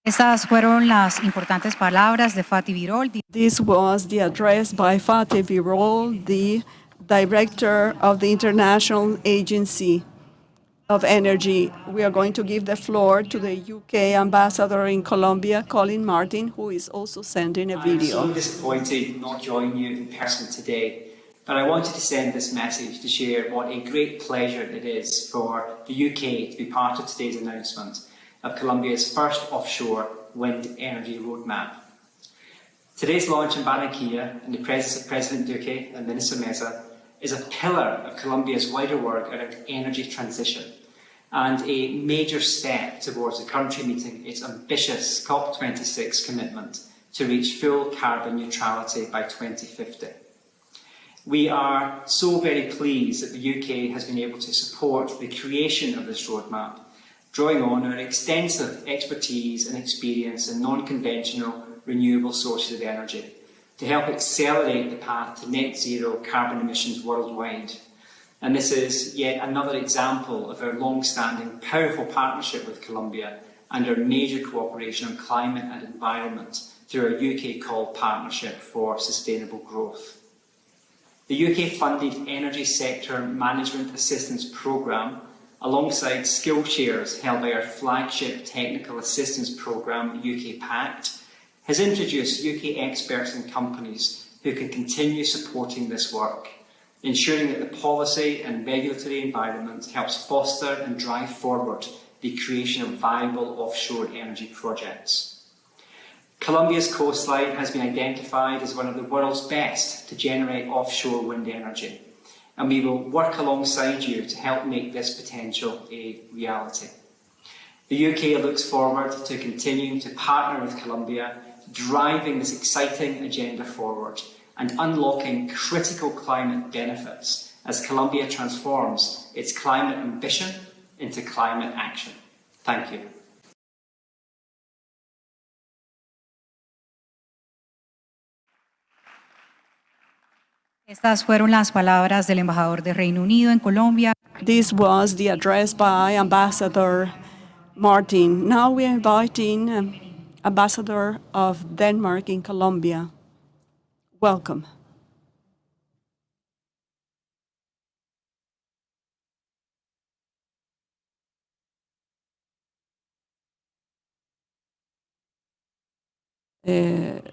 Estas fueron las importantes palabras de Fatih Birol. This was the address by Fatih Birol, the director of the International Agency of Energy. We are going to give the floor to the UK ambassador in Colombia, Colin Martin, who is also sending a video. I'm so disappointed not joining you in person today, but I wanted to send this message to share what a great pleasure it is for the UK to be part of today's announcement of Colombia's first offshore wind energy roadmap. Today's launch in Barranquilla in the presence of President Duque and Minister Mesa is a pillar of Colombia's wider work around energy transition and a major step towards the country meeting its ambitious COP26 commitment to reach full carbon neutrality by 2050. We are so very pleased that the UK has been able to support the creation of this roadmap, drawing on our extensive expertise and experience in non-conventional renewable sources of energy to help accelerate the path to net zero carbon emissions worldwide. And this is yet another example of our long-standing powerful partnership with Colombia and our major cooperation on climate and environment through our UK-called Partnership for Sustainable Growth. The UK-funded Energy Sector Management Assistance Programme, alongside skill shares held by our flagship Technical Assistance Programme, UK PACT, has introduced UK experts and companies who can continue supporting this work, ensuring that the policy and regulatory environment helps foster and drive forward the creation of viable offshore energy projects. Colombia's coastline has been identified as one of the world's best to generate offshore wind energy, and we will work alongside you to help make this potential a reality. The UK looks forward to continuing to partner with Colombia, driving this exciting agenda forward and unlocking critical climate benefits as Colombia transforms its climate ambition into climate action. Thank you. Estas fueron las palabras del embajador de Reino Unido en Colombia. This was the address by Ambassador Martin. Now we are inviting Ambassador of Denmark in Colombia. Welcome.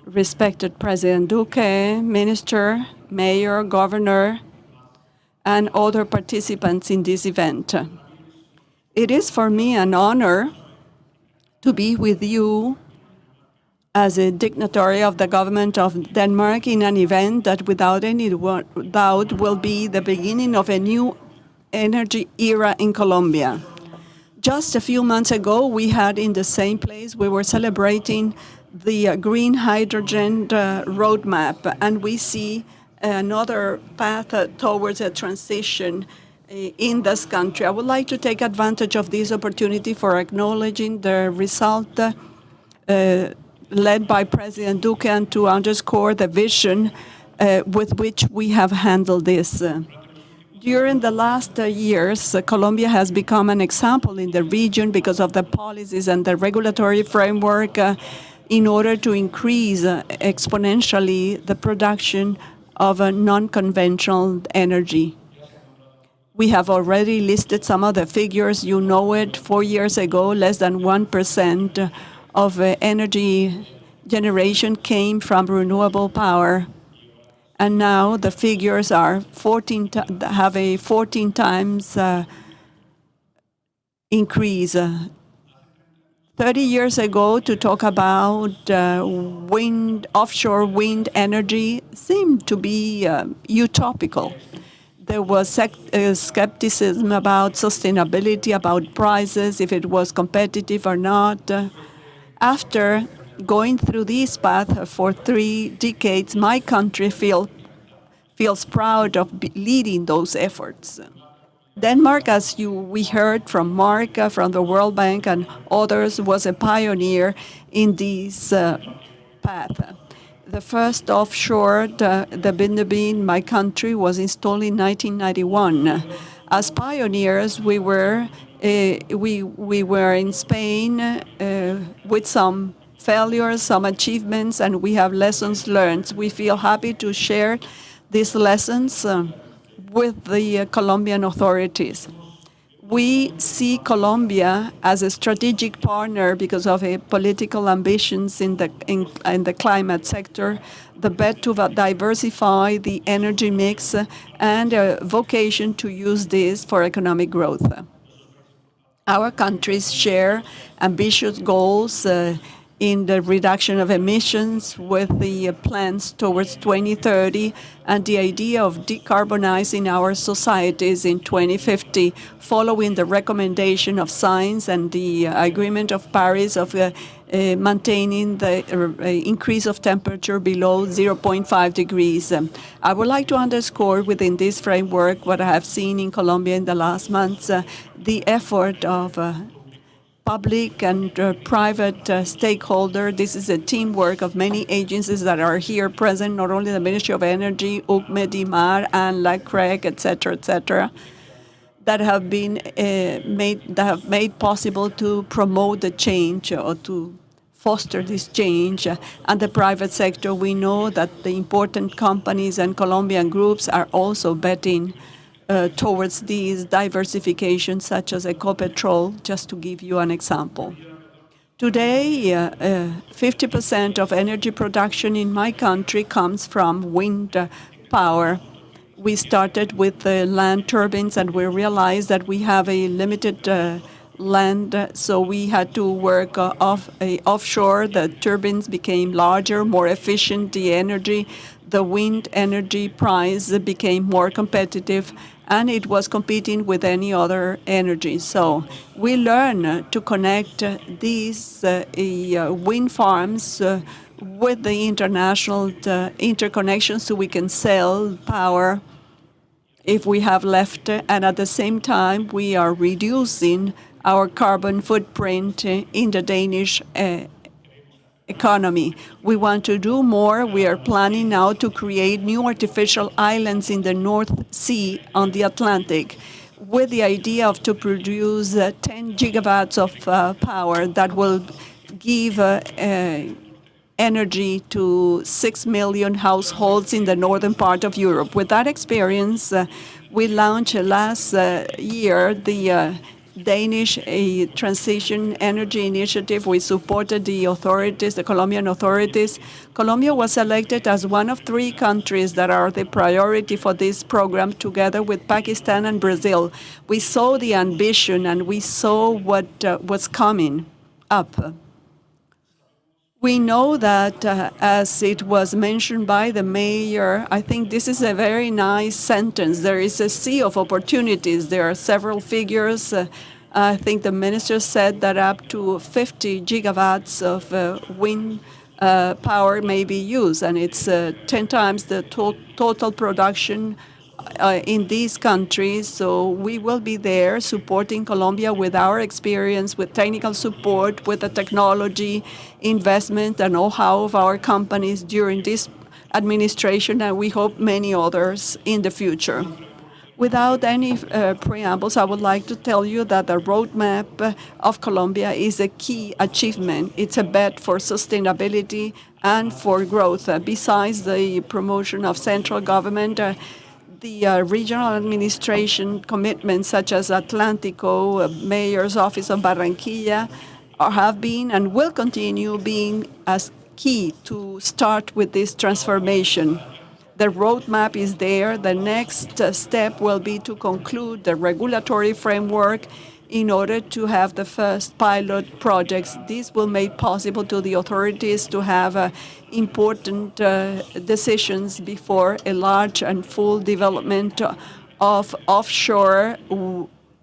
Respected President Duque, Minister, Mayor, Governor, and other participants in this event. It is for me an honor to be with you as a dignitary of the government of Denmark in an event that without any doubt will be the beginning of a new energy era in Colombia. Just a few months ago, we had in the same place, we were celebrating the green hydrogen roadmap, and we see another path towards a transition in this country. I would like to take advantage of this opportunity for acknowledging the result led by President Duque and to underscore the vision with which we have handled this. During the last years, Colombia has become an example in the region because of the policies and the regulatory framework in order to increase exponentially the production of a non-conventional energy. We have already listed some of the figures. You know it. 4 years ago, less than 1% of energy generation came from renewable power. And now the figures are have a 14 times increase. 30 years ago, to talk about offshore wind energy seemed to be utopical. There was skepticism about sustainability, about prices, if it was competitive or not. After going through this path for 3 decades, my country feels proud of leading those efforts. Denmark, as we heard from Mark, from the World Bank and others, was a pioneer in this path. The first offshore, the Vindaboo in my country, was installed in 1991. As pioneers, we were in Spain with some failures, some achievements, and we have lessons learned. We feel happy to share these lessons with the Colombian authorities. We see Colombia as a strategic partner because of political ambitions in the climate sector, the bet to diversify the energy mix, and a vocation to use this for economic growth. Our countries share ambitious goals in the reduction of emissions with the plans towards 2030 and the idea of decarbonizing our societies in 2050, following the recommendation of science and the agreement of Paris of maintaining the increase of temperature below 0.5 degrees. I would like to underscore within this framework what I have seen in Colombia in the last months, the effort of public and private stakeholder. This is a teamwork of many agencies that are here present, not only the Ministry of Energy, UCME, DIMAR, and LACREG, etc., that have made possible to promote the change or to foster this change. And the private sector, we know that the important companies and Colombian groups are also betting towards these diversifications, such as Ecopetrol, just to give you an example. Today, 50% of energy production in my country comes from wind power. We started with land turbines, and we realized that we have a limited land, so we had to work offshore. The turbines became larger, more efficient, the wind energy price became more competitive, and it was competing with any other energy. So we learn to connect these wind farms with the international interconnections so we can sell power if we have left, and at the same time we are reducing our carbon footprint in the Danish economy. We want to do more. We are planning now to create new artificial islands in the North Sea on the Atlantic with the idea of to produce 10 gigawatts of power that will give energy to 6 million households in the northern part of Europe. With that experience, we launched last year the Danish Transition Energy Initiative. We supported the authorities, the Colombian authorities. Colombia was selected as one of 3 countries that are the priority for this program, together with Pakistan and Brazil. We saw the ambition and we saw what was coming up. We know that, as it was mentioned by the mayor, I think this is a very nice sentence. There is a sea of opportunities. There are several figures. I think the minister said that up to 50 gigawatts of wind power may be used, and it's 10 times the total production in these countries. So we will be there supporting Colombia with our experience, with technical support, with the technology, investment, and know-how of our companies during this administration, and we hope many others in the future. Without any preambles, I would like to tell you that the roadmap of Colombia is a key achievement. It's a bet for sustainability and for growth. Besides the promotion of central government, the regional administration commitments such as Atlántico, Mayor's Office of Barranquilla, have been and will continue being as key to start with this transformation. The roadmap is there. The next step will be to conclude the regulatory framework in order to have the first pilot projects. This will make possible to the authorities to have important decisions before a large and full development of offshore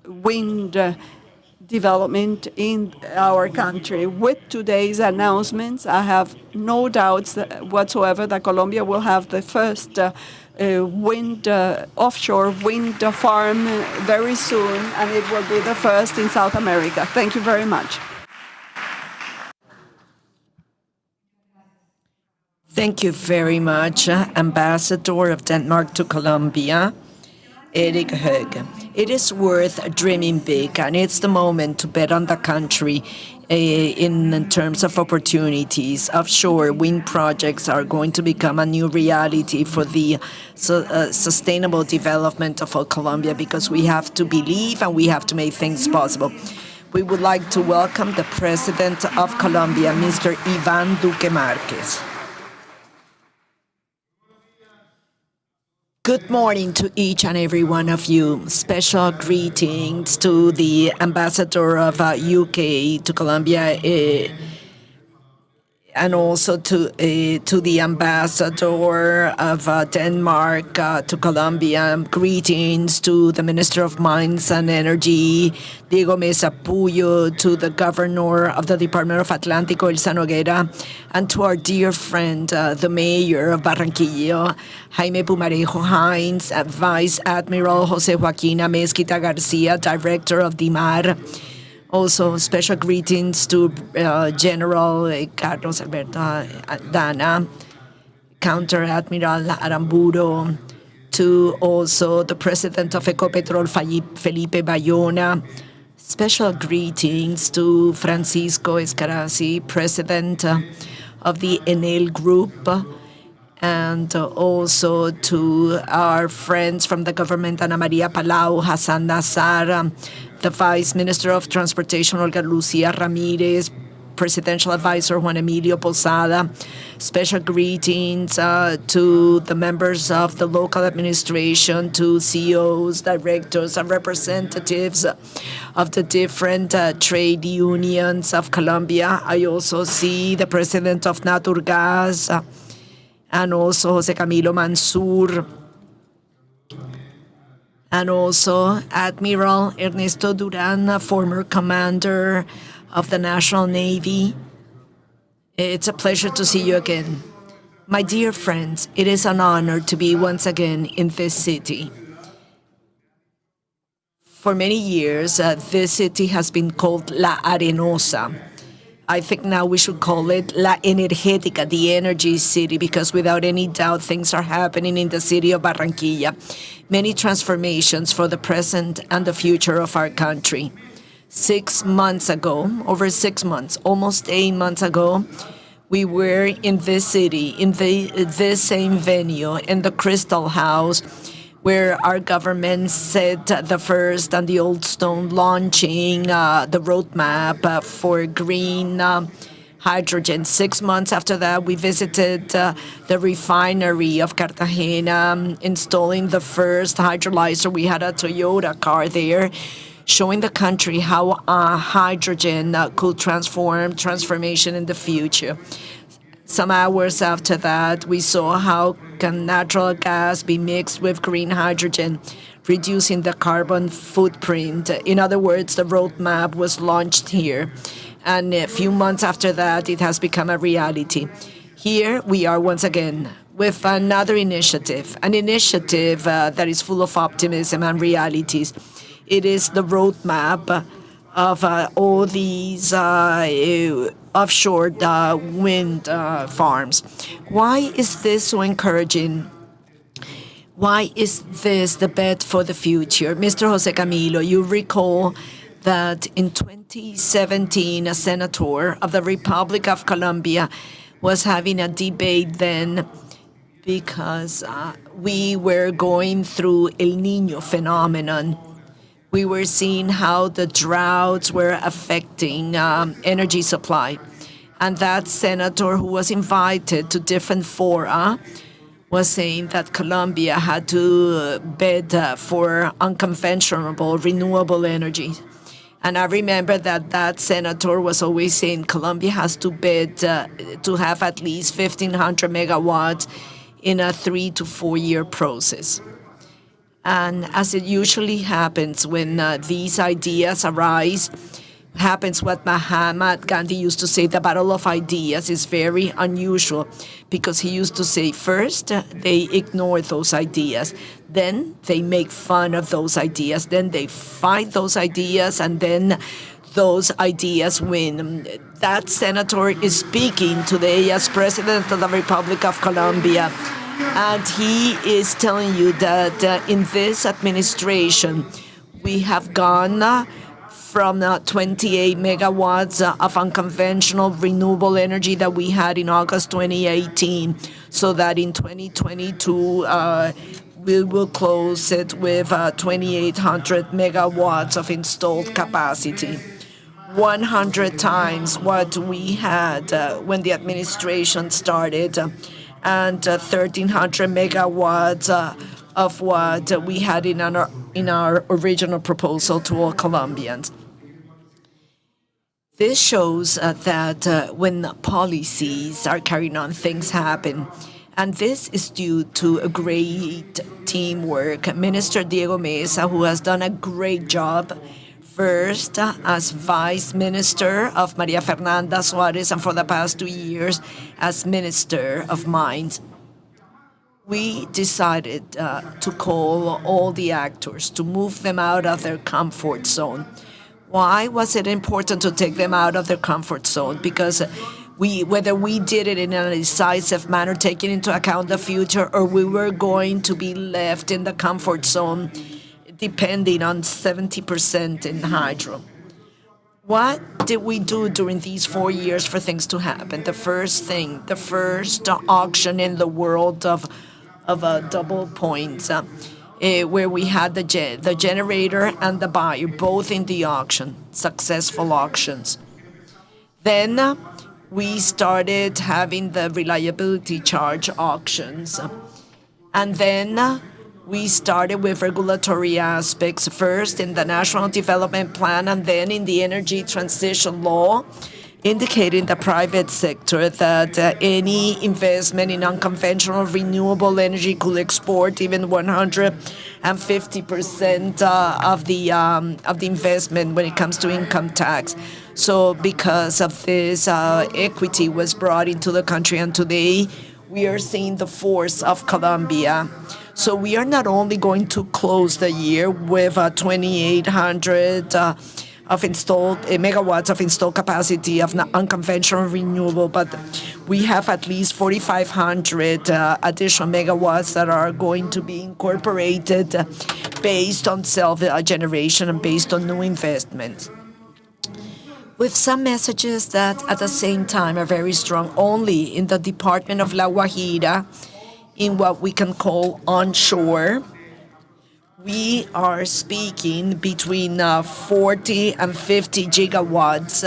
wind development in our country. With today's announcements, I have no doubts whatsoever that Colombia will have the first offshore wind farm very soon, and it will be the first in South America. Thank you very much. Thank you very much, Ambassador of Denmark to Colombia, Erik Høeg. It is worth dreaming big, and it's the moment to bet on the country in terms of opportunities. Offshore wind projects are going to become a new reality for the sustainable development of Colombia, because we have to believe and we have to make things possible. We would like to welcome the President of Colombia, Mr. Iván Duque Márquez. Good morning to each and every one of you. Special greetings to the Ambassador of UK to Colombia, and also to the Ambassador of Denmark to Colombia. Greetings to the Minister of Mines and Energy, Diego Mesa Puyo, to the Governor of the Department of Atlántico, Elsa Noguera, and to our dear friend, the Mayor of Barranquilla, Jaime Pumarejo Hines, Vice Admiral José Joaquín Amezquita García, Director of DIMAR. Also, special greetings to General Carlos Alberto Dana, Counter Admiral Aramburo, to also the President of Ecopetrol, Felipe Bayona. Special greetings to Francisco Escarazi, President of the Enel Group, and also to our friends from the government, Ana María Palau, Hassan Nazar, the Vice Minister of Transportation, Olga Lucia Ramirez, Presidential Advisor Juan Emilio Posada. Special greetings to the members of the local administration, to CEOs, directors, and representatives of the different trade unions of Colombia. I also see the President of Naturgas, and also José Camilo Mansur, and also Admiral Ernesto Duran, former commander of the National Navy. It's a pleasure to see you again. My dear friends, it is an honor to be once again in this city. For many years, this city has been called La Arenosa. I think now we should call it La Energética, the energy city, because without any doubt, things are happening in the city of Barranquilla. Many transformations for the present and the future of our country. 6 months ago, over 6 months, almost 8 months ago, we were in this city, in this same venue, in the Crystal House, where our government set the first and the old stone, launching the roadmap for green hydrogen. 6 months after that, we visited the refinery of Cartagena, installing the first hydrolyzer. We had a Toyota car there, showing the country how hydrogen could transformation in the future. Some hours after that, we saw how can natural gas be mixed with green hydrogen, reducing the carbon footprint. In other words, the roadmap was launched here. And a few months after that, it has become a reality. Here we are once again with another initiative, an initiative that is full of optimism and realities. It is the roadmap of all these offshore wind farms. Why is this so encouraging? Why is this the bet for the future? Mr. Jose Camilo, you recall that in 2017, a senator of the Republic of Colombia was having a debate then because we were going through El Niño phenomenon. We were seeing how the droughts were affecting energy supply. And that senator who was invited to different fora was saying that Colombia had to bid for unconventional, renewable energy. And I remember that that senator was always saying Colombia has to bid to have at least 1,500 megawatts in a 3 to 4 year process. And as it usually happens when these ideas arise, happens what Mahatma Gandhi used to say, the battle of ideas is very unusual, because he used to say first they ignore those ideas, then they make fun of those ideas, then they fight those ideas, and then those ideas win. That senator is speaking today as President of the Republic of Colombia, and he is telling you that in this administration we have gone from 28 megawatts of unconventional renewable energy that we had in August 2018, so that in 2022 we will close it with 2,800 megawatts of installed capacity, 100 times what we had when the administration started, and 1,300 megawatts of what we had in our original proposal to all Colombians. This shows that when policies are carried on, things happen. And this is due to a great teamwork. Minister Diego Mesa, who has done a great job, first as Vice Minister of Maria Fernanda Suarez, and for the past 2 years as Minister of Mines. We decided to call all the actors, to move them out of their comfort zone. Why was it important to take them out of their comfort zone? Because whether we did it in a decisive manner, taking into account the future, or we were going to be left in the comfort zone, depending on 70% in hydro. What did we do during these 4 years for things to happen? The first auction in the world of double points, where we had the generator and the buyer, both in the auction, successful auctions. Then we started having the reliability charge auctions. And then we started with regulatory aspects, first in the National Development Plan and then in the Energy Transition Law, indicating the private sector that any investment in unconventional renewable energy could export even 150% of the investment when it comes to income tax. So because of this, equity was brought into the country, and today we are seeing the force of Colombia. So we are not only going to close the year with 2,800 of installed megawatts of installed capacity of unconventional renewable, but we have at least 4,500 additional megawatts that are going to be incorporated based on self-generation and based on new investments. With some messages that at the same time are very strong only in the Department of La Guajira, in what we can call onshore. We are speaking between 40 and 50 gigawatts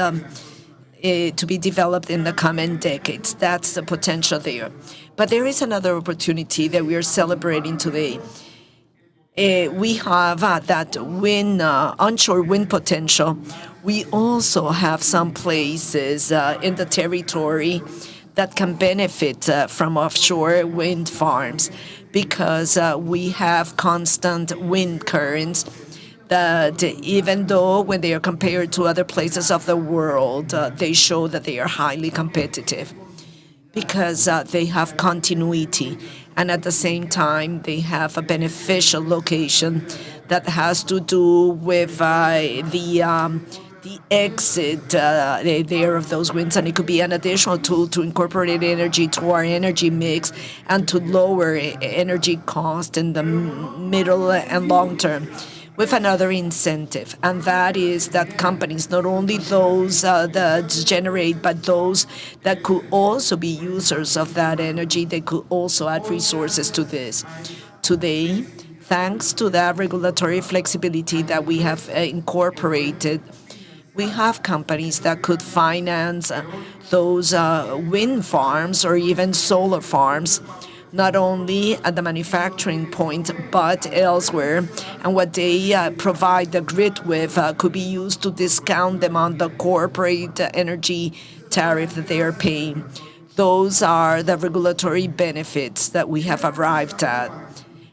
to be developed in the coming decades. That's the potential there. But there is another opportunity that we are celebrating today. We have that onshore wind potential. We also have some places in the territory that can benefit from offshore wind farms, because we have constant wind currents that even though when they are compared to other places of the world, they show that they are highly competitive because they have continuity, and at the same time they have a beneficial location that has to do with the exit there of those winds, and it could be an additional tool to incorporate energy to our energy mix and to lower energy cost in the middle and long term with another incentive, and that is that companies, not only those that generate, but those that could also be users of that energy, they could also add resources to this. Today, thanks to that regulatory flexibility that we have incorporated, we have companies that could finance those wind farms or even solar farms, not only at the manufacturing point, but elsewhere. And what they provide the grid with could be used to discount them on the corporate energy tariff that they are paying. Those are the regulatory benefits that we have arrived at.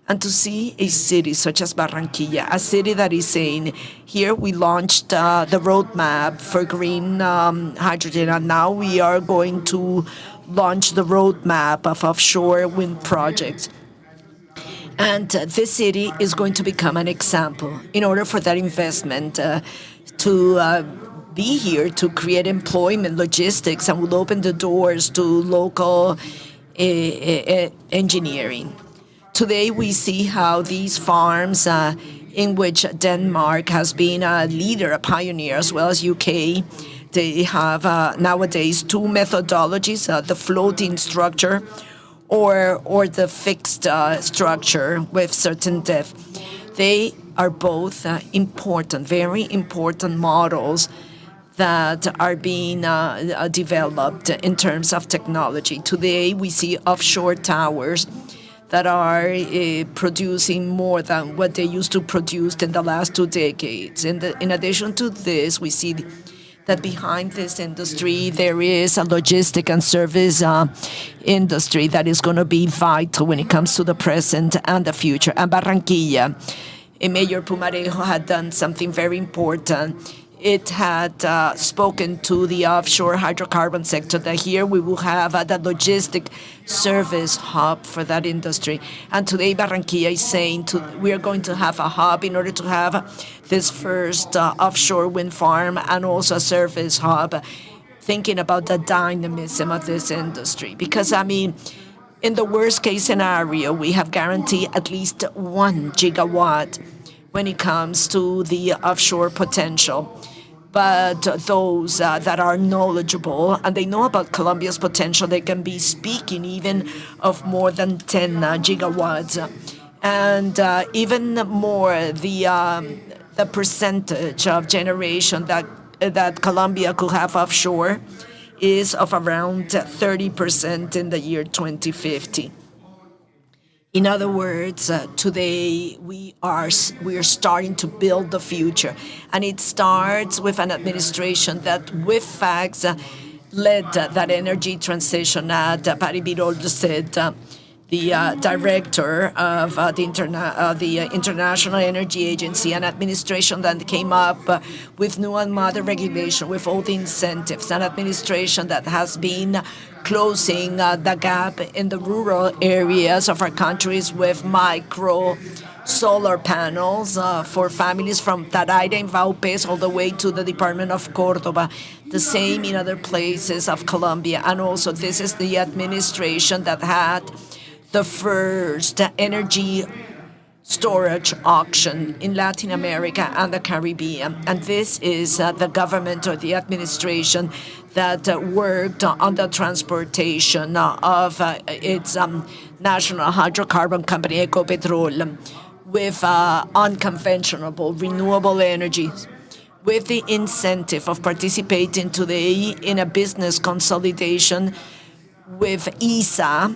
And to see a city such as Barranquilla, a city that is saying, here we launched the roadmap for green hydrogen, and now we are going to launch the roadmap of offshore wind projects. And this city is going to become an example in order for that investment to be here to create employment, logistics, and will open the doors to local engineering. Today, we see how these farms, in which Denmark has been a leader, a pioneer, as well as UK, they have nowadays two methodologies, the floating structure or the fixed structure with certain depth. They are both important, very important models that are being developed in terms of technology. Today, we see offshore towers that are producing more than what they used to produce in the last 2 decades. In addition to this, we see that behind this industry, there is a logistic and service industry that is going to be vital when it comes to the present and the future. And Barranquilla, Mayor Pumarejo had done something very important. It had spoken to the offshore hydrocarbon sector that here we will have the logistic service hub for that industry. And today Barranquilla is saying we are going to have a hub in order to have this first offshore wind farm and also a service hub, thinking about the dynamism of this industry. Because, I mean, in the worst case scenario, we have guaranteed at least 1 gigawatt when it comes to the offshore potential. But those that are knowledgeable and they know about Colombia's potential, they can be speaking even of more than 10 gigawatts. And even more, the percentage of generation that Colombia could have offshore is of around 30% in the year 2050. In other words, today we are starting to build the future, and it starts with an administration that, with facts, led that energy transition. Patty Birol said, the director of the International Energy Agency, an administration that came up with new and modern regulation, with all the incentives, an administration that has been closing the gap in the rural areas of our countries with micro solar panels for families from Taraira in Vaupés all the way to the Department of Córdoba, the same in other places of Colombia. And also this is the administration that had the first energy storage auction in Latin America and the Caribbean. And this is the government or the administration that worked on the transportation of its national hydrocarbon company, Ecopetrol, with unconventional, renewable energies, with the incentive of participating today in a business consolidation with ISA,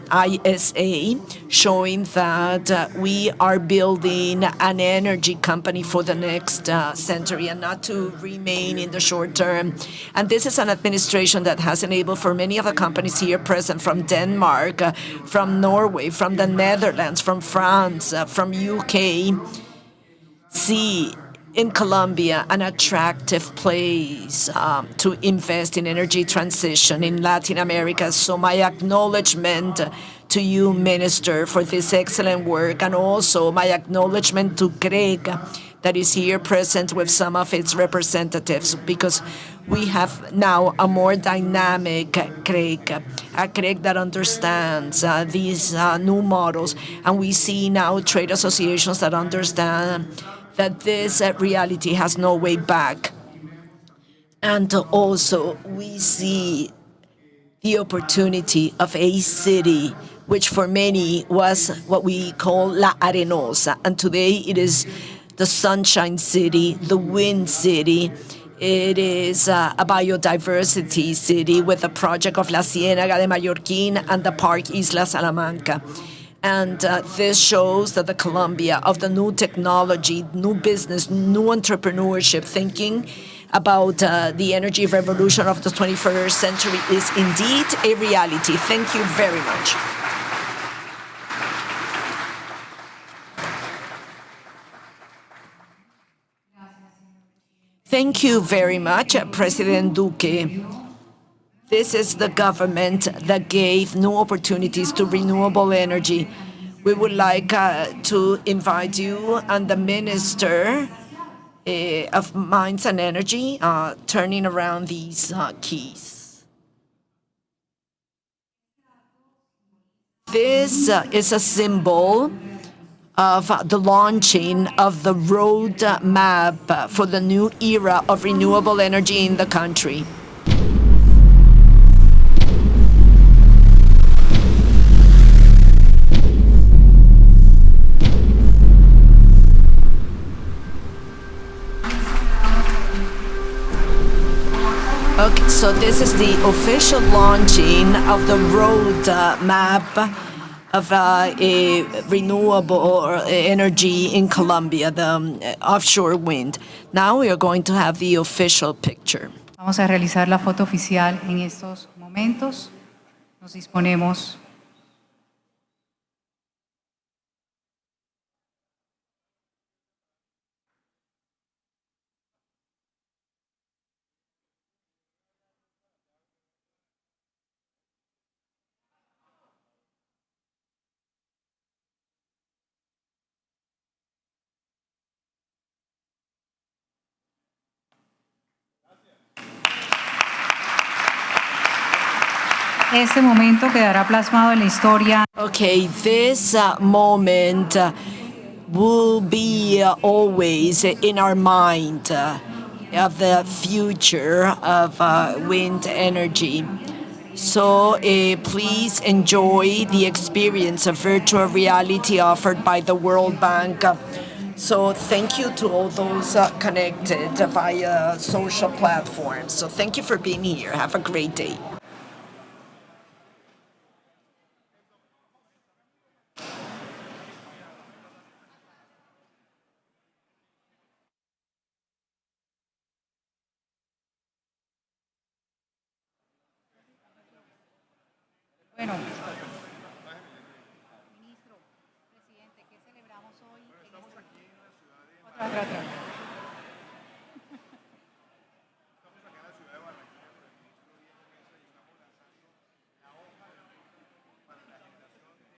showing that we are building an energy company for the next century and not to remain in the short term. And this is an administration that has enabled for many of the companies here present from Denmark, from Norway, from the Netherlands, from France, from UK, see in Colombia an attractive place to invest in energy transition in Latin America. So my acknowledgement to you, Minister, for this excellent work, and also my acknowledgement to Greg, that is here present with some of its representatives, because we have now a more dynamic Greg, a Greg that understands these new models, and we see now trade associations that understand that this reality has no way back. And also, we see the opportunity of a city which for many was what we call La Arenosa, and today it is the Sunshine City, the Wind City. It is a biodiversity city with the project of La Ciénaga de Mallorquín and the Park Isla Salamanca. And this shows that the Colombia of the new technology, new business, new entrepreneurship, thinking about the energy revolution of the 21st century is indeed a reality. Thank you very much. Thank you very much, President Duque. This is the government that gave new opportunities to renewable energy. We would like to invite you and the Minister of Mines and Energy turning around these keys. This is a symbol of the launching of the roadmap for the new era of renewable energy in the country. Okay, so this is the official launching of the roadmap of a renewable energy in Colombia, the offshore wind. Now we are going to have the official picture. Vamos a realizar la foto oficial en estos momentos. Nos disponemos. Este momento quedará plasmado en la historia. Okay, this moment will be always in our mind of the future of wind energy. So please enjoy the experience of virtual reality offered by the World Bank. So thank you to all those connected via social platforms. So thank you for being here. Have a great day. Bueno, ministro, presidente, ¿qué celebramos hoy en este... Otra.